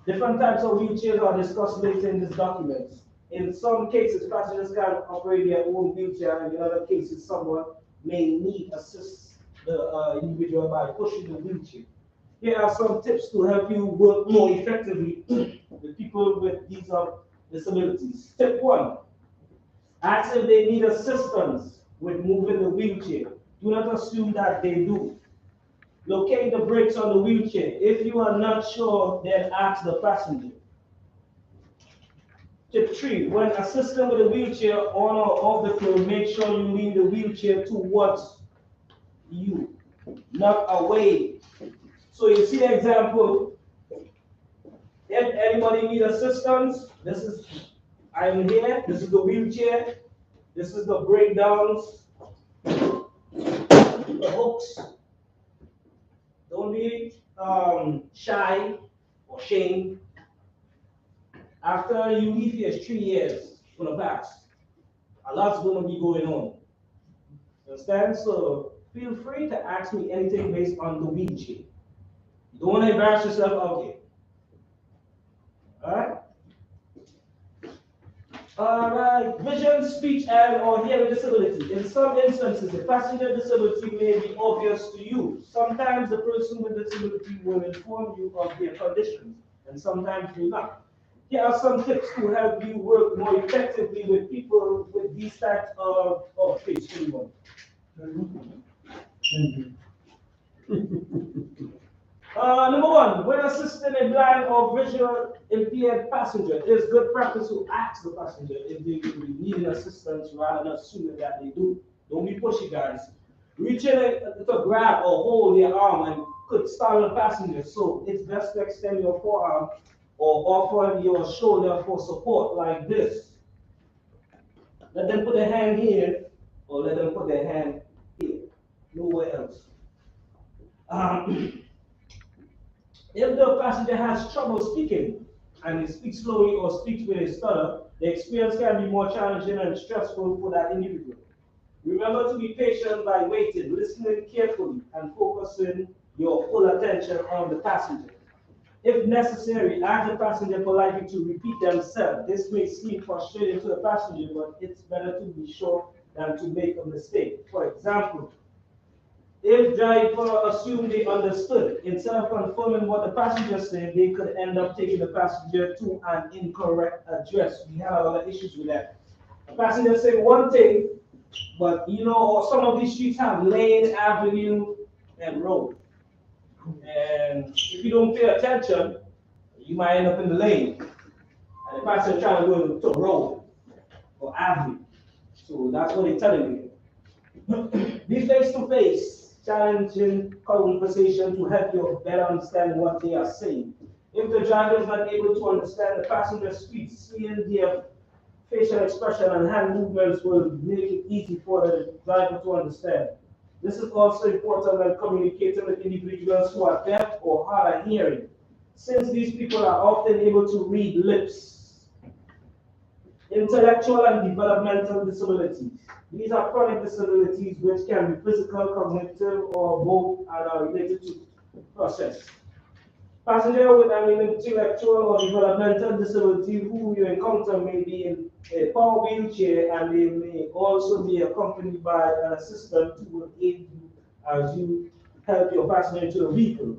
Different types of wheelchairs are discussed later in this document. In some cases, passengers can operate their own wheelchair, and in other cases, someone may need assist the individual by pushing the wheelchair. Here are some tips to help you work more effectively with people with these disabilities. Tip 1, ask if they need assistance with moving the wheelchair. Do not assume that they do. Locate the brakes on the wheelchair. If you are not sure, then ask the passenger. Tip 3, when assisting with a wheelchair on or off the floor, make sure you lean the wheelchair towards you, not away. So you see the example. If anybody needs assistance, I'm here, this is the wheelchair, this is the breakdowns, the hooks. Don't be shy or ashamed. After you leave here, 3 years gonna pass. A lot's gonna be going on. Understand? So feel free to ask me anything based on the wheelchair. You don't want to embarrass yourself out here. Alright? Alright, vision, speech, and or hearing disability. In some instances, the passenger disability may be obvious to you. Sometimes the person with disability will inform you of their conditions, and sometimes do not. Here are some tips to help you work more effectively with people with these types of page 21. Number 1, when assisting a blind or visual impaired passenger, it is good practice to ask the passenger if they really need assistance rather than assuming that they do. Don't be pushy, guys. Reaching to grab or hold their arm and could startle the passenger, so it's best to extend your forearm or offer your shoulder for support like this. Let them put their hand here, or let them put their hand here, nowhere else. If the passenger has trouble speaking and he speaks slowly or speaks with a stutter, the experience can be more challenging and stressful for that individual. Remember to be patient by waiting, listening carefully, and focusing your full attention on the passenger. If necessary, ask the passenger politely to repeat themselves. This may seem frustrating to the passenger, but it's better to be sure than to make a mistake. For example, if driver assumed they understood, instead of confirming what the passenger said, they could end up taking the passenger to an incorrect address. We have a lot of issues with that. The passenger said one thing, but or some of these streets have lane, avenue, and road. And if you don't pay attention, you might end up in the lane. And the passenger trying to go to a road or avenue. So that's what they're telling you. Be face-to-face, challenging conversation to help you better understand what they are saying. If the driver is not able to understand the passenger's speech, seeing their facial expression and hand movements will make it easy for the driver to understand. This is also important when communicating with individuals who are deaf or hard of hearing, since these people are often able to read lips. Intellectual and developmental disabilities. These are chronic disabilities which can be physical, cognitive, or both, and are related to process. Passenger with an intellectual or developmental disability who you encounter may be in a power wheelchair, and they may also be accompanied by an assistant who will aid you as you help your passenger into the vehicle.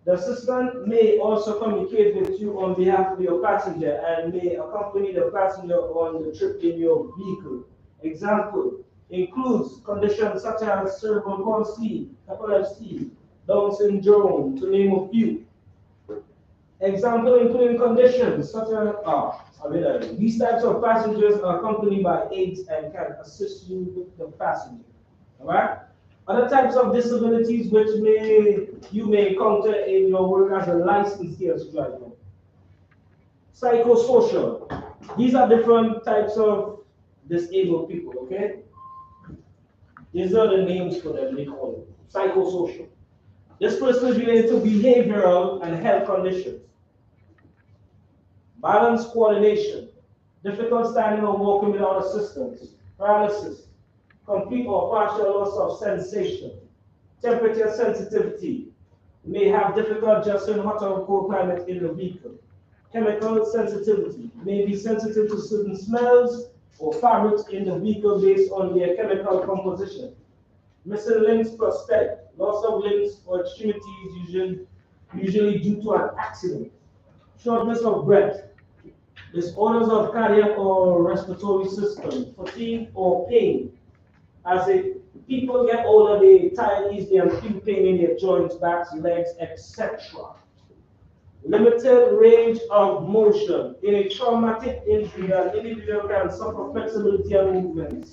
The assistant may also communicate with you on behalf of your passenger and may accompany the passenger on the trip in your vehicle. Example includes conditions such as cerebral palsy, epilepsy, Down syndrome, to name a few. Example including conditions such as, these types of passengers are accompanied by aides and can assist you with the passenger. All right? Other types of disabilities which you may encounter in your work as a licensed TLC driver. Psychosocial. These are different types of disabled people, okay? These are the names for them, they call it. Psychosocial. This person is related to behavioral and health conditions. Balance coordination. Difficult standing or walking without assistance. Paralysis. Complete or partial loss of sensation. Temperature sensitivity. May have difficult adjusting hot or cold climate in the vehicle. Chemical sensitivity. May be sensitive to certain smells or fabrics in the vehicle based on their chemical composition. Missing limbs, prosthetic. Loss of limbs or extremities usually due to an accident. Shortness of breath. Disorders of cardiac or respiratory system. Fatigue or pain. As people get older, they tire easily and feel pain in their joints, backs, legs, etc. Limited range of motion. In a traumatic injury, an individual can suffer flexibility and movements.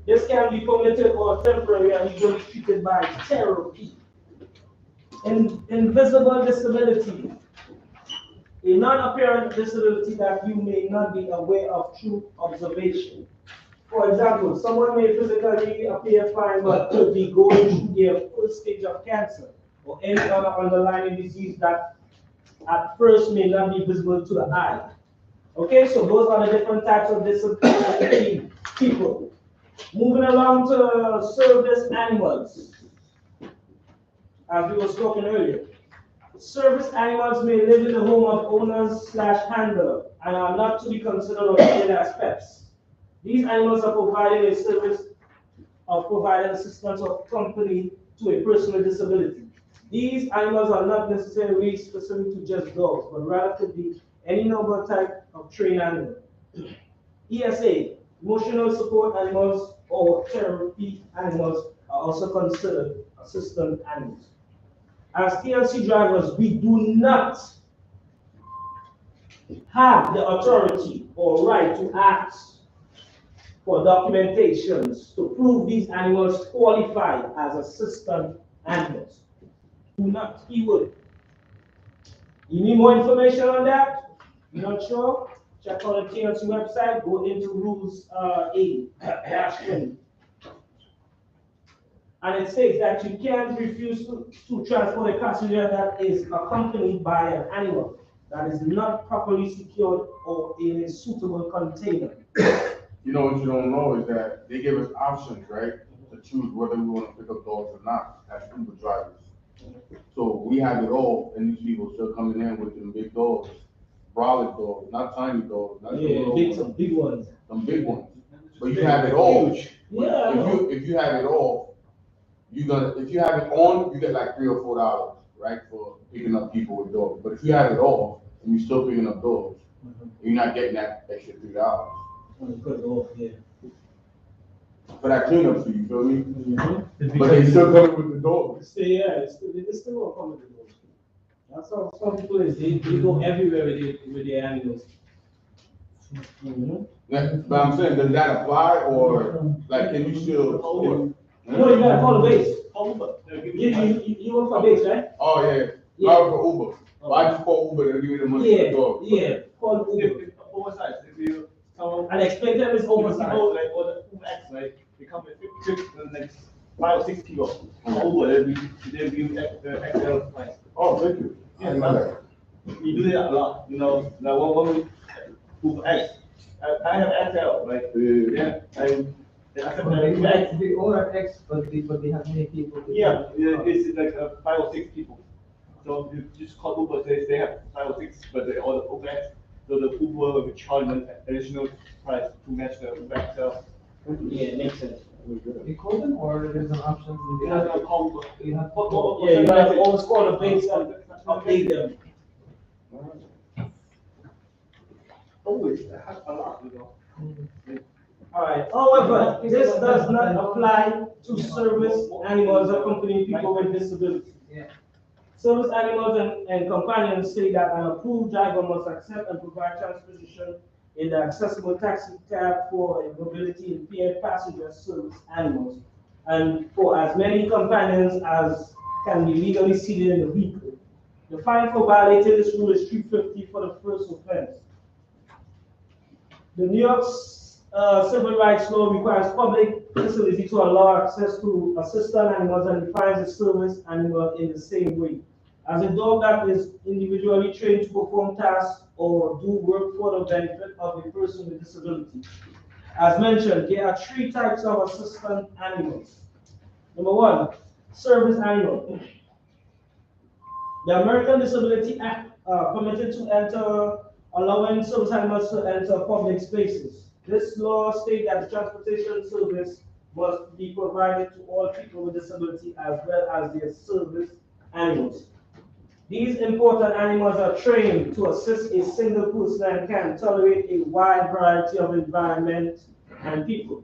This can be permanent or temporary and usually treated by therapy. Invisible disability. A non-apparent disability that you may not be aware of through observation. For example, someone may physically appear fine but could be going through their first stage of cancer or any other underlying disease that at first may not be visible to the eye. Okay, so those are the different types of disability people. Moving along to service animals. As we were talking earlier. Service animals may live in the home of owners/handler and are not to be considered or treated as pets. These animals are providing a service of providing assistance or company to a person with disability. These animals are not necessarily specific to just dogs, but rather could be any number of type of trained animal. ESA, emotional support animals or therapy animals are also considered assistant animals. As TLC drivers, we do not have the authority or right to ask for documentations to prove these animals qualify as assistant animals. Do not, keyword. You need more information on that? You're not sure? Check out the TLC website, go into rules 8-20. And it says that you can't refuse to transport a passenger that is accompanied by an animal that is not properly secured or in a suitable container. You know what you don't know is that they give us options, right? To choose whether we want to pick up dogs or not as Uber drivers. So we have it all, and these people still coming in with them big dogs, brolic dogs, not tiny dogs, not some big ones. Some big ones. But you have it all. Yeah. If you have it all, if you have it on, you get like $3 or $4, right, for picking up people with dogs. But if you have it all and you're still picking up dogs, you're not getting that extra $3. Yeah. For that cleanup fee, you feel me? But they still coming with the dogs. Yeah, they still won't come with the dogs. That's how some people is. They go everywhere with their animals. Yeah, but I'm saying, does that apply, or like, can you still? No, you gotta call the base. You work for base, right? Oh yeah. Yeah. I work for Uber. I just call Uber to give you the money for the dog. Yeah, call Uber. Oversized, if you And explain them is oversized. People like order Uber X, right? They come with 5 or 6 kilos. Uber, they give the XL price. Oh, thank you. Yeah, we do that a lot, you know, like one week, Uber X. I have XL, like, yeah, They order X, but they have many people. yeah, it's like 5 or 6 people. So you just call Uber, they have 5 or 6, but they all OpenX. So the Uber will charge an additional price to match the Uber itself. Yeah, it makes sense. You call them or there's an option in You the have app? to call Uber. You have to Yeah, you have to always call the base and update them. Always, I have a lot, Alright, however, this does not apply to service animals accompanying people with disabilities. Yeah. Service animals and companions say that an approved driver must accept and provide transportation in the accessible taxi cab for mobility impaired passenger service animals, and for as many companions as can be legally seated in the vehicle. The fine for violating this rule is $350 for the first offense. The New York civil rights law requires public facility to allow access to assistant animals and defines a service animal in the same way. As a dog that is individually trained to perform tasks or do work for the benefit of a person with disability. As mentioned, there are 3 types of assistant animals. Number 1, service animal. The American Disability Act permitted to enter, allowing service animals to enter public spaces. This law states that the transportation service must be provided to all people with disability as well as their service animals. These important animals are trained to assist a single person and can tolerate a wide variety of environments and people.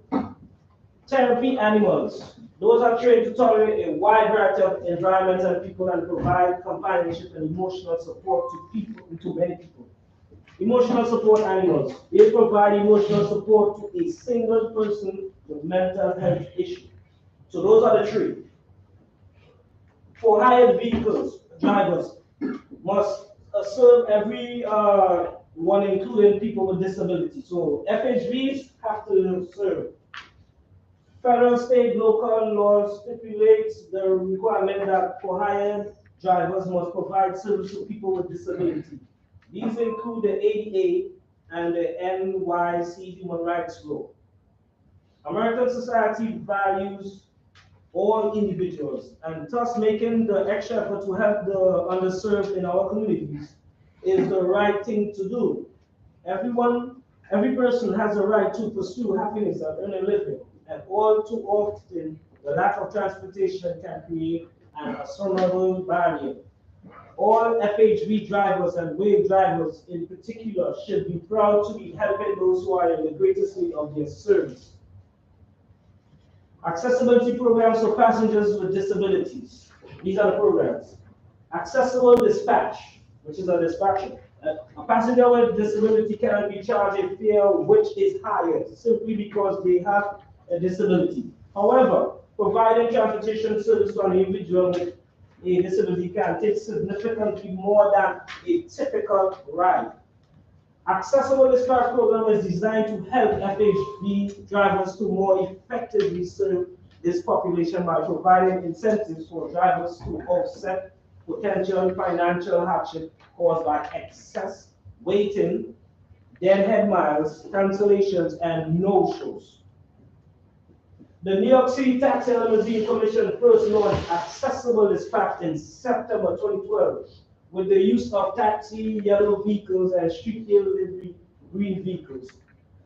Therapy animals. Those are trained to tolerate a wide variety of environments and people and provide companionship and emotional support to many people. Emotional support animals. They provide emotional support to a single person with mental health issue. So those are the 3. For hired vehicles, drivers must serve every one, including people with disabilities. So FHVs have to serve. Federal, state, local laws stipulates the requirement that for hired drivers must provide service to people with disability. These include the ADA and the NYC Human Rights Law. American society values all individuals, and thus making the extra effort to help the underserved in our communities is the right thing to do. Every person has a right to pursue happiness and earn a living, and all too often, the lack of transportation can create an insurmountable barrier. All FHV drivers and wave drivers in particular should be proud to be helping those who are in the greatest need of their service. Accessibility programs for passengers with disabilities. These are the programs. Accessible dispatch, which is a dispatcher. A passenger with disability cannot be charged a fare which is higher simply because they have a disability. However, providing transportation service to an individual with a disability can take significantly more than a typical ride. Accessible dispatch program is designed to help FHV drivers to more effectively serve this population by providing incentives for drivers to offset potential financial hardship caused by excess waiting, deadhead miles, cancellations, and no-shows. The New York City Taxi and Limousine Commission first launched accessible dispatch in September 2012 with the use of taxi yellow vehicles and street hail delivery green vehicles.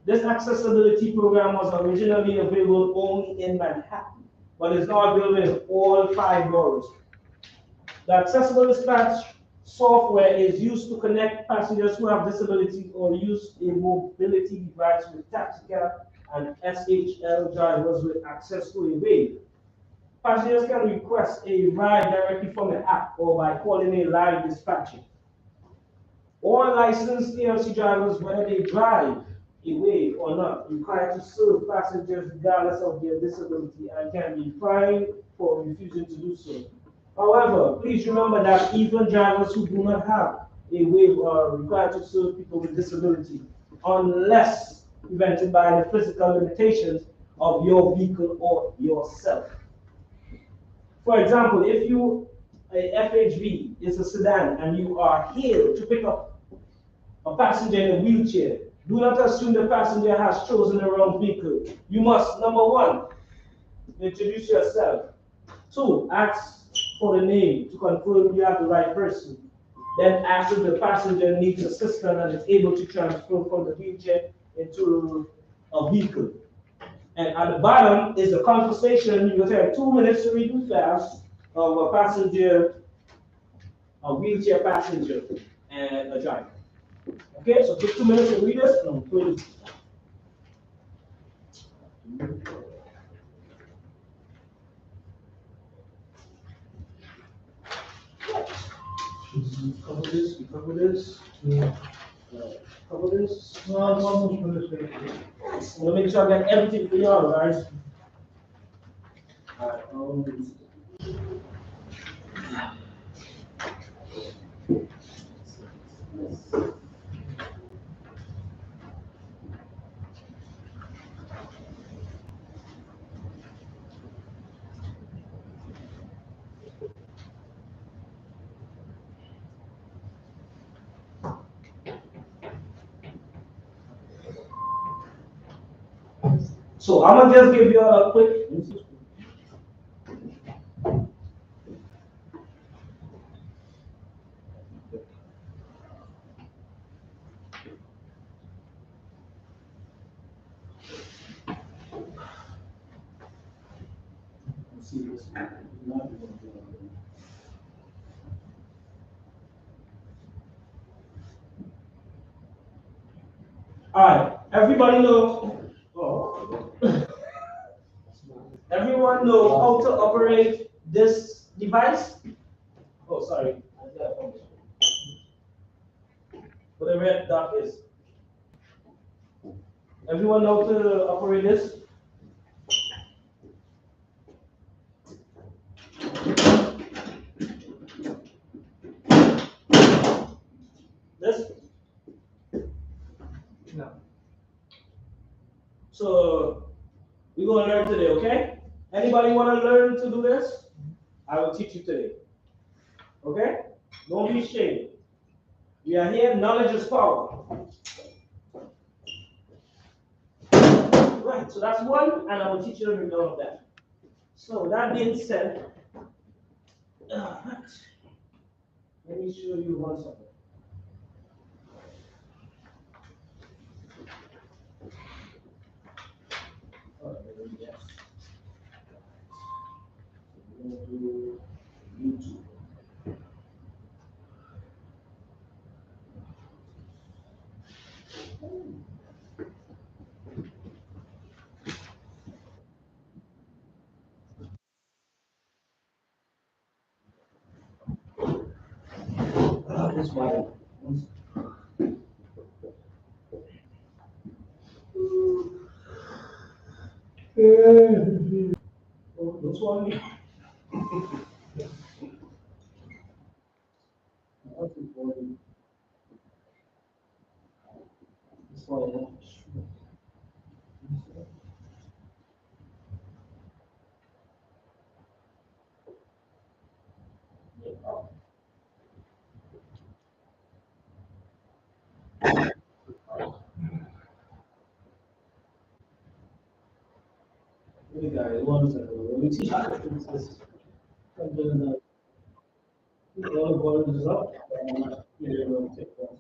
This accessibility program was originally available only in Manhattan, but is now available in all 5 boroughs. The accessible dispatch software is used to connect passengers who have disabilities or use a mobility device with taxicab and SHL drivers with access to a wave. Passengers can request a ride directly from the app or by calling a live dispatcher. All licensed TLC drivers, whether they drive a wave or not, required to serve passengers regardless of their disability and can be fined for refusing to do so. However, please remember that even drivers who do not have a wave are required to serve people with disability unless prevented by the physical limitations of your vehicle or yourself. For example, if you, a FHV is a sedan and you are hailed to pick up a passenger in a wheelchair, do not assume the passenger has chosen the wrong vehicle. You must, number 1, introduce yourself. 2, ask for the name to confirm you have the right person. Then after the passenger needs assistance and is able to transfer from the wheelchair into a vehicle. And at the bottom is the conversation. You will have 2 minutes to read it fast of a passenger, a wheelchair passenger, and a driver. Okay, so take 2 minutes to read this and please. Cover this, you cover this. Cover this. No, I'm almost finished. We'll make sure I get everything for y'all, guys. So I'm gonna just give you a quick. All right, everybody know. Oh. Everyone know how to operate this device? Oh, sorry. What the red dot is. Everyone know how to operate this? This? No. So we're gonna learn today, okay? Anybody wanna learn to do this? I will teach you today. Okay? Don't be ashamed. We are here, knowledge is power. Right, so that's one, and I will teach you the breakdown of that. So that being said, let me show you one second. Yes. We're going to do YouTube. This one. Oh, this one. This one. Hey guys, one second. Let me teach you this. And then all the volume is up. And you're going to take one.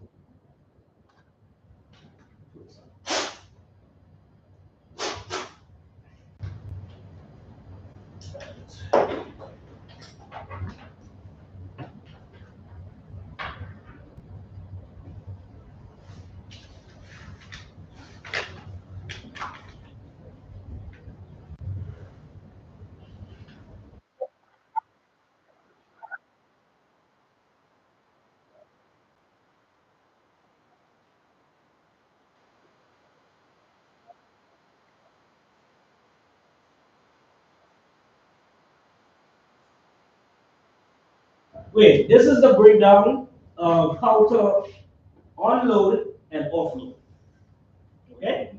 Wait, this is the breakdown of how to unload and offload. Okay?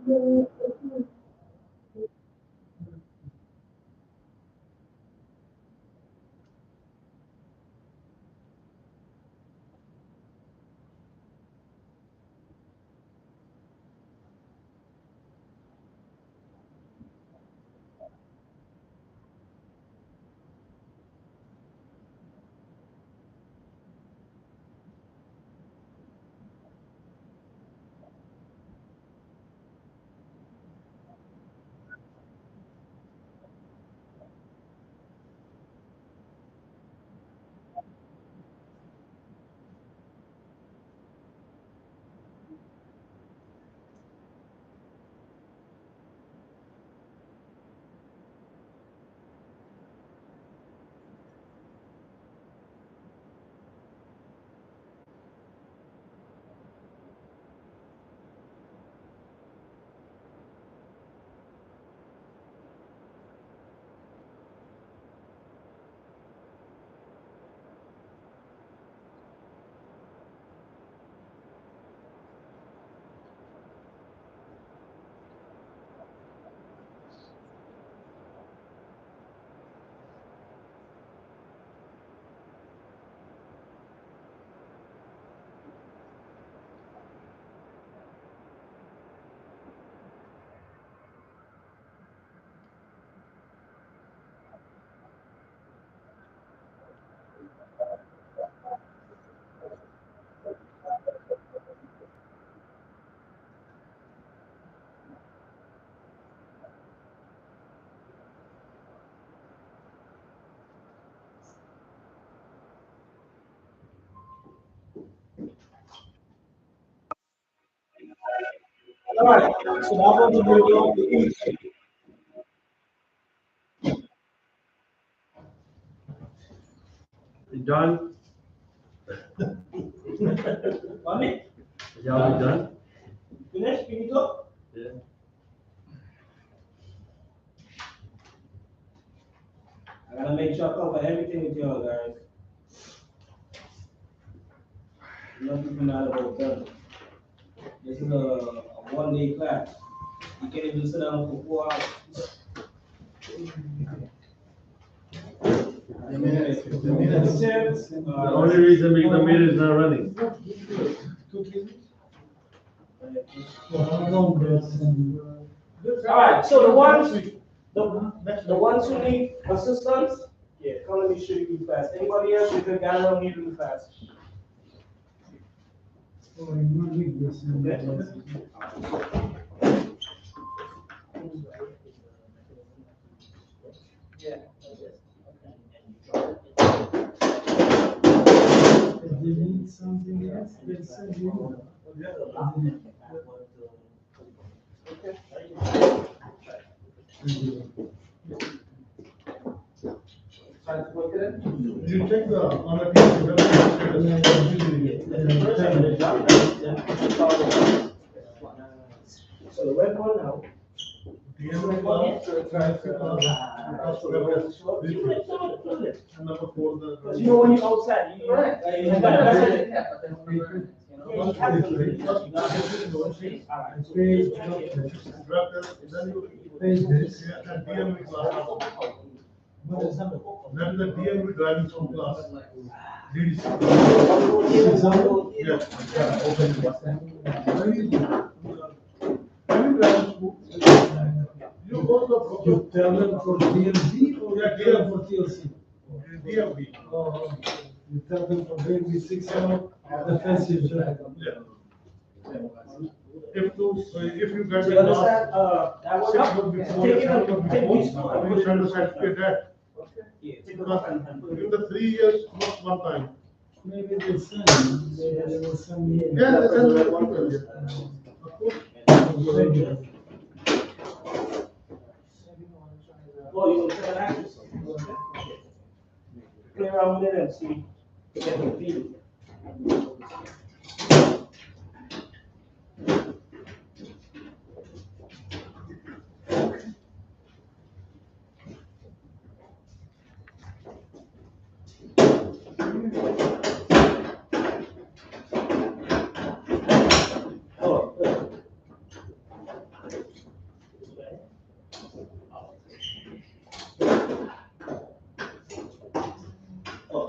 All right, so now I'm going to bring you up the east. You done? Mommy, Y'all be done? finish, finito? Yeah. I gotta make sure I cover everything with y'all, guys. Nothing from out of hotel. This is a one-day class. You can't even sit down for 4 hours. The only reason the meter is not running. All right, so the ones who need assistance, yeah, come let me show you really fast. Anybody else, you can gather on me really fast. Yeah. If they need something else, they'll send you. You check the, on a So the red one now. And number four, Because you know when you're outside, you Correct. you You gotta- have that's to it. have, but then we learn it, you know? Yeah, you have to learn it. You gotta- drug test, then you, yeah, and DMV class. That is the DMV driving school class. DDC. Yeah. You go to the. You tell them for DMV or Yeah, you tell them for TLC? DMV. Oh, you tell them for DMV 6 hour defensive drive. Yeah. If you get. Do you understand, that one Six up? months before, Take it seven up, months take before, this one, you send a certificate that. Yeah, take it up and put it. In the 3 years, not one time. Maybe they'll send you, maybe they will send me. Yeah, they send the people, yeah. Of course. Oh, you gonna check an actress? Play around with it and see, get the feel. Oh, good.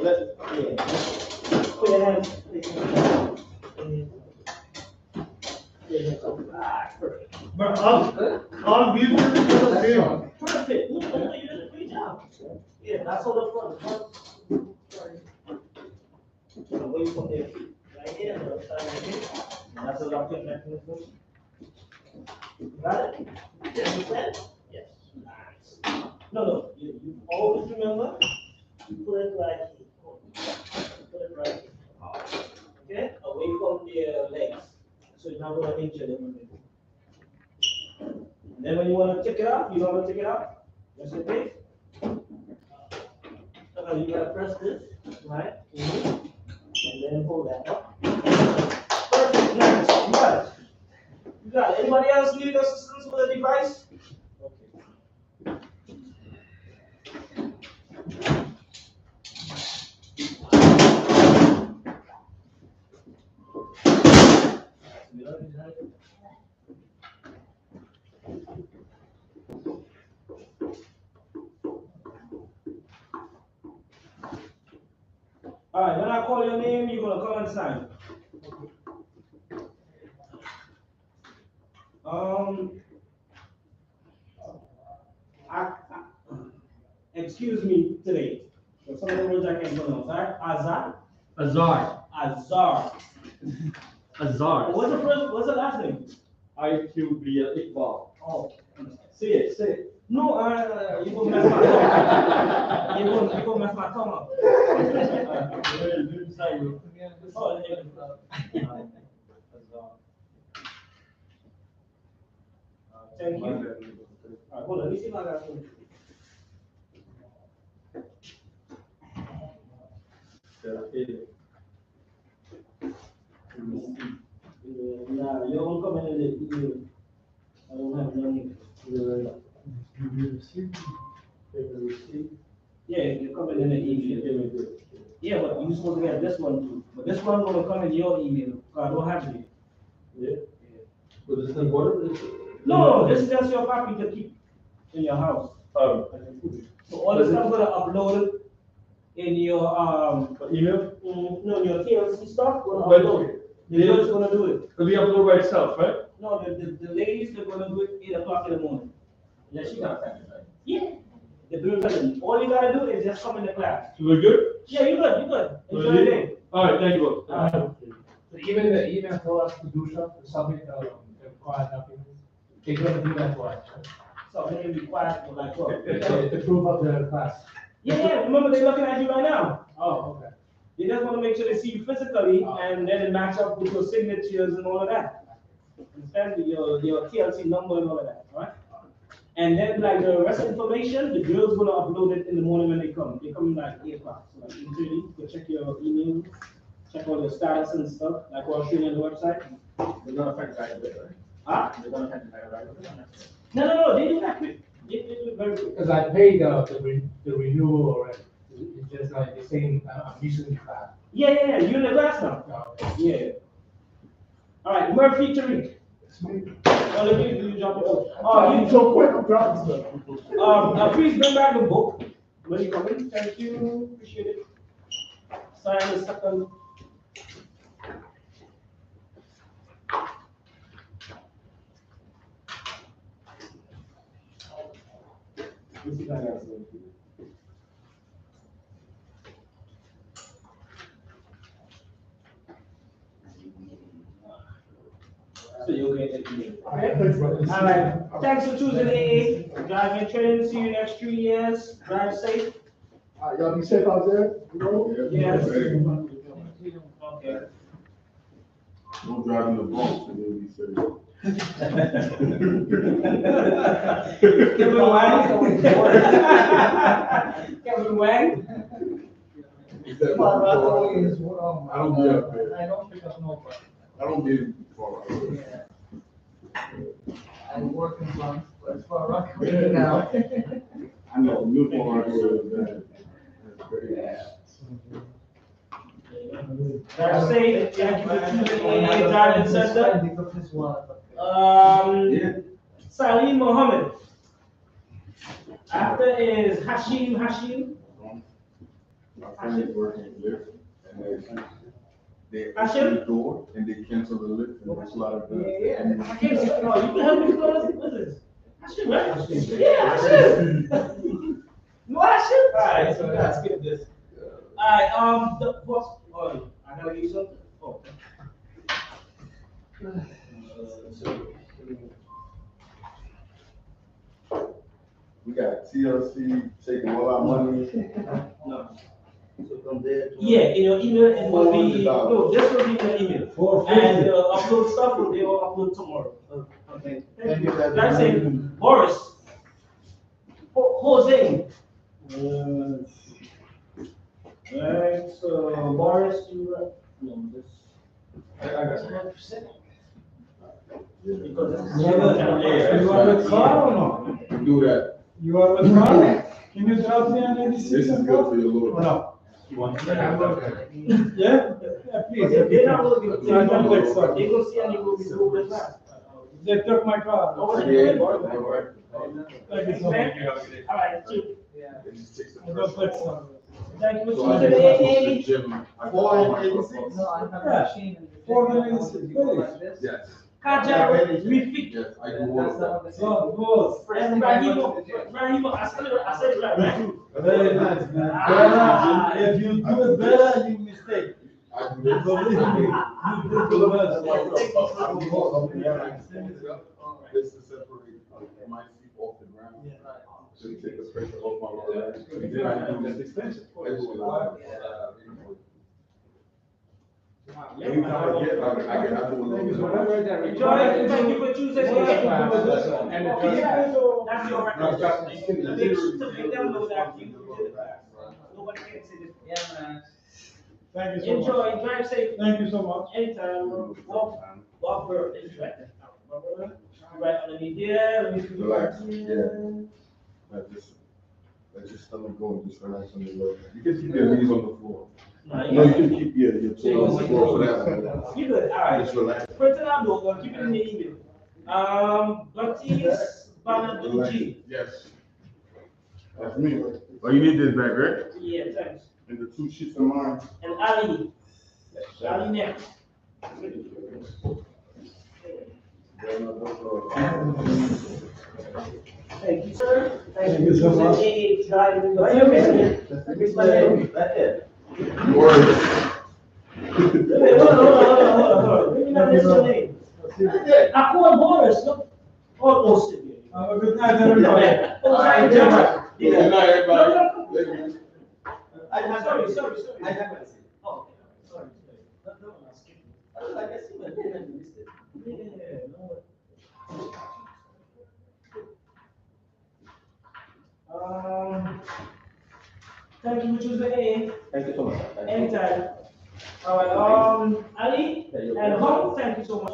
Put your hands. Perfect. But all wheels will be the same. Perfect. You did a great job. Yeah, that's all the front. Away from there. Right here, the other side right here. And that's a locking mechanism. Got it? Yes, you said? Yes. Nice. No, you always remember, you put it right here. Put it right here. Okay? Away from the legs. So you're not gonna injure them. And then when you wanna take it out, you know how to take it out? Just like this. You gotta press this, right? And then hold that up. Perfect, nice. You got it. You got it. Anybody else need assistance with the device? Okay. All right, when I call your name, you're gonna come and sign. Excuse me today. For some of the words I can't pronounce. Right? Azar. Azar. What's the last name? Iqbal. Oh. Say it. No, you gonna mess my tongue. You gonna mess my tongue up. Thank you. All right, hold on. Let me see if I got something. Nah, you don't come in the email. I don't have none. Yeah, you're coming in the email. Yeah, but you're supposed to get this one too. But this one gonna come in your email. I don't have it. Yeah. But it's important. No, this is just your copy to keep in your house. Oh. So all the stuff gonna upload it in your Email? No, your TLC stuff gonna But upload it. The they- girl's gonna do it. It'll be uploaded by itself, right? No, the ladies they're gonna do it 8 o'clock in the morning. Yeah, she got that, right? Yeah. The girls are all you gotta do is just come in the class. We're good? Yeah, you're good. Enjoy the day. All right, thank you. So even the email told us to do something, to submit the required documents. They're gonna do that for us. So they can be quiet for like what? The proof of the class. Yeah, remember they're looking at you right now. Oh, okay. They just wanna make sure they see you physically and then it match up with your signatures and all of that. Understand your TLC number and all of that, alright? And then like the rest information, the girls gonna upload it in the morning when they come. They come like 8 o'clock, so like 8:30, go check your email, check all your status and stuff, like what I'll show you on the website. They're gonna affect right away, right? Huh? They're gonna affect right away. No, they do that quick. They do it very quick. Because I paid the renewal already. It's just like the same, I'm recently class. Yeah, you're in the class now. Yeah. Alright, Murphy Tariq. Oh, let me jump it up. You so quick, I'm dropping stuff. Please bring back the book when you come in. Thank you, appreciate it. Sign the second. Let's see if I got something. So you'll get it. Okay? All right. Thanks for choosing AA. Drive your training. See you next 3 years. Drive safe. Y'all be safe out there, you know? Yes. Hey, Okay. don't drive in the Bronx and then be safe. Kevin Wang. Kevin Wang. I don't be up there. I don't pick up nobody. I don't be far out there. Yeah. I work in Bronx, but it's far rock now. I know, you far out there is bad. That's crazy. Drive safe. Thank you for choosing AA Driving Center. Salim Mohammed. After is Hashim. friend is working at Lyft, and they I open should- the door and they cancel the lift, and there's a lot of goods. Yeah, I can't say, no, you can help me close this. I should, right? Yeah, I should. No, I should. Alright, so let's skip this. Alright, the, what's, oh, I gotta give you something? Oh. We got TLC taking all our money. No. So from there to. Yeah, in your email, it will be, $400. no, this will be in your email. And upload stuff, will they will upload tomorrow. Okay. Thank you. That's it, Boris. Jose. Alright, so Boris, you, no, this. I got it. 100%. Because it's. You are with car or no? We do that. You are with car? Can you drop me on 86 This is and good go? for your Or Lord. no? Yeah, Yeah, please. they're not looking, I don't think so. they go see and they will be so with that. They took my car. Oh, Yeah, yeah. right. Thank you so much. Alright, two. It just takes the I don't pressure think off. so. Thank you, So I Mr. need to go to the Amy. gym. I go Four to and the 86? No, I have Yeah. a machine. and the 496, thing, I want to go like this. Yes, Kaja, we yes, I do That's all of that. how the- So, boss. And Rahimo, I said it right, right? Very nice, man. Better, if you do it better, you mistake. I do this. Believe me, you do the best. This is separate my feet off the ground. So you take the pressure off my legs. Then I do this extension. Anytime I get, I do a little bit. Enjoy, thank you for choosing. And the- That's your record. Make sure to make them know that you did it. Nobody can say this. Yeah, man. Thank you so much. Enjoy, drive safe. Thank you so much. Anytime, walk bird, it's right. Right underneath there, let me see. Relax, yeah. Let your stomach go and just relax on the low. You can keep your knees on the floor. Nah, No, you can keep your toes on the floor for that one. You good, alright. Just relax. Print it out, though, keep it in the email. Baptiste Banaduji. Yes. That's me. Oh, you need this back, right? Yeah, thanks. And the 2 sheets of mine. And Ali. Ali next. Thank you, sir. Thank you so much. Hey, driving. Why you missing it? That's it. Word. Wait, hold on. Maybe not miss your name. I call Boris, no? Almost. Have a good night, everybody. Good night, everybody. Sorry. I have a. Oh, sorry. No, I'm skipping. Like I see my name and missed it. Yeah, no. Thank you for choosing A. Thank you so much. Anytime. All right, Ali and Hong, thank you so much.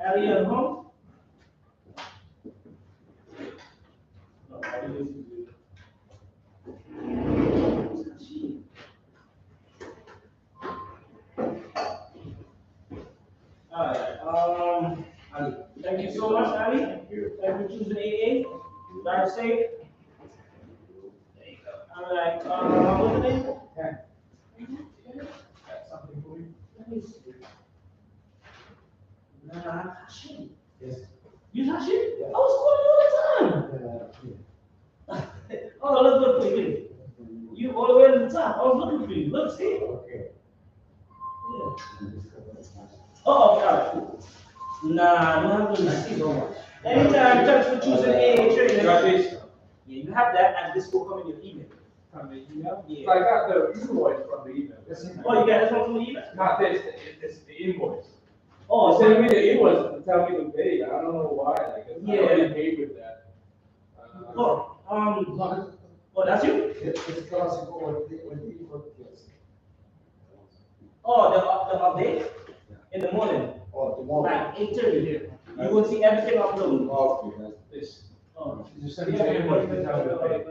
Ali and Hong. All right, Ali, thank you so much, Ali. Thank you for choosing AA. Drive safe. All right, what's the name? Something for you? Let me see. Nah, Hashim. Yes. You Hashim? I was calling you all the time. Oh, let's look for you. You all the way to the top. I was looking for you. Look, see? Okay. Yeah. Oh, okay, all right. Nah, no have to receive. Anytime, thanks for choosing AA training. Yeah, you have that, and this will come in your email. From the email? Yeah. I got the invoice from the email. Oh, you got this one from the email? Not this, it's the invoice. Oh, Send me the invoice and tell me to pay, I don't know why, like, I Yeah. already paid with that. Oh, that's you? It's classic or yes. Oh, the update in the morning, Oh, tomorrow. like 8:30. You will see everything uploaded. Okay. This. Oh. You send me the invoice and tell me to pay.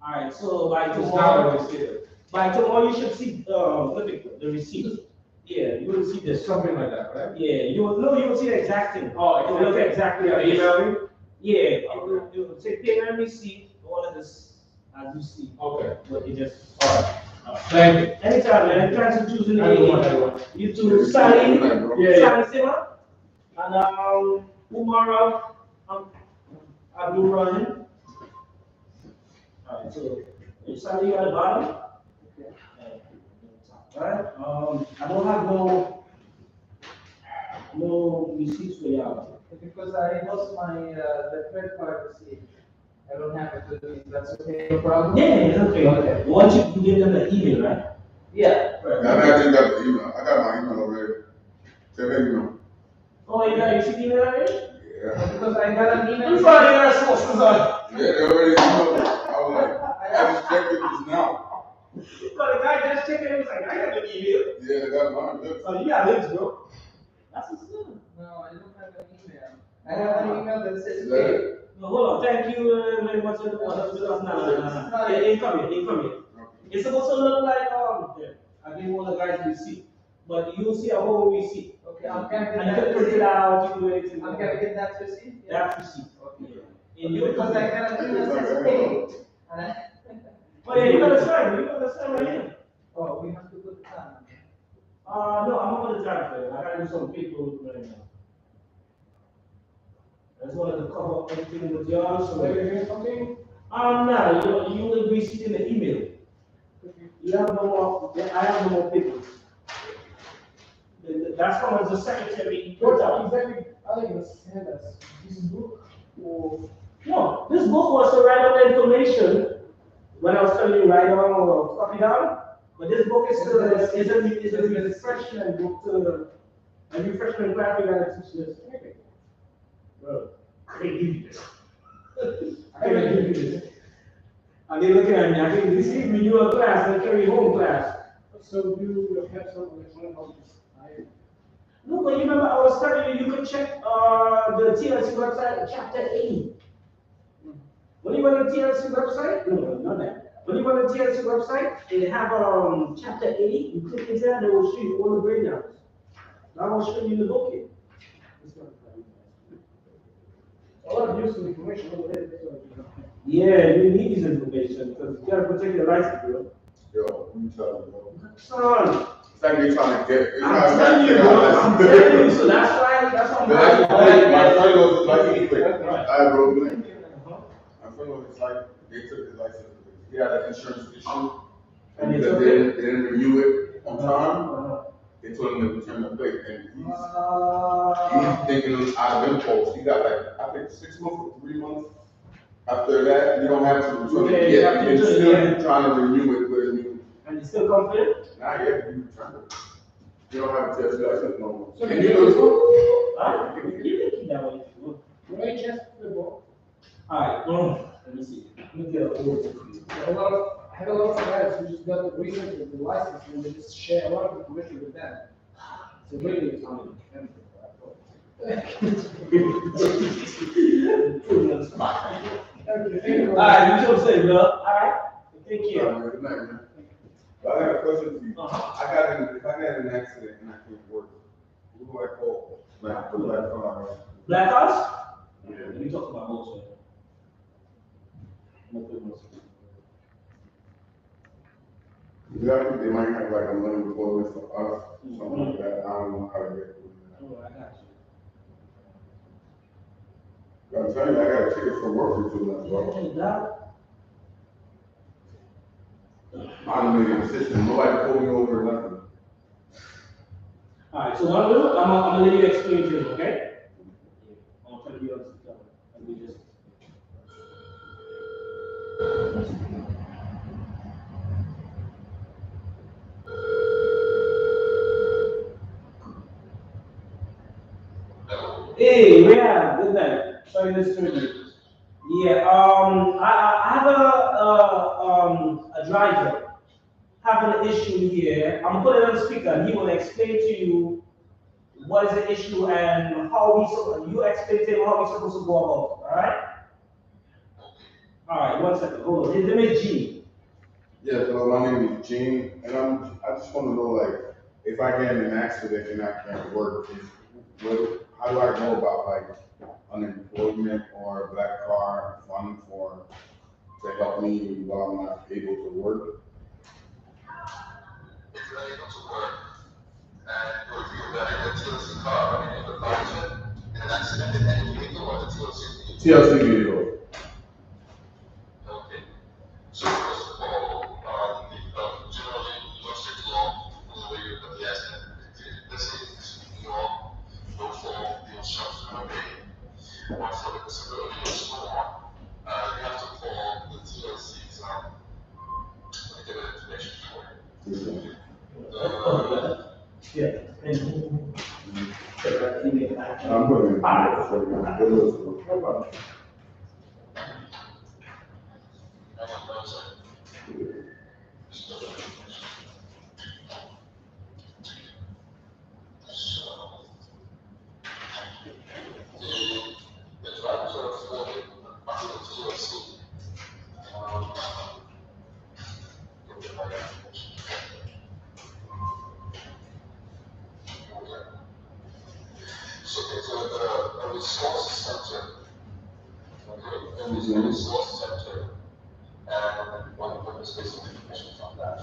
Alright, so by It's not tomorrow, always here. by tomorrow you should see, the receipt. Yeah, you will see It's this. something like that, right? Yeah, you will see the exact thing. Oh, It will look exactly like this. Email me? Yeah, it will say payment receipt, all of this, as you see. Okay. But you just, Thank you. anytime, man, anytime you choose an Everyone, A, everyone. you to Sally, Yeah, yeah. Sally Sima, and, Umara, Abdul Rahim. Alright, so, Sally, you at the bottom? Alright, I don't have no receipts for y'all. Because I lost my, the credit card receipt. I don't have it with me, that's okay, no problem? Yeah, it's okay. Okay. Once you give them the email, right? Yeah. I just got the email. I got my email already. Check that email. Oh, you got your email already? Yeah. Because I got an email. You probably got a source, Yeah, they already emailed me. I was like, I just checked it just now. So the guy just checked it, he was like, I got the email. Yeah, I got mine. Look. Oh, you got links, bro. That's what's good. No, I don't have an email. I have an email that says Is that pay. it? No, hold on, thank you very much for the one that's with us now. No. It come here. It's supposed to look like, there. I give all the guys the receipt. But you'll see a whole receipt. Okay, I'm gonna get And you that can print it receipt. out, you do anything. I'm gonna get that receipt? Yeah. That receipt. Okay. In your Because I got an email that says pay. And I. Oh, yeah, you gotta sign, right here. Oh, we have to put the time. No, I'm not gonna drive there. I gotta do some paperwork right now. I just wanted to cover up everything with y'all, so. Wait, here's something? No, you will be receiving the email. You have no more, I have no more papers. That's from the secretary. What exactly, I think it's send us this book or? No, this book was to write down the information when I was telling you write down or copy down. But this book is a refreshment book to, a refreshment class we gotta teach this. Bro, I can't give you this. I can't give you this. And they looking at me, I think this is me, you a class, and carry home class. So do you have some electronic copies? No, but you remember I was telling you, you could check, the TLC website, chapter 80. When you go to the TLC website, no, not that. When you go to the TLC website, they have, chapter 80, you click into that, they will show you all the breakdowns. I will show you the book here. A lot of useful information over there. Yeah, you need this information, because you gotta protect your license, bro. Yo, you tell me, bro. Son, It's like they trying to get. I'm telling you, bro, I'm telling you, so that's why I'm My friend was his license plate. Right. I broke it. My friend was his license, they took his license. He had an insurance issue. And And because it's they okay? didn't renew it on time, they told him to return the plate. And he's thinking out of impulse. He got like, I think 6 months or 3 months. After that, you don't have to return Yeah, it you yet. have to You're return it, still yeah. trying to renew it with a new. And you still confident? Not yet, you return it. You don't have a test license no more. So And you you know, know, Huh? You can keep that way if you want. when I checked the book, Alright, let me see. Let me get a order for you. I had a lot of guys who just got the research with the license and they just share a lot of information with them. So really, it's not even Alright, you should say, bro. Alright, take care. good night, man. But I got a question for you. Uh-huh. If I got in an accident and I can't work, who do I call? Like, for black car, right? Black House? Yeah. We talked about most of it. Yeah, I think they might have like a money employment for us, something like that. I don't know how to get it. Oh, I got I'm telling you, I got a ticket for work for 2 months, you. bro. Hey, Doc. I don't make a decision. Nobody pulled me over or nothing. Alright, so what I'm gonna let you explain to him, okay? I'm trying to be honest with you. Let me just. Hey, yeah, good night. Sorry, this is Yeah, I have a driver having an issue here. I'm putting it on speaker, and he will explain to you what is the issue and how you explain to him how he's supposed to go about it, all right? All right, 1 second, hold on. His name is Gene. Yeah, so my name is Gene, and I just want to know, like, if I get in an accident and I can't work, how do I go about, like, unemployment or black car fund for to help me while I'm not able to work. If you're able to work, and you're driving a TLC car, I mean, the car is in an accident in any vehicle or the TLC vehicle? TLC vehicle. Okay. So first of all, generally, your state law, the way you're going to be asking, let's say it's New York, no fall, no shelter, okay? Or for the disability or storm, you have to call the TLC's, let me get that information for you. Yeah. I'm going to. So it's a resource center, okay, and it's a resource center, and one of the space of information from that.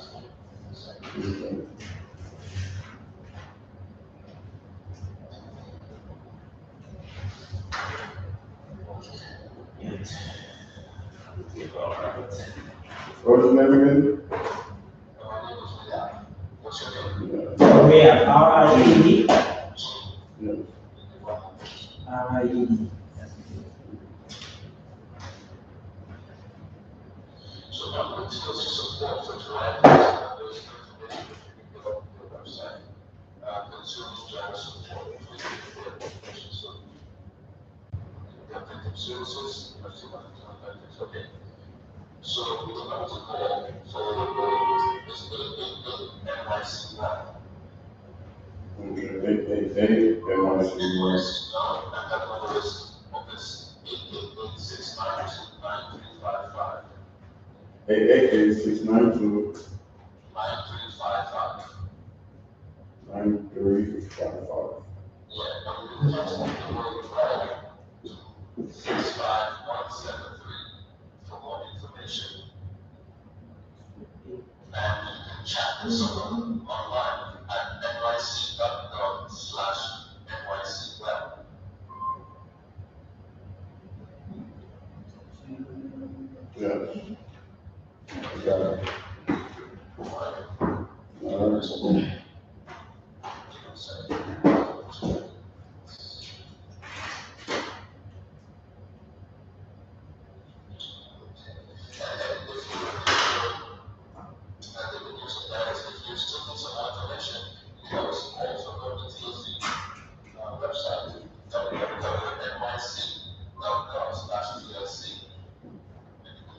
What's the name again? What's your name? We have R-I-E-D. Yeah. R-I-E-D. So I'm going to support for drivers, those information you can get on your website. Consumers driver support, information, so you have victim services, okay. So we're going to call for this NYC one. Okay, they want to see more. And that number is office 888-692-9355. 888-692. 9355. 9355. Yeah, and we can text the word Friday to 65173 for more information. And you can chat with someone online at nyc.gov/nycweb. Yeah. Got it.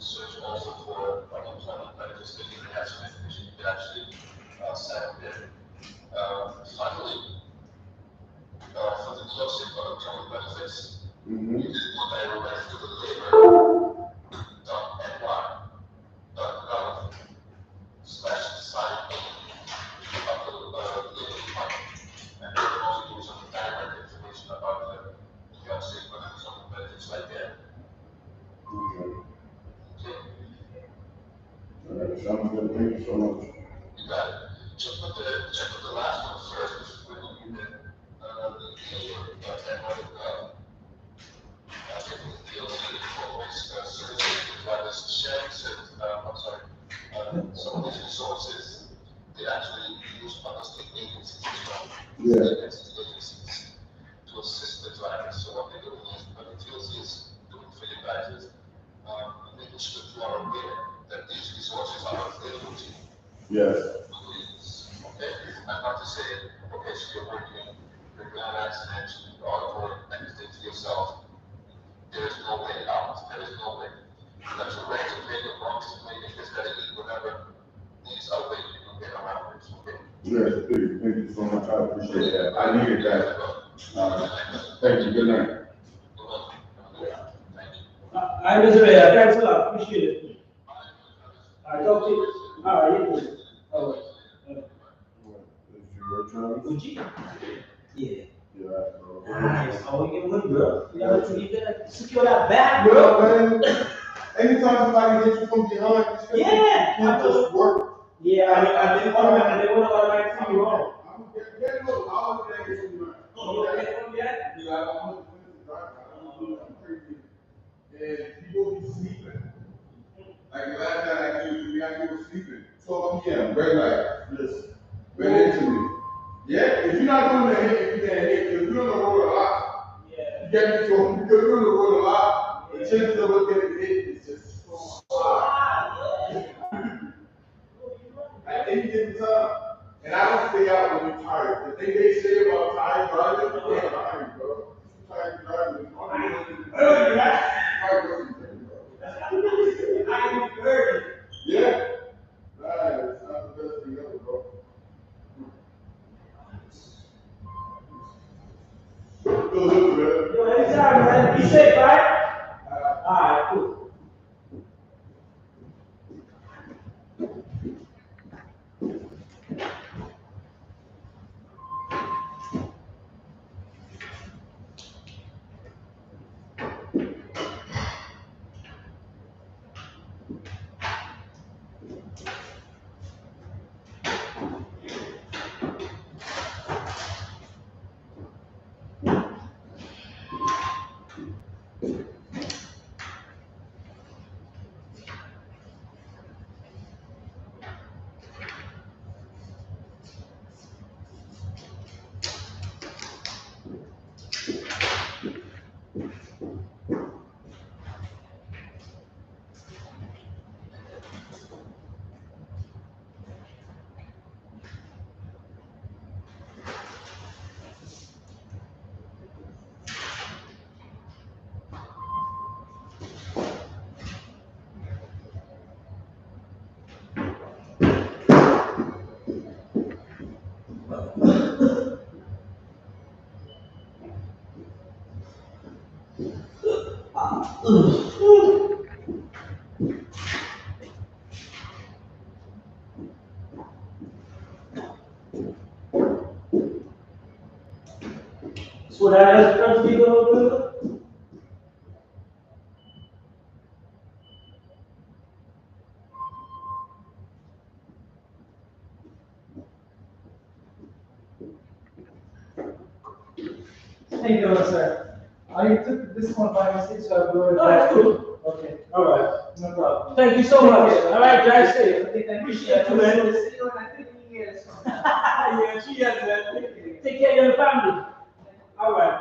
Search also for unemployment benefits, that you can have some information you can actually sign up there. Finally, for the closing unemployment benefits, you can go direct to the labor.ny.gov/sign-in of the labor department. And they can also give you some direct information about the unemployment benefits right there. Sounds good. Thank you so much. You got it. Check with the last one first, which is when you did, I think the DOT always certificate drivers sharing, some of these resources, they actually use other state agencies as well. Yeah. Agencies to assist the drivers. So what they're doing is, what the DOT is doing for you guys is, making sure that you are aware that these resources are available to you. Yes. Okay, I'm not to say, okay, so you're working, you're in an accident, you're out of work, and you think to yourself, there is no way out, there is no way. You have to rent to pay the bumps, maybe if it's gotta eat, whatever, these are ways you can get around it, okay? Yes, please. Thank you so much. I appreciate that. I needed that. Thank you. Good night. You're welcome. Thank you. All right, Mr. Mayor, thanks a lot, appreciate it. All right, talk to you. All right, you too. All right. Is your turn? Gucci? Yeah. Yeah. Nice, oh, you good, bro. You gotta secure that bag, bro. Man. Hey, anytime somebody hits you from behind, you can't just work. Yeah, I didn't want to, I didn't want to automatically you wrong. Get look, I was there getting you. Oh, you get one yet? Yeah, I'm a defensive driver. I don't do that crazy. And people be sleeping. Like the last time I came to me, I was sleeping. 12 p.m. red light. Listen, ran into me. Yeah, if you're not doing the hit, you can't hit. If you're on the road a lot, you get me to because you're on the road a lot. The chances of us getting hit is just so high. At any given time. And I don't stay out when you're tired. The thing they say about tired driving, you can't drive, bro. Tired driving. Yeah. Right, it's not the best thing ever, bro. Yo, anytime, man. Be safe, right? Alright, cool. So that is going to be the Thank you, sir. I took this one by mistake, so I blew it. No, that's cool. Okay. Alright. No problem. Thank you so much. Alright, drive safe. Okay, thank you. Appreciate you, man. See you in, I think, years. Yeah, she has that. Take care of your family. Alright.